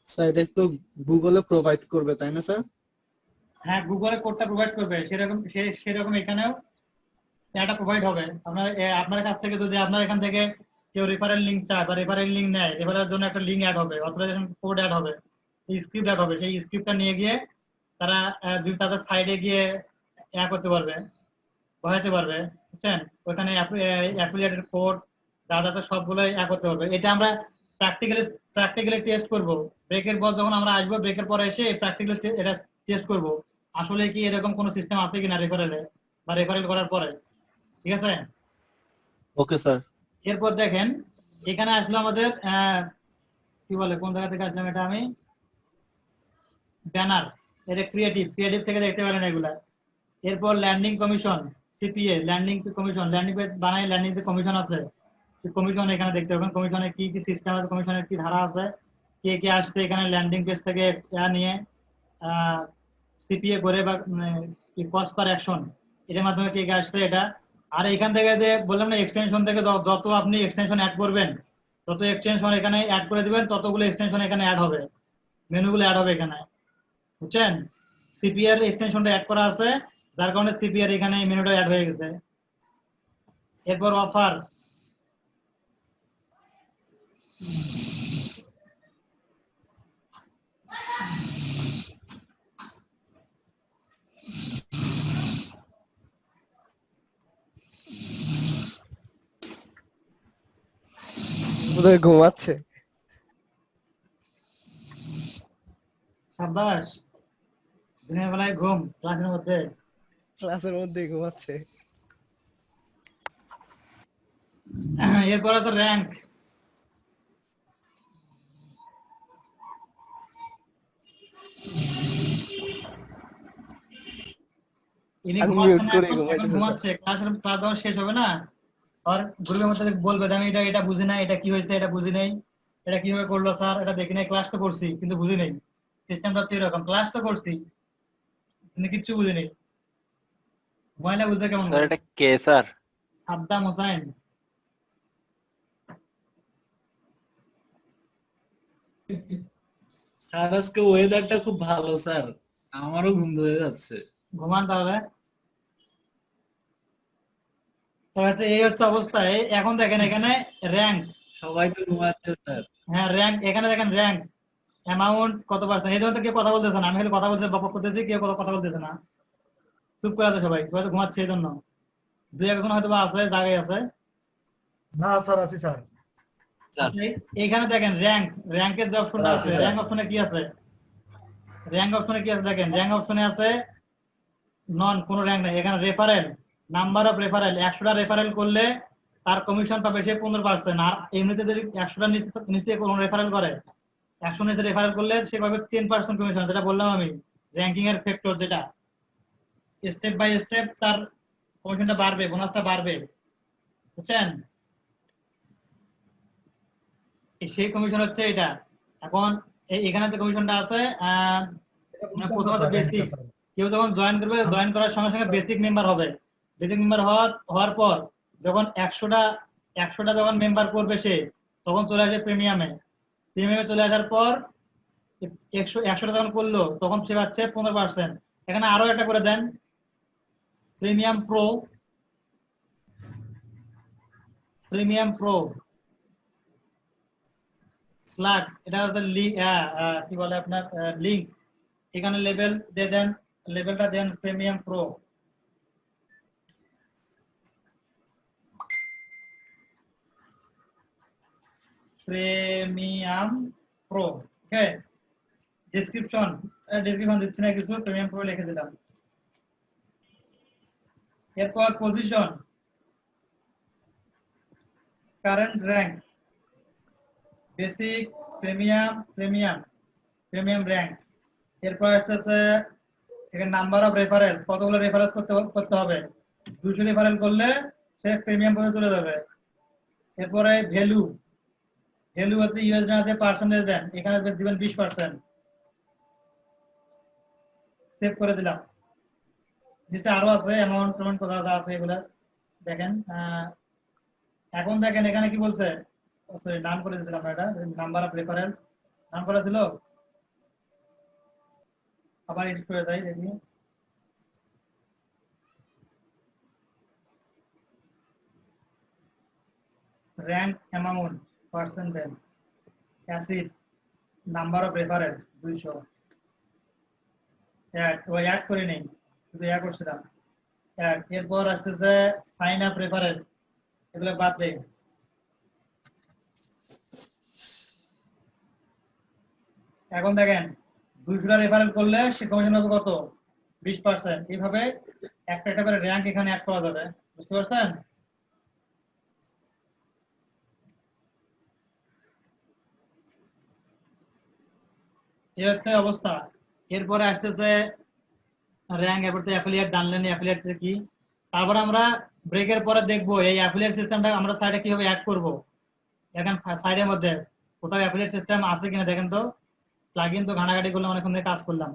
স্যার এটা তো গুগলে প্রোভাইড করবে তাই না স্যার? হ্যাঁ, গুগলে কোডটা প্রোভাইড করবে, সেরকম এখানেও এটা প্রোভাইড হবে। আপনার কাছ থেকে যদি আপনার এখান থেকে কেউ রেফারেল লিংক চায় বা রেফারেল লিংক নেয়, রেফারেলের জন্য একটা লিংক অ্যাড হবে, অথরাইজেশন কোড অ্যাড হবে, এই স্ক্রিপ্ট অ্যাড হবে, সেই স্ক্রিপ্টটা নিয়ে গিয়ে তারা তাদের সাইডে গিয়ে করতে পারবে, বসাতে পারবে, বুঝছেন? ওখানে অ্যাফিলিয়েটেড কোড ডাটা সবগুলো করতে পারবে। এটা আমরা প্র্যাকটিক্যালি টেস্ট করব। ব্রেকের পর যখন আমরা আসবো, ব্রেকের পরে এসে প্র্যাকটিক্যালি এটা টেস্ট করব, আসলে কি এরকম কোনো সিস্টেম আছে কিনা রেফারেলে বা রেফারেল করার পরে। ঠিক আছে? Okay sir. এরপর দেখেন এখানে আসলো আমাদের কি বলে, কোন জায়গা থেকে আসলাম, এটা আমি ব্যানার, এটা ক্রিয়েটিভ থেকে দেখতে পারেন এগুলা। এরপর landing commission, CPA, landing commission, landing page বানাই, ল্যান্ডিং কমিশন আছে, কমিশন এখানে দেখতে পাবেন, কমিশনে কি কি সিস্টেম আছে, কমিশনের কি ধারা আছে, কে কে আসছে এখানে ল্যান্ডিং পেজ থেকে নিয়ে সিপিএ করে বা কস্ট পার অ্যাকশন, এটার মাধ্যমে কে কে আসছে এটা। আর এখান থেকে যে বললাম না, এক্সটেনশন থেকে যত আপনি এক্সটেনশন অ্যাড করবেন, তত এক্সটেনশন এখানে অ্যাড করে দিবেন, ততগুলো এক্সটেনশন এখানে অ্যাড হবে, মেনুগুলো অ্যাড হবে এখানে, বুঝছেন? সিপিআর এক্সটেনশনটা অ্যাড করা আছে, যার কারণে সিপিআর এখানে মেনুটা অ্যাড হয়ে গেছে। এরপর অফার, বোধহয় ঘুমাচ্ছে। সাব্বাস, দিনের বেলায় ঘুম, ক্লাসের মধ্যে। ক্লাসের মধ্যে ঘুমাচ্ছে। এরপর আছে র্যাঙ্ক। ইনি ঘুমাচ্ছে, ক্লাস দেওয়া শেষ হবে না, আর গ্রুপের মধ্যে বলবে আমি এটা বুঝি না, এটা কি হয়েছে, এটা বুঝি নাই, এটা কিভাবে করলো স্যার, এটা দেখি নাই, ক্লাস তো করছি কিন্তু বুঝি নাই। সিস্টেমটা তো এরকম, ক্লাস তো করছি কিন্তু কিচ্ছু বুঝি নাই। ময়না বুঝতে কেমন? স্যার এটা কে স্যার? সাদ্দাম হোসাইন। স্যার আজকে ওয়েদারটা খুব ভালো স্যার, আমারও ঘুম ধরে যাচ্ছে। ঘুমান তাহলে। এই হচ্ছে অবস্থা। এখন দেখেন এখানে র্যাঙ্ক, সবাই তো ঘুমাচ্ছে স্যার। হ্যাঁ র্যাঙ্ক, এখানে দেখেন র্যাঙ্ক, অ্যামাউন্ট কত পার্সেন্ট, এই জন্য কেউ কথা বলতেছে না, আমি খালি কথা বলতে বকবক করতেছি, কেউ কথা বলতেছে না, চুপ করে আছে সবাই, হয়তো ঘুমাচ্ছে এই জন্য। দুই একজন হয়তো বা আছে, জায়গায় আছে। না স্যার, আছি স্যার। এখানে দেখেন র্যাঙ্ক, র্যাঙ্কের যে অপশনটা আছে, র্যাঙ্ক অপশনে কি আছে, র্যাঙ্ক অপশনে কি আছে দেখেন, র্যাঙ্ক অপশনে আছে নন, কোনো র্যাঙ্ক নেই। এখানে রেফারেল, নাম্বার অফ রেফারেল, 100টা রেফারেল করলে তার কমিশন পাবে সে 15%। আর এমনিতে যদি 100টা নিচে কোনো রেফারেল করে, 100 নিচে রেফারেল করলে সে পাবে 10% কমিশন, যেটা বললাম আমি র্যাঙ্কিং এর ফ্যাক্টর, যেটা স্টেপ বাই স্টেপ তার কমিশনটা বাড়বে, বোনাসটা বাড়বে, বুঝছেন? সেই কমিশন হচ্ছে এটা। এখন এখানে যে কমিশনটা আছে মানে প্রথমত বেসিক, কেউ যখন জয়েন করবে, জয়েন করার সঙ্গে সঙ্গে বেসিক মেম্বার হবে। বেসিক মেম্বার হওয়ার পর যখন 100টা যখন মেম্বার করবে সে, তখন চলে আসবে প্রিমিয়ামে। প্রিমিয়ামে চলে আসার পর 100টা যখন করলো তখন সে পাচ্ছে 15%। এখানে আরো একটা করে দেন, premium pro, premium pro slug, এটা হচ্ছে কি বলে আপনার লিংক, এখানে লেভেল দিয়ে দেন, লেভেলটা দেন প্রিমিয়াম প্রো। প্রিমিয়াম প্রো, ওকে। ডেসক্রিপশন দিচ্ছি না কিছু, প্রিমিয়াম প্রো লিখে দিলাম। এরপর position, current rank, basic, premium, premium rank. এরপর আসতেছে এখানে নাম্বার অফ রেফারেন্স, কতগুলো রেফারেন্স করতে হবে। 200 রেফারেন্স করলে সে প্রিমিয়াম পর্যন্ত চলে যাবে। এরপরে ভ্যালু হচ্ছে ইউএস ডলারে পার্সেন্টেজ দেন, এখানে দিবেন 20%। সেভ করে দিলাম। নিচে আরো আছে অ্যামাউন্ট কোথা আছে এগুলা দেখেন। এখন দেখেন এখানে কি বলছে, সরি নাম করে দিয়েছিলাম এটা, নাম্বার অফ রেফারেন্স নাম করা ছিল, আবার এডিট করে দেয় দেখি। Rank amount percentage acid number of reference 200 add করে নেই, শুধু করছিলাম অ্যাড। এরপর আসতেছে সাইন আপ রেফারেন্স, এগুলো বাদ দেই। এখন দেখেন 200টা রেফারেন্স করলে সে কমিশন হবে কত, 20%। এইভাবে একটা একটা করে র্যাঙ্ক এখানে অ্যাড করা যাবে, বুঝতে পারছেন? এই হচ্ছে অবস্থা। এরপরে আসতেছে র্যাঙ্ক, এরপর অ্যাফিলিয়েট জানলেন, অ্যাফিলিয়েট কি। তারপর আমরা ব্রেকের পরে দেখবো এই অ্যাফিলিয়েট সিস্টেমটা আমরা সাইডে কিভাবে অ্যাড করব। দেখেন সাইডের মধ্যে কোথাও অ্যাফিলিয়েট সিস্টেম আছে কিনা দেখেন তো। প্লাগইন তো ঘাটাঘাটি করলাম, অনেকক্ষণ ধরে কাজ করলাম।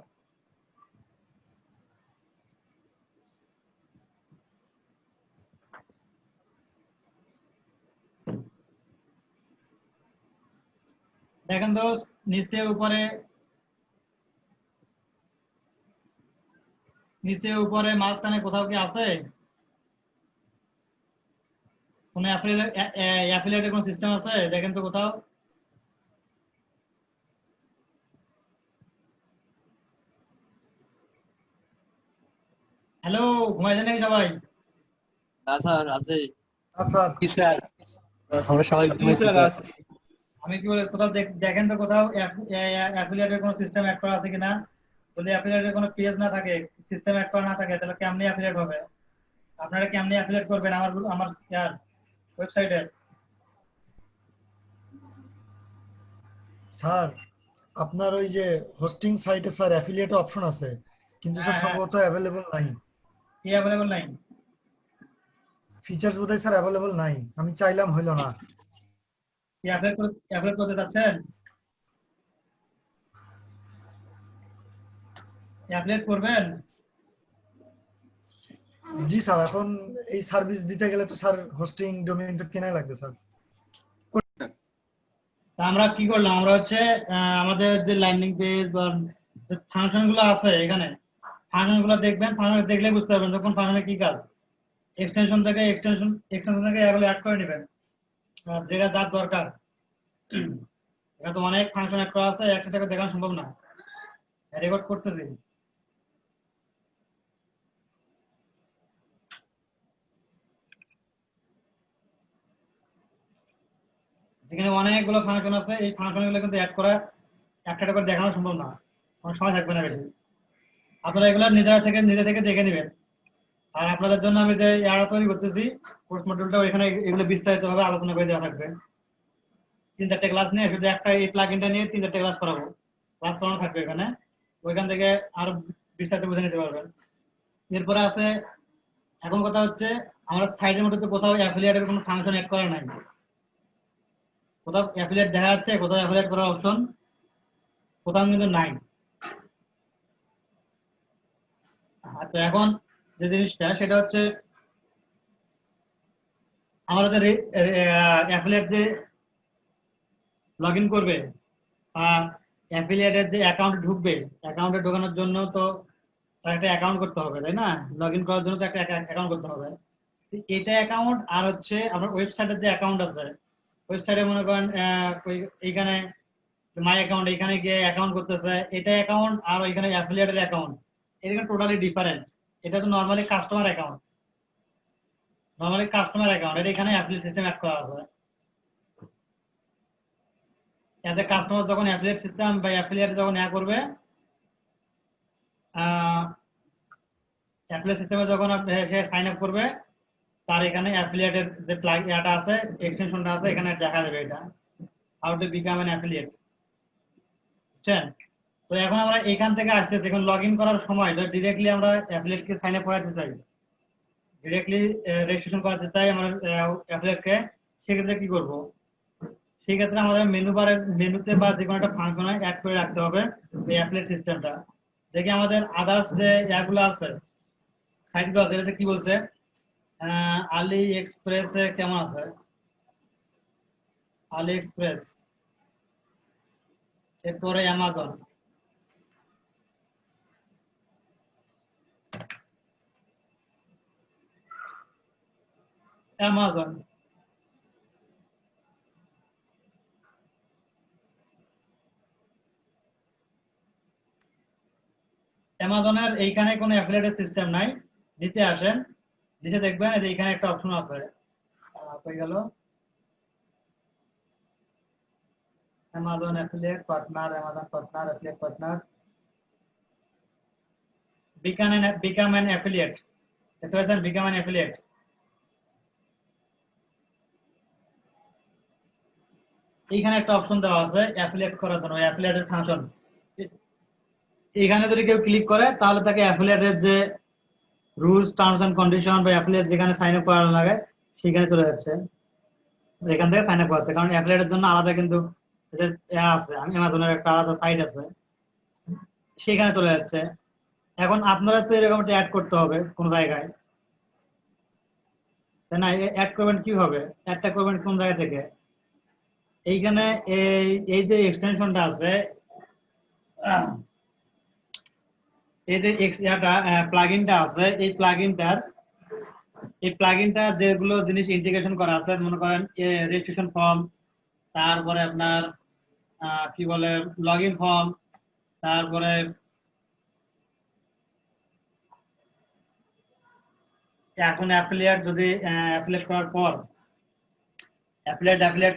দেখেন তো নিচে উপরে মাঝখানে কোথাও কি আছে কোন অ্যাফিলিয়েটের কোন সিস্টেম আছে দেখেন তো কোথাও। হ্যালো, ঘুমাইছেন নাকি সবাই? স্যার আছে। স্যার কি স্যার, আমরা সবাই ঘুমাইছি স্যার। আমি কি বলে কোথাও দেখেন তো কোথাও অ্যাফিলিয়েটের কোনো সিস্টেম অ্যাড করা আছে কিনা। যদি অ্যাফিলিয়েটের কোনো পেজ না থাকে, সিস্টেম অ্যাড করা না থাকে, তাহলে কেমনে অ্যাফিলিয়েট হবে? আপনারা কেমনে অ্যাফিলিয়েট করবেন আমার ওয়েবসাইটে? স্যার আপনার ওই যে হোস্টিং সাইটে স্যার অ্যাফিলিয়েট অপশন আছে, কিন্তু স্যার সম্ভবত অ্যাভেলেবল নাই। কি অ্যাভেলেবল নাই? ফিচার্স বোধহয় স্যার অ্যাভেলেবল নাই, আমি চাইলাম হইলো না। কি অ্যাফিলিয়েট করতে চাচ্ছেন? অ্যাফিলিয়েট করবেন? জি স্যার, এখন এই সার্ভিস দিতে গেলে তো স্যার হোস্টিং ডোমেইন তো কেনাই লাগবে স্যার। তা আমরা কি করলাম, আমরা হচ্ছে আমাদের যে ল্যান্ডিং পেজ বা ফাংশন গুলো আছে, এখানে ফাংশন গুলো দেখবেন, ফাংশন দেখলে বুঝতে পারবেন যখন ফাংশনে কি কাজ। এক্সটেনশন থেকে এগুলো অ্যাড করে নেবেন যেটা যার দরকার। এটা তো অনেক ফাংশন অ্যাড করা আছে, একটা টাকা দেখানো সম্ভব না, রেকর্ড করতেছি। এখানে অনেকগুলো ফাংশন আছে, এই ফাংশন গুলো কিন্তু অ্যাড করা একটা করে দেখানো সম্ভব না, অনেক সময় থাকবে না বেশি। আপনারা এগুলো নিজে থেকে দেখে নেবেন। আর আপনাদের জন্য আমি যে ইয়ারা তৈরি করতেছি কোর্স মডিউলটা, এখানে এগুলো বিস্তারিত ভাবে আলোচনা করে দেওয়া থাকবে। 3-4টা ক্লাস নিয়ে শুধু একটা এই প্লাগইনটা নিয়ে 3-4টা ক্লাস করাবো, ক্লাস করানো থাকবে এখানে, ওইখান থেকে আরো বিস্তারিত বুঝে নিতে পারবেন। এরপরে আছে, এখন কথা হচ্ছে আমরা সাইডের মধ্যে তো কোথাও অ্যাফিলিয়েটের কোনো ফাংশন অ্যাড করা নাই, কোথাও অ্যাফিলিয়েট দেখা যাচ্ছে, কোথাও অ্যাফিলিয়েট করার অপশন কোথাও কিন্তু নাই। আচ্ছা, এখন যে জিনিসটা সেটা হচ্ছে আমাদের অ্যাফিলিয়েট যে লগ ইন করবে বা অ্যাফিলিয়েটের যে অ্যাকাউন্টে ঢুকবে, অ্যাকাউন্টে ঢোকানোর জন্য তো তার একটা অ্যাকাউন্ট করতে হবে, তাই না? লগ ইন করার জন্য তো একটা অ্যাকাউন্ট করতে হবে। এটা অ্যাকাউন্ট আর হচ্ছে আপনার ওয়েবসাইটের যে অ্যাকাউন্ট আছে, ওয়েবসাইটে মনে করেন এইখানে মাই অ্যাকাউন্ট, এখানে গিয়ে অ্যাকাউন্ট করতেছে, এটা অ্যাকাউন্ট আর ওইখানে অ্যাফিলিয়েটের অ্যাকাউন্ট, এটা টোটালি ডিফারেন্ট। এটা তো নর্মালি কাস্টমার অ্যাকাউন্ট, এটা এখানে অ্যাফিলিয়েট সিস্টেম অ্যাড করা আছে। এতে কাস্টমার যখন অ্যাফিলিয়েট সিস্টেম বা অ্যাফিলিয়েট যখন করবে, অ্যাফিলিয়েট সিস্টেমে যখন সে সাইন আপ করবে, তার এখানে অ্যাফিলিয়েটের যে প্লাগইনটা আছে, এক্সটেনশনটা আছে, এখানে দেখা যাবে এটা how to become an affiliate, বুঝছেন? তো এখন আমরা এখান থেকে আসতেছি, এখন লগ ইন করার সময় ডিরেক্টলি আমরা অ্যাফিলিয়েটকে সাইন আপ করাতে চাই, ডিরেক্টলি রেজিস্ট্রেশন করাতে চাই আমরা অ্যাফিলিয়েটকে, সেক্ষেত্রে কি করব? সেক্ষেত্রে আমাদের মেনুতে বা যে কোনো একটা ফাংশনে অ্যাড করে রাখতে হবে এই অ্যাফিলিয়েট সিস্টেমটা। দেখি আমাদের আদার্স যে অ্যাপগুলো আছে, সাইটগুলো আছে, এটা কি বলছে, আলি এক্সপ্রেসে কেমন আছে? আলি এক্সপ্রেস, এরপরে অ্যামাজন, অ্যামাজন অ্যামাজনের এইখানে কোনো অ্যাফিলিয়েটের সিস্টেম নাই। নিচে আসেন, নিচে দেখবেন যে এইখানে একটা অপশন আছে, হয়ে গেল Amazon affiliate partner, Amazon partner, affiliate partner, become an affiliate, দেখতে পাচ্ছেন বিকাম অ্যান অ্যাফিলিয়েট। এইখানে একটা অপশন দেওয়া আছে অ্যাফিলিয়েট করার জন্য, অ্যাফিলিয়েটের ফাংশন। এখানে যদি কেউ ক্লিক করে তাহলে তাকে অ্যাফিলিয়েটের যে রুলস, টার্মস এন্ড কন্ডিশন বা অ্যাফিলিয়েট যেখানে সাইন আপ করানো লাগে সেখানে চলে যাচ্ছে, এখান থেকে সাইন আপ করতে। কারণ অ্যাফিলিয়েটের জন্য আলাদা কিন্তু আছে, অ্যামাজনের একটা আলাদা সাইট আছে, সেখানে চলে যাচ্ছে। এখন আপনারা তো এরকম একটা অ্যাড করতে হবে কোন জায়গায়, তাই না? অ্যাড করবেন কিভাবে? অ্যাডটা করবেন কোন জায়গা থেকে? এইখানে এই যে এক্সটেনশনটা আছে, এই যে প্লাগইনটা আছে, এই প্লাগইনটা যেগুলো জিনিস ইন্টিগ্রেশন করা আছে, মনে করেন রেজিস্ট্রেশন ফর্ম, তারপরে আপনার কি বলে লগইন ফর্ম, তারপরে এখন অ্যাফিলিয়েট যদি অ্যাফিলিয়েট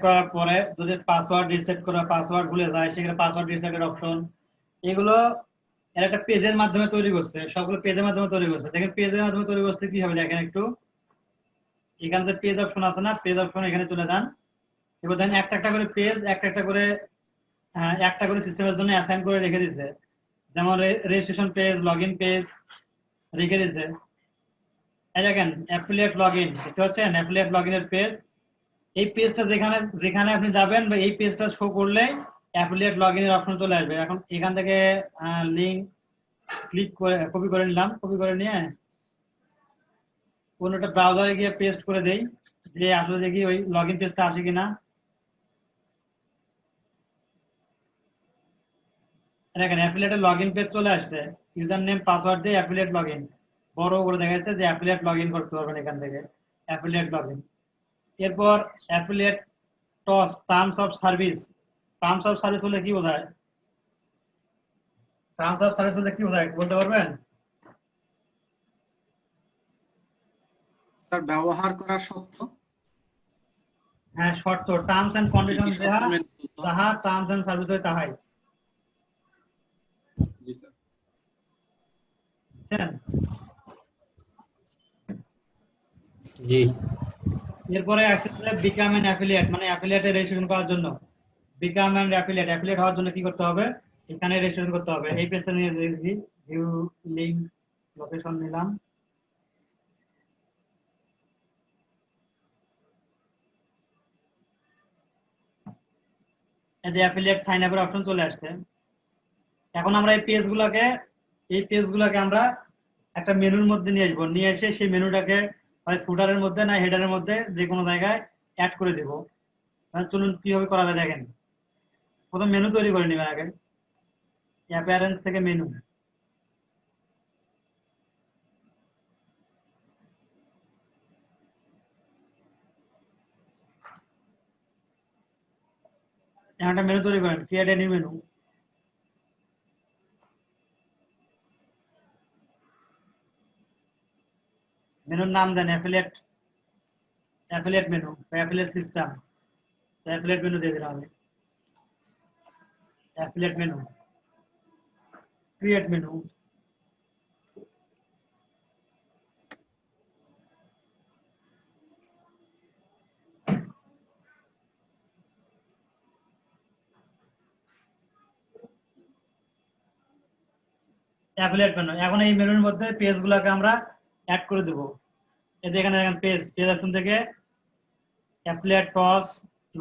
করার পরে যদি পাসওয়ার্ড রিসেট করা, পাসওয়ার্ড ভুলে যায়, সেখানে পাসওয়ার্ড রিসেটের অপশন, এগুলো এর একটা পেজের মাধ্যমে তৈরি করছে, সবগুলো পেজের মাধ্যমে তৈরি করছে। দেখেন পেজের মাধ্যমে তৈরি করছে কি হবে, দেখেন একটু, এখানে যে পেজ অপশন আছে না, পেজ অপশন এখানে চলে যান। এবার দেখেন একটা করে পেজ, একটা করে সিস্টেমের জন্য অ্যাসাইন করে রেখে দিয়েছে, যেমন রেজিস্ট্রেশন পেজ, লগইন পেজ রেখে দিয়েছে। এই দেখেন অ্যাফিলিয়েট লগইন, এটা হচ্ছে অ্যাফিলিয়েট লগইনের পেজ। এই পেজটা যেখানে আপনি যাবেন বা এই পেজটা শো করলে অ্যাফিলিয়েট লগইনের অপশন চলে আসবে। এখন এখান থেকে লিংক ক্লিক করে কপি করে নিলাম, কপি করে নিয়ে কোন একটা ব্রাউজারে গিয়ে পেস্ট করে দেই, যে আসলে দেখি ওই লগইন পেজটা আসে কিনা। দেখেন অ্যাফিলিয়েটের লগইন পেজ চলে আসছে, ইউজার নেম পাসওয়ার্ড দিয়ে অ্যাফিলিয়েট লগইন বড় করে দেখা যাচ্ছে যে অ্যাফিলিয়েট লগইন করতে পারবেন এখান থেকে, অ্যাফিলিয়েট লগইন। এরপর affiliate terms of service, terms of service বলে কি বোঝায়? টার্মস অফ সার্ভিস বলতে কি বোঝায় বলতে পারবেন? স্যার ব্যবহার করার শর্ত। হ্যাঁ, শর্ত, টার্মস এন্ড কন্ডিশন যাহা টার্মস এন্ড সার্ভিস হয় তাহাই। জি স্যার। বুঝছেন? জি। এরপরে আসলে বিকাম অ্যান অ্যাফিলিয়েট, মানে অ্যাফিলিয়েটে রেজিস্ট্রেশন করার জন্য বিকাম এন্ড অ্যাফিলিয়েট, অ্যাফিলিয়েট হওয়ার জন্য কি করতে হবে, এখানে রেজিস্ট্রেশন করতে হবে। এই পেজটা নিয়ে দেখি, ভিউ লিংক লোকেশন নিলাম, এই যে অ্যাফিলিয়েট সাইন আপের অপশন চলে আসছে। এখন আমরা এই পেজগুলোকে আমরা একটা মেনুর মধ্যে নিয়ে আসবো, নিয়ে এসে সেই মেনুটাকে হয় ফুটারের মধ্যে না হেডারের মধ্যে যে কোনো জায়গায় অ্যাড করে দেবো। চলুন কিভাবে করা যায় দেখেন। প্রথম মেনু তৈরি করে নেবেন আগে, অ্যাপিয়ারেন্স থেকে মেনু, একটা মেনু তৈরি করেন, ক্রিয়েট এ নিউ মেনু। মেনুর নাম দেন affiliate menu, affiliate system, affiliate menu দিয়ে দিলাম আমি, affiliate menu, create menu, affiliate menu. এখন এই মেনুর মধ্যে পেজগুলোকে আমরা অ্যাড করে দেবো। এই যে এখানে দেখেন পেজ অপশন থেকে অ্যাফিলিয়েট টস,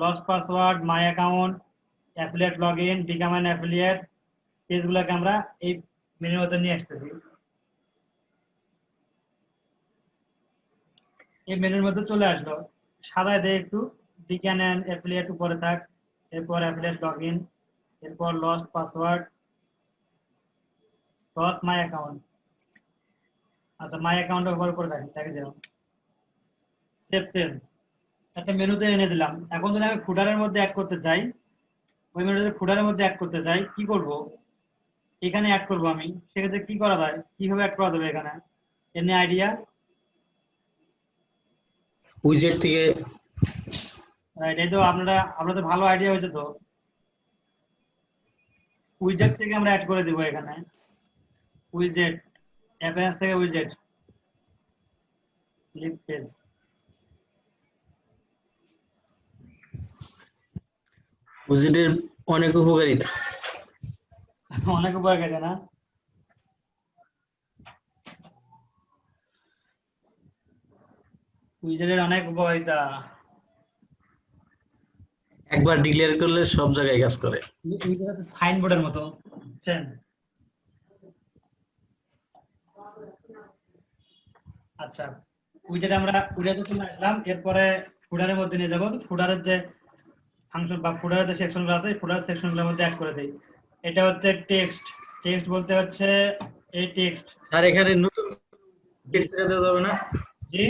lost password, my account, affiliate login, become an affiliate, পেজগুলোকে আমরা এই মেনুর মধ্যে নিয়ে আসতেছি। এই মেনুর মধ্যে চলে আসলো, সাদায় দেয় একটু, বিকাম অ্যান অ্যাফিলিয়েট উপরে থাক, এরপর অ্যাফিলিয়েট লগইন, এরপর lost password, lost my account. আচ্ছা, মাই অ্যাকাউন্টের উপর থাকি, তাকে দিলাম সেভ চেঞ্জ, একটা মেনুতে এনে দিলাম। এখন যদি আমি ফুটারের মধ্যে অ্যাড করতে চাই, ওই মেনুতে ফুটারের মধ্যে অ্যাড করতে চাই, কি করব, এখানে অ্যাড করব আমি। সেক্ষেত্রে কি করা যায়, কিভাবে অ্যাড করা যাবে এখানে, এমনি আইডিয়া উইজেট থেকে রাইট। এই তো আপনাদের ভালো আইডিয়া হয়েছে তো, উইজেট থেকে আমরা অ্যাড করে দিব এখানে, উইজেট অ্যাপিয়ারেন্স থেকে উইজেট, লিভ পেজ, উইজেটের অনেক উপকারিতা। অনেক উপকার গেছে না। উইজেটের অনেক উপকারিতা, একবার ডিক্লেয়ার করলে সব জায়গায় কাজ করে। উইজেট হচ্ছে সাইনবোর্ডের মতো, বুঝছেন? আচ্ছা, উইজেটে চলে আসলাম, এরপরে ফুডারের মধ্যে নিয়ে যাবো। ফুডারের যে ফাংশন বা ফুডারের যে সেকশনগুলো আছে, ফুডার সেকশনগুলোর মধ্যে অ্যাড করে দেই। এটা হচ্ছে টেক্সট, টেক্সট বলতে হচ্ছে এই টেক্সট। স্যার এখানে নতুন ক্রিয়েট করে দেওয়া যাবে না? জি,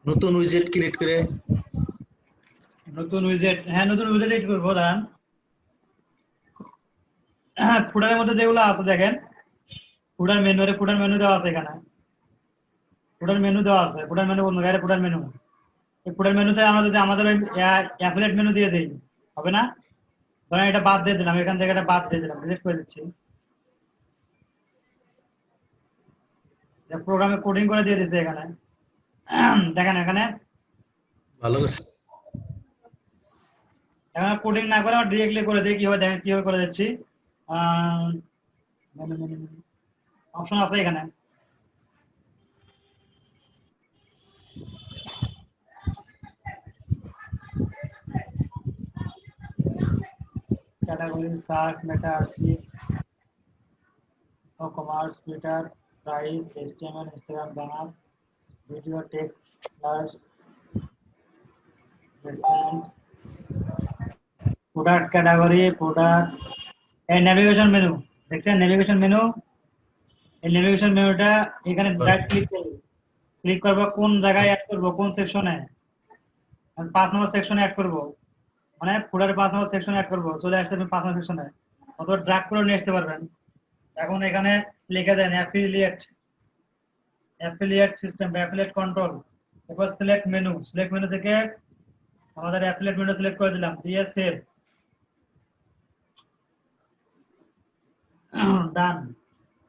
নতুন উইজেট ক্রিয়েট করে, নতুন উইজেট, হ্যাঁ নতুন উইজেট এড করবো। দাঁড়ান, ফুডারের মধ্যে যেগুলো আছে দেখেন, ফুডার মেনু দেওয়া আছে এখানে, ফুডার মেনু দেওয়া আছে, ফুডার মেনু কোন জায়গায়, ফুডার মেনু। এই ফুডার মেনুতে আমরা যদি আমাদের ওই অ্যাফিলিয়েট মেনু দিয়ে দিই, হবে না? ধরেন এটা বাদ দিয়ে দিলাম, এখান থেকে এটা বাদ দিয়ে দিলাম, ডিলিট করে দিচ্ছি, প্রোগ্রামে কোডিং করে দিয়ে দিচ্ছে এখানে। দেখেন এখানে ভালো আছে। এখানে কোডিং না করে আমরা ডিরেক্টলি করে দিই, কিভাবে দেখেন কিভাবে করে দিচ্ছি। অপশন আছে এখানে, category, search, meta archive, commerce, Twitter, price, HTML, Instagram banner, video, text, search, product category, product, এই নেভিগেশন মেনু দেখছেন, নেভিগেশন মেনু। এই নেভিগেশন মেনুটা এখানে রাইট ক্লিক করবো, কোন জায়গায় অ্যাড করবো, কোন সেকশনে, 5 নম্বর সেকশনে অ্যাড করবো, মানে ফুডারে 5 নম্বর সেকশনে অ্যাড করবো। চলে আসতে 5 নম্বর সেকশনে, অথবা ড্র্যাগ করে নিয়ে আসতে পারবেন। এখন এখানে লিখে দেন অ্যাফিলিয়েট সিস্টেম, অ্যাফিলিয়েট কন্ট্রোল, এরপর সিলেক্ট মেনু, সিলেক্ট মেনু থেকে আমাদের অ্যাফিলিয়েট মেনু সিলেক্ট করে দিলাম, দিয়ে সেভ, ডান।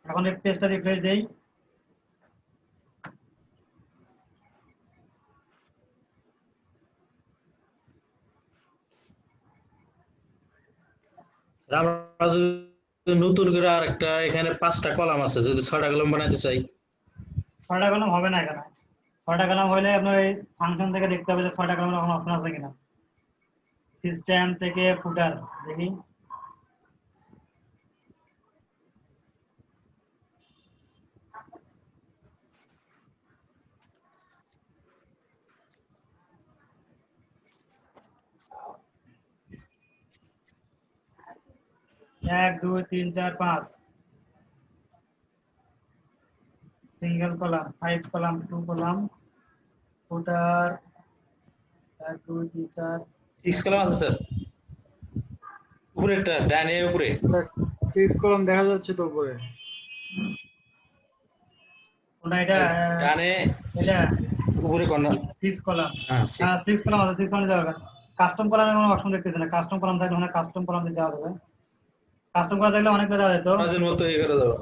এখন এই পেজটা রিফ্রেশ দেই, আমরা যদি নতুন করে আর একটা এখানে 5টা কলাম আছে, যদি 6টা কলাম বানাইতে চাই, 6টা কলাম হবে না এখানে। 6টা কলাম হলে আপনার এই ফাংশন থেকে দেখতে হবে যে 6টা কলামের কোনো অপশন আছে কিনা। সিস্টেম থেকে ফুটার দেখি। এক, 2, 3, 4, 5 সিঙ্গেল কলাম, 5 কলাম, 2 কলাম, ফুটার 1, 2, 3, 4 6 কলাম আছে স্যার, উপরে একটা ডাইনে উপরে 6 কলাম দেখা যাচ্ছে তো উপরে। ওটা এটা ডানে এটা উপরে কর্নার। 6 কলাম। হ্যাঁ, হ্যাঁ 6 কলাম আছে, 6 কলাম যাবে। কাস্টম কলামের কোনো অপশন দেখতেছি না। কাস্টম কলাম থাকলে ওখানে কাস্টম কলাম দিতে হবে। কাস্টম করা থাকলে অনেক দেওয়া যেত। মাঝে মতো এই করে দাও।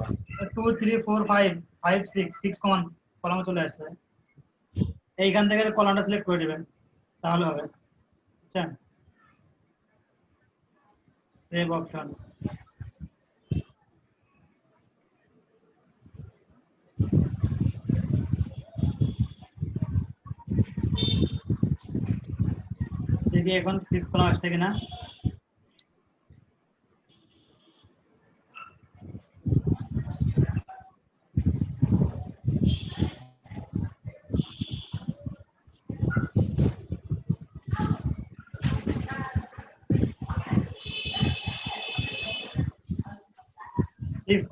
2, 3, 4, 5 5 6 কমান কলামে চলে আসছে। এইখান থেকে কলামটা সিলেক্ট করে দিবেন, তাহলে হবে। বুঝছেন? Save option. দেখি এখন 6 কলাম আসছে কিনা।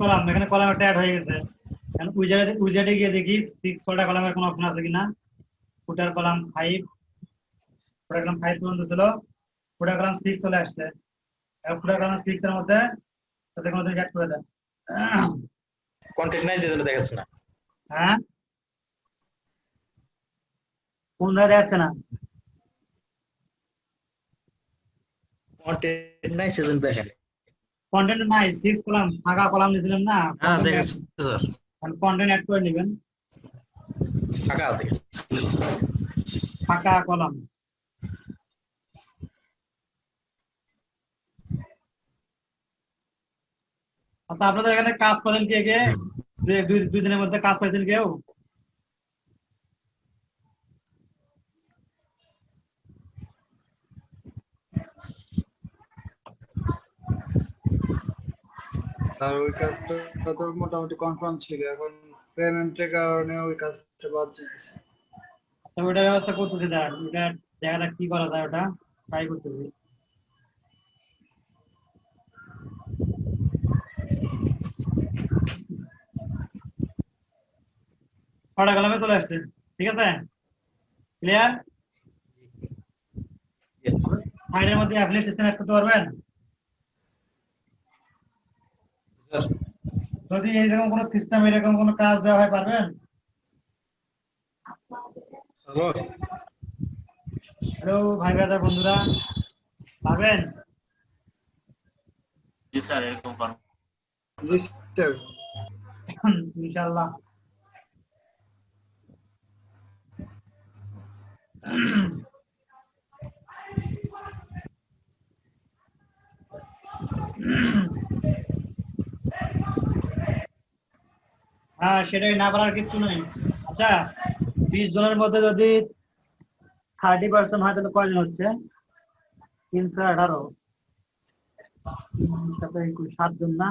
কলাম এখানে কলাম একটা অ্যাড হয়ে গেছে। এখন উইজার্ডে গিয়ে দেখি 6 কলামের কোনো অপশন আছে কিনা। ফুটার কলাম 5, ফুটার কলাম 5 পর্যন্ত ছিল, ফুটার কলাম 6 চলে আসছে। এখন ফুটার কলাম 6 এর মধ্যে তাতে কোনো অ্যাড করে দেন। কন্টেন্ট নাই, যেটা দেখাচ্ছে না। হ্যাঁ কোন ধারে যাচ্ছে না? কন্টেন্ট নাই সেজন্য দেখেন। কন্টেন্ট নাই, 6 কলাম ফাঁকা কলাম দিয়েছিলাম না। হ্যাঁ দেখাচ্ছে স্যার, কন্টেন্ট অ্যাড করে নেবেন। ফাঁকা দেখাচ্ছে। ফাঁকা কলাম। আচ্ছা আপনাদের এখানে কাজ করেন কে কে? দুই দিনের মধ্যে কাজ পাইছেন কেউ? আর ওই কাজটা তো মোটামুটি কনফার্ম ছিল, এখন পেমেন্টের কারণে ওই কাজটা বাদ যাচ্ছে। আচ্ছা ওইটা ব্যবস্থা করতেছি, দেখ ওইটা জায়গাটা কি করা যায় ওটা ট্রাই করতেছি। ছটা কলামে চলে আসছে, ঠিক আছে ক্লিয়ার? ফাইলের মধ্যে অ্যাপ্লিকেশন সিস্টেম অ্যাড করতে পারবেন? যদি এইরকম কোনো সিস্টেম এরকম কোনো কাজ দেওয়া হয় পারবেন? হ্যালো ভাই ব্রাদার বন্ধুরা, পারবেন? জি স্যার, এরকম পারবো। জি স্যার। ইনশাআল্লাহ। হ্যাঁ সেটাই, না পারার কিছু নেই। আচ্ছা 20 জনের মধ্যে যদি 30% হয় তাহলে কয়জন হচ্ছে? 318 সাথে 7 জন না?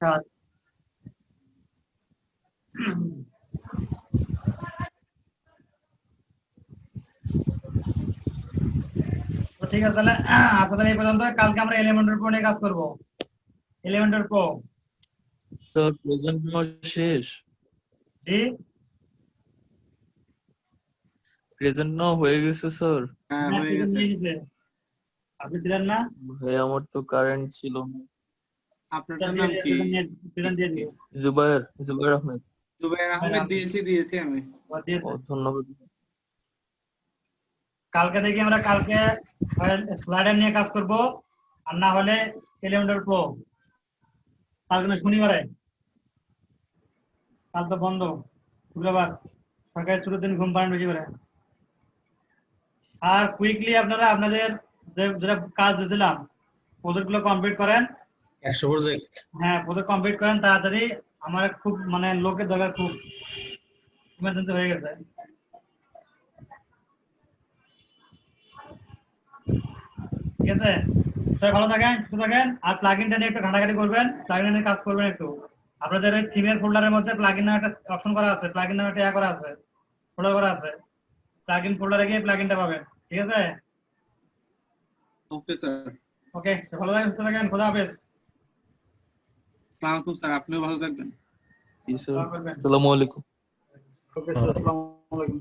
7। ঠিক আছে তাহলে আজকে তাহলে এই পর্যন্ত। কালকে আমরা এলিমেন্টের উপর নিয়ে কাজ করব। এলিমেন্টের প্রো। স্যার প্রেজেন্ট শেষ। জি প্রেজেন্ট নাও হয়ে গেছে স্যার। হ্যাঁ হয়ে গেছে। নিয়ে গেছে। আপনি ছিলেন না? ভাই আমার তো কারেন্ট ছিল না। আপনার নাম কি? প্রেজেন্ট দিয়ে দিও। জুবাইর আহমেদ। জুবাইর আহমেদ দিয়েছি আমি। ও ধন্যবাদ। কালকে দেখি আমরা কালকে স্লাইডার নিয়ে কাজ করব, আর না হলে এলিমেন্টার প্রো। কালকে না শনিবারে, কাল তো বন্ধ, শুক্রবার সরকারি ছুটির দিন ঘুম পাড়েন বেশি করে। আর কুইকলি আপনারা আপনাদের যেটা কাজ দিয়েছিলাম প্রজেক্ট গুলো কমপ্লিট করেন। 100 প্রজেক্ট। হ্যাঁ প্রজেক্ট কমপ্লিট করেন তাড়াতাড়ি, আমার খুব মানে লোকের দরকার, খুব ইমার্জেন্সি হয়ে গেছে। ঠিক আছে, সবাই ভালো থাকেন, সুস্থ থাকেন। আর প্লাগইনটা নিয়ে একটু ঘাটাঘাটি করবেন, প্লাগইন নিয়ে কাজ করবেন একটু। আপনাদের এই থিমের ফোল্ডারের মধ্যে প্লাগইন নামে একটা অপশন করা আছে, প্লাগইন নামে একটা করা আছে, ফোল্ডার করা আছে। প্লাগইন ফোল্ডারে গিয়ে প্লাগইনটা পাবেন। ঠিক আছে, ওকে স্যার। ওকে, ভালো থাকেন, সুস্থ থাকেন, খোদা হাফেজ। আসসালামু আলাইকুম স্যার, আপনিও ভালো থাকবেন। দোয়া করবেন। আসসালামু আলাইকুম। ওকে স্যার, আসসালামু আলাইকুম।